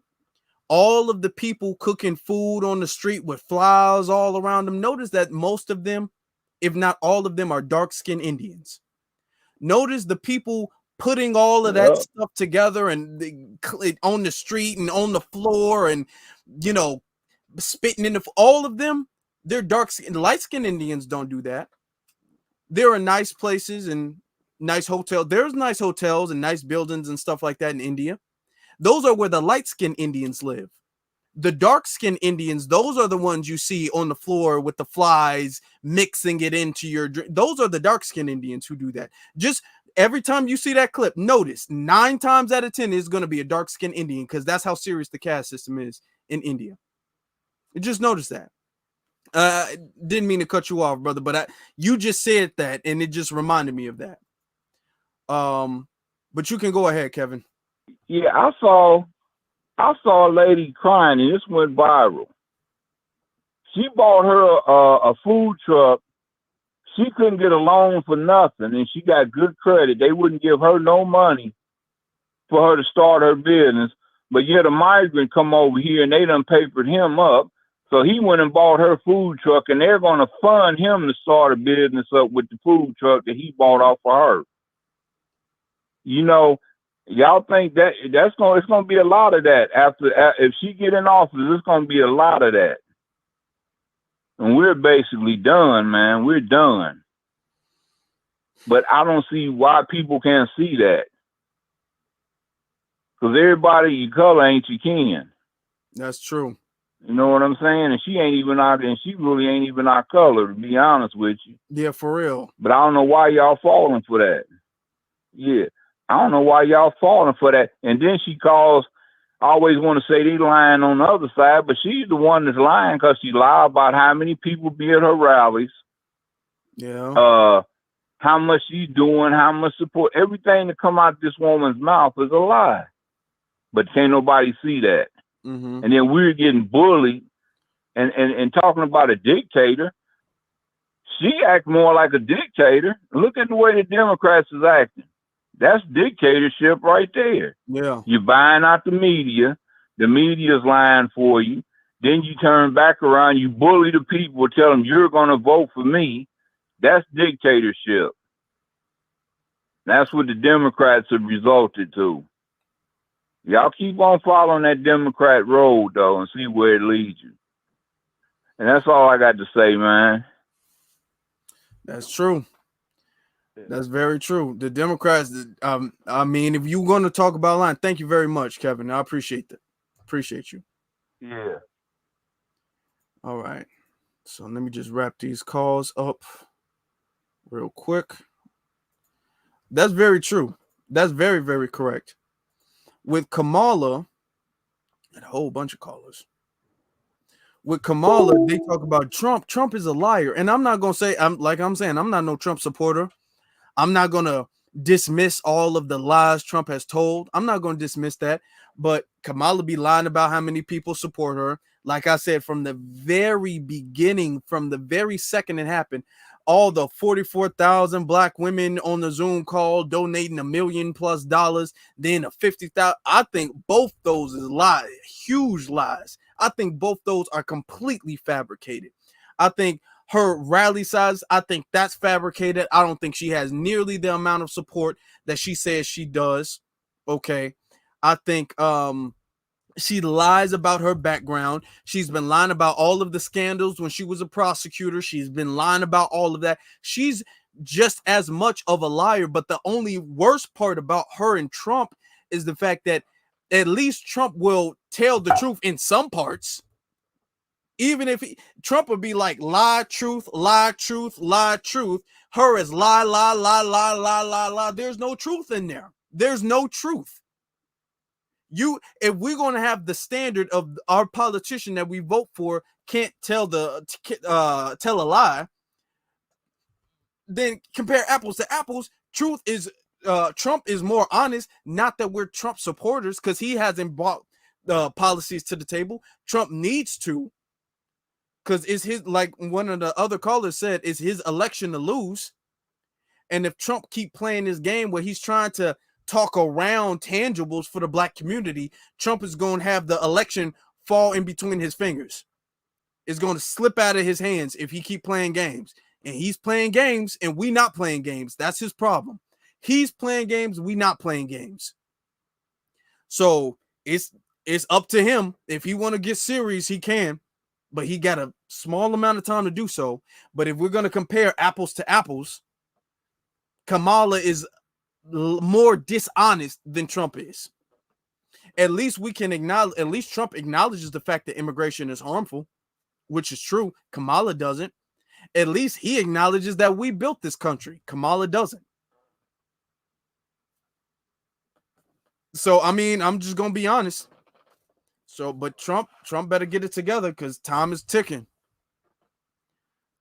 all of the people cooking food on the street with flies all around them, notice that most of them, if not all of them, are dark-skinned Indians. Notice the people putting all of that stuff together and on the street and on the floor and, you know, spitting in all of them, they're dark-skinned. Light-skinned Indians don't do that. There are nice places and nice hotels. There's nice hotels and nice buildings and stuff like that in India. Those are where the light-skinned Indians live. The dark-skinned Indians, those are the ones you see on the floor with the flies mixing it into your drink. Those are the dark-skinned Indians who do that. Just every time you see that clip, notice 9 times out of 10 is going to be a dark-skinned Indian, because that's how serious the caste system is in India. Just notice that. Didn't mean to cut you off, brother, but you just said that, and it just reminded me of that. But you can go ahead, Kevin. Yeah, I saw a lady crying, and this went viral. She bought her a food truck. She couldn't get a loan for nothing, and she got good credit. They wouldn't give her no money for her to start her business. But yet a migrant come over here, and they done papered him up. So he went and bought her food truck, and they're going to fund him to start a business up with the food truck that he bought off of her. You know, y'all think that it's going to be a lot of that if she get in office. It's going to be a lot of that, and we're basically done, man. We're done. But I don't see why people can't see that, because everybody your color ain't your kin. That's true. You know what I'm saying? And she ain't even our, and she really ain't even our color, to be honest with you. Yeah, for real. But I don't know why y'all falling for that. Yeah. I don't know why y'all falling for that. And then she calls, I always want to say they lying on the other side, but she's the one that's lying, because she lied about how many people be at her rallies. Yeah. How much she's doing, how much support. Everything that come out this woman's mouth is a lie. But can't nobody see that. And then we're getting bullied and talking about a dictator. She acts more like a dictator. Look at the way the Democrats is acting. That's dictatorship right there. Yeah. You're buying out the media. The media's lying for you. Then you turn back around, you bully the people, tell them you're going to vote for me. That's dictatorship. That's what the Democrats have resulted to. Y'all keep on following that Democrat road, though, and see where it leads you. And that's all I got to say, man. That's true. That's very true. The Democrats, I mean, if you're going to talk about line, thank you very much, Kevin. I appreciate that. Appreciate you. Yeah. All right. So let me just wrap these calls up real quick. That's very true. That's very, very correct. With Kamala, and a whole bunch of callers. With Kamala, they talk about Trump. Trump is a liar. And I'm not going to say, I'm not no Trump supporter. I'm not going to dismiss all of the lies Trump has told. I'm not going to dismiss that. But Kamala be lying about how many people support her. Like I said, from the very beginning, from the very second it happened, all the 44,000 black women on the Zoom call donating $1 million+, then a 50,000. I think both those is lies, huge lies. I think both those are completely fabricated. I think her rally size, I think that's fabricated. I don't think she has nearly the amount of support that she says she does. Okay. I think she lies about her background. She's been lying about all of the scandals when she was a prosecutor. She's been lying about all of that. She's just as much of a liar. But the only worst part about her and Trump is the fact that at least Trump will tell the truth in some parts. Even if Trump would be like lie, truth, lie, truth, lie, truth. Her is lie, lie, lie, lie, lie, lie, lie. There's no truth in there. There's no truth. If we're going to have the standard of our politician that we vote for can't tell a lie, then compare apples to apples. Truth is Trump is more honest. Not that we're Trump supporters, because he hasn't brought the policies to the table. Trump needs to, because it's his, like one of the other callers said, it's his election to lose. And if Trump keep playing this game where he's trying to talk around tangibles for the black community, Trump is going to have the election fall in between his fingers. It's going to slip out of his hands if he keep playing games. And he's playing games and we not playing games. That's his problem. He's playing games, we not playing games. So it's up to him. If he want to get serious, he can. But he got a small amount of time to do so. But if we're going to compare apples to apples, Kamala is more dishonest than Trump is. At least we can acknowledge, at least Trump acknowledges the fact that immigration is harmful, which is true. Kamala doesn't. At least he acknowledges that we built this country. Kamala doesn't. So, I mean, I'm just going to be honest. So, but Trump better get it together because time is ticking.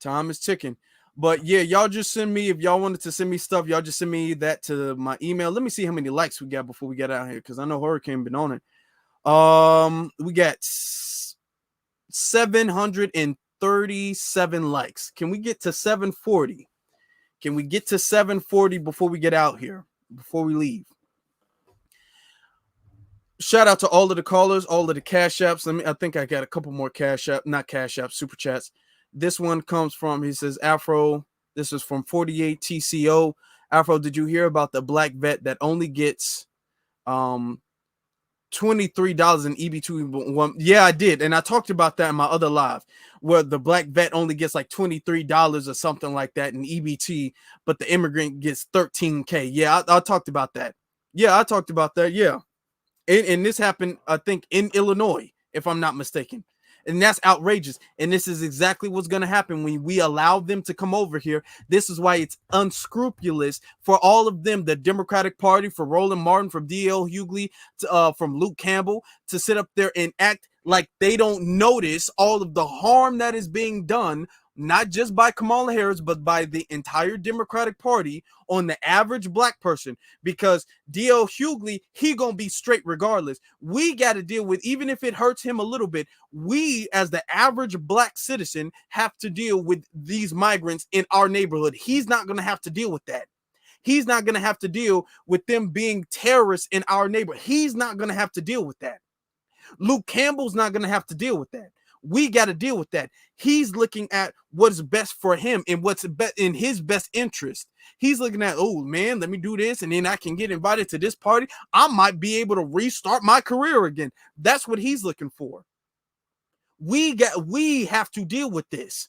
Time is ticking. But yeah, y'all just send me, if y'all wanted to send me stuff, y'all just send me that to my email. Let me see how many likes we got before we get out here, because I know Hurricane been on it. We got 737 likes. Can we get to 740? Can we get to 740 before we get out here, before we leave? Shout out to all of the callers, all of the cash apps. I think I got a couple more super chats. This one comes from, he says, Afro. This is from 48 TCO. Afro, did you hear about the black vet that only gets $23 in EB2? Yeah, I did. And I talked about that in my other live, where the black vet only gets like $23 or something like that in EBT, but the immigrant gets $13K. Yeah, I talked about that. Yeah, I talked about that. Yeah. And this happened, I think, in Illinois, if I'm not mistaken. And that's outrageous. And this is exactly what's going to happen when we allow them to come over here. This is why it's unscrupulous for all of them, the Democratic Party, for Roland Martin, from D.L. Hughley, from Luke Campbell, to sit up there and act like they don't notice all of the harm that is being done, not just by Kamala Harris, but by the entire Democratic Party on the average black person. Because D.L. Hughley, he gonna be straight regardless. We got to deal with, even if it hurts him a little bit, we as the average black citizen have to deal with these migrants in our neighborhood. He's not gonna have to deal with that. He's not gonna have to deal with them being terrorists in our neighborhood. He's not gonna have to deal with that. Luke Campbell's not going to have to deal with that. We got to deal with that. He's looking at what is best for him and what's in his best interest. He's looking at, oh man, let me do this, and then I can get invited to this party. I might be able to restart my career again. That's what he's looking for. We have to deal with this.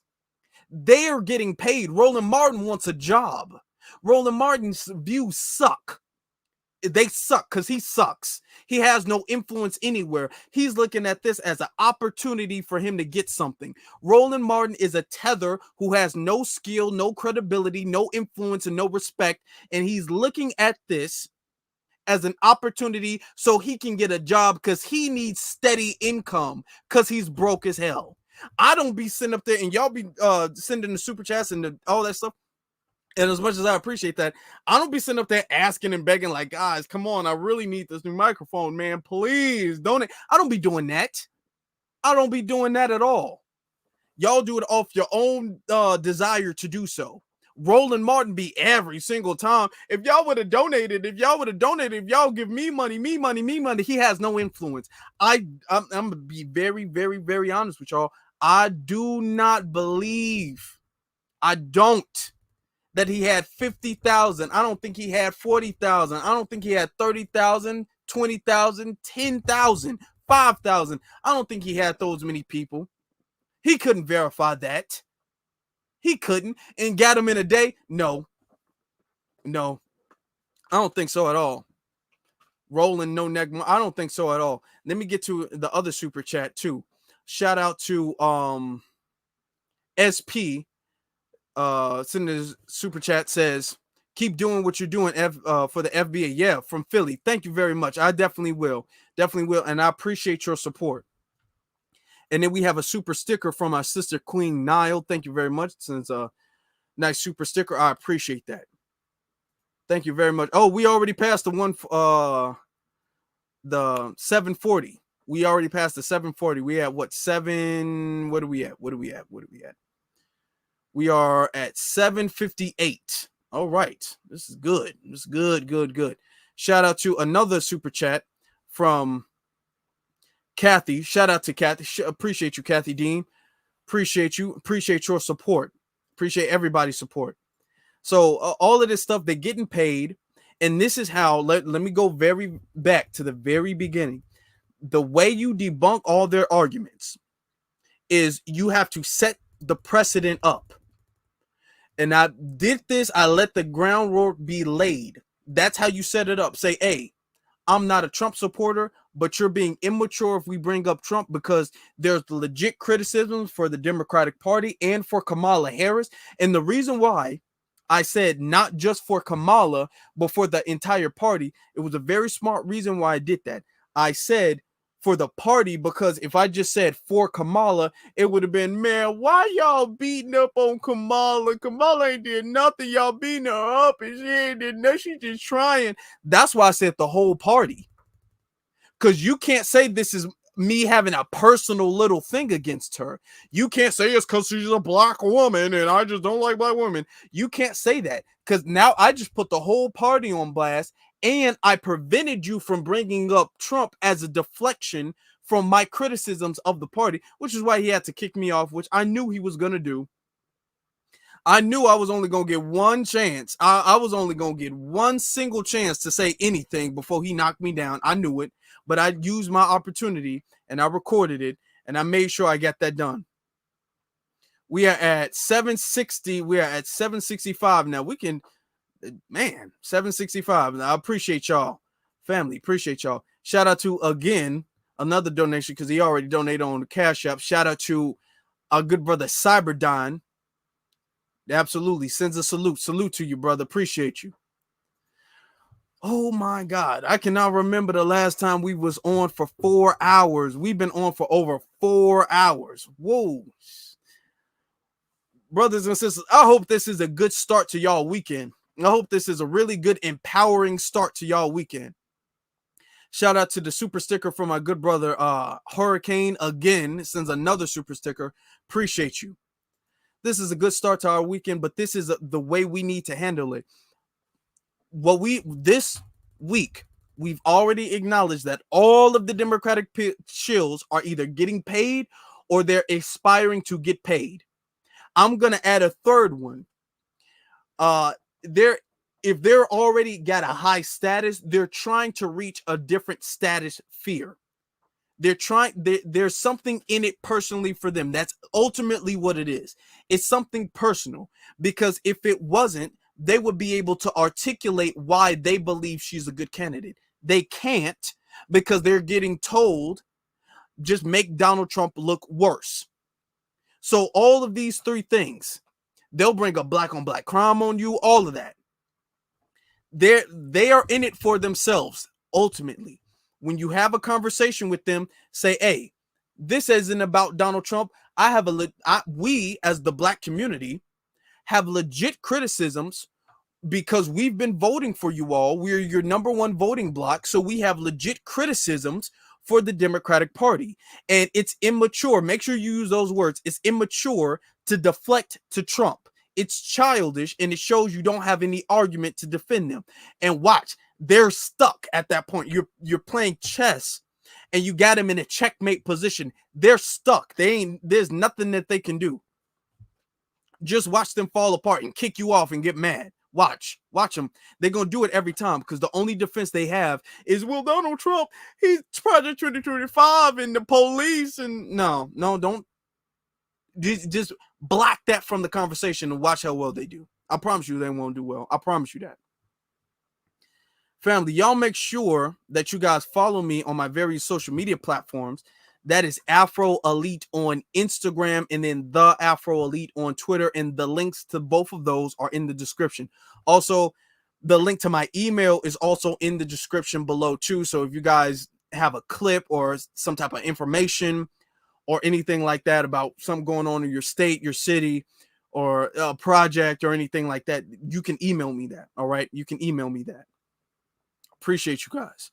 They are getting paid. Roland Martin wants a job. Roland Martin's views suck. They suck because he sucks. He has no influence anywhere. He's looking at this as an opportunity for him to get something. Roland Martin is a tether who has no skill, no credibility, no influence, and no respect. And he's looking at this as an opportunity so he can get a job because he needs steady income because he's broke as hell. I don't be sitting up there and y'all be sending the super chats and all that stuff. And as much as I appreciate that, I don't be sitting up there asking and begging like, guys, come on, I really need this new microphone, man. Please donate. I don't be doing that. I don't be doing that at all. Y'all do it off your own desire to do so. Roland Martin be every single time. If y'all would have donated, if y'all give me money, he has no influence. I'm gonna be very, very, very honest with y'all. I do not believe, I don't, that he had 50,000. I don't think he had 40,000. I don't think he had 30,000, 20,000, 10,000, 5,000. I don't think he had those many people. He couldn't verify that. He couldn't. And got him in a day? No. I don't think so at all. Rolling no neck. I don't think so at all. Let me get to the other super chat too. Shout out to SP. Sending his super chat says, keep doing what you're doing for the FBA. Yeah, from Philly. Thank you very much. I definitely will. And I appreciate your support. And then we have a super sticker from our sister Queen Nile. Thank you very much. Since a nice super sticker, I appreciate that. Thank you very much. Oh, we already passed the 740. We already passed the 740. We at what, 7? What are we at? We are at 758. All right. This is good. This is good. Shout out to another super chat from Kathy. Shout out to Kathy. Appreciate you, Kathy Dean. Appreciate you. Appreciate your support. Appreciate everybody's support. So all of this stuff, they're getting paid. And this is how, let me go very back to the very beginning. The way you debunk all their arguments is you have to set the precedent up. And I did this. I let the groundwork be laid. That's how you set it up. Say, hey, I'm not a Trump supporter, but you're being immature if we bring up Trump because there's legit criticisms for the Democratic Party and for Kamala Harris. And the reason why I said not just for Kamala, but for the entire party, it was a very smart reason why I did that. I said for the party, because if I just said for Kamala, it would have been, man, why y'all beating up on Kamala? Kamala ain't did nothing. Y'all beating her up and she ain't did nothing. She's just trying. That's why I said the whole party. Because you can't say this is me having a personal little thing against her. You can't say it's because she's a black woman and I just don't like black women. You can't say that because now I just put the whole party on blast. And I prevented you from bringing up Trump as a deflection from my criticisms of the party, which is why he had to kick me off, which I knew he was going to do. I knew I was only going to get one chance. I was only going to get one single chance to say anything before he knocked me down. I knew it, but I used my opportunity and I recorded it and I made sure I got that done. We are at 760. We are at 765 now. We can... Man, 765. I appreciate y'all. Family, appreciate y'all. Shout out to, again, another donation because he already donated on the Cash App. Shout out to our good brother Cyberdine. Absolutely. Sends a salute. Salute to you, brother. Appreciate you. Oh, my God. I cannot remember the last time we was on for 4 hours. We've been on for over 4 hours. Whoa. Brothers and sisters, I hope this is a good start to y'all weekend. I hope this is a really good, empowering start to y'all weekend. Shout out to the super sticker from my good brother, Hurricane. Again, sends another super sticker. Appreciate you. This is a good start to our weekend, but this is the way we need to handle it. This week, we've already acknowledged that all of the Democratic shills are either getting paid or they're aspiring to get paid. I'm gonna add a third one. If they're already got a high status, they're trying to reach a different status fear. There's something in it personally for them. That's ultimately what it is. It's something personal, because if it wasn't, they would be able to articulate why they believe she's a good candidate. They can't, because they're getting told just make Donald Trump look worse. So all of these three things, they'll bring a black on black crime on you, all of that. They are in it for themselves. Ultimately, when you have a conversation with them, say, hey, this isn't about Donald Trump. We as the black community have legit criticisms because we've been voting for you all. We're your number one voting block. So we have legit criticisms for the Democratic Party. And it's immature. Make sure you use those words. It's immature to deflect to Trump. It's childish, and it shows you don't have any argument to defend them. And watch, they're stuck at that point. You're playing chess, and you got them in a checkmate position. They're stuck. There's nothing that they can do. Just watch them fall apart and kick you off and get mad. Watch them. They're going to do it every time, because the only defense they have is, well, Donald Trump, he's Project 2025 and the police. And no, don't. Just block that from the conversation and watch how well they do. I promise you they won't do well. I promise you that. Family, y'all make sure that you guys follow me on my various social media platforms. That is Afro Elite on Instagram, and then the Afro Elite on Twitter. And the links to both of those are in the description. Also, the link to my email is also in the description below too. So if you guys have a clip or some type of information or anything like that about something going on in your state, your city, or a project or anything like that, you can email me that. All right. You can email me that. Appreciate you guys.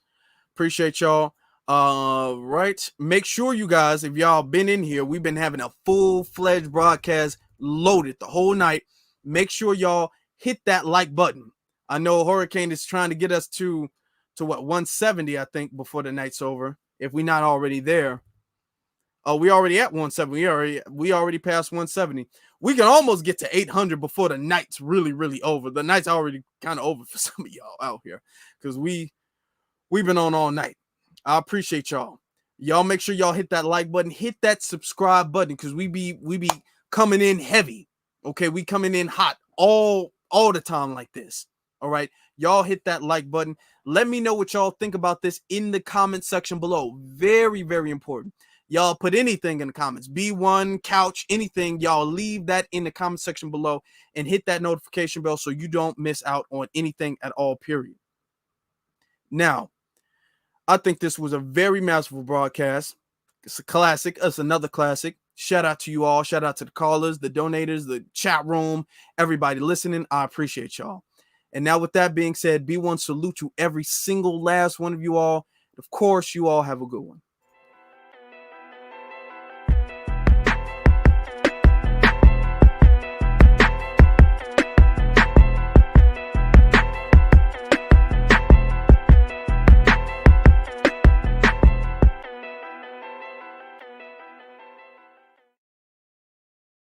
Appreciate y'all. Right. Make sure you guys, if y'all been in here, we've been having a full-fledged broadcast loaded the whole night. Make sure y'all hit that like button. I know Hurricane is trying to get us to what, 170, I think, before the night's over, if we're not already there. We already at 170. We already passed 170. We can almost get to 800 before the night's really over. The night's already kind of over for some of y'all out here, because we've been on all night. I appreciate y'all. Y'all make sure y'all hit that like button, hit that subscribe button, because we be coming in heavy. Okay, we coming in hot all the time like this. All right, y'all hit that like button. Let me know what y'all think about this in the comment section below. Very, very important. Y'all put anything in the comments, B1, couch, anything. Y'all leave that in the comment section below and hit that notification bell so you don't miss out on anything at all, period. Now, I think this was a very masterful broadcast. It's a classic. It's another classic. Shout out to you all. Shout out to the callers, the donators, the chat room, everybody listening. I appreciate y'all. And now with that being said, B1 salute to every single last one of you all. Of course, you all have a good one.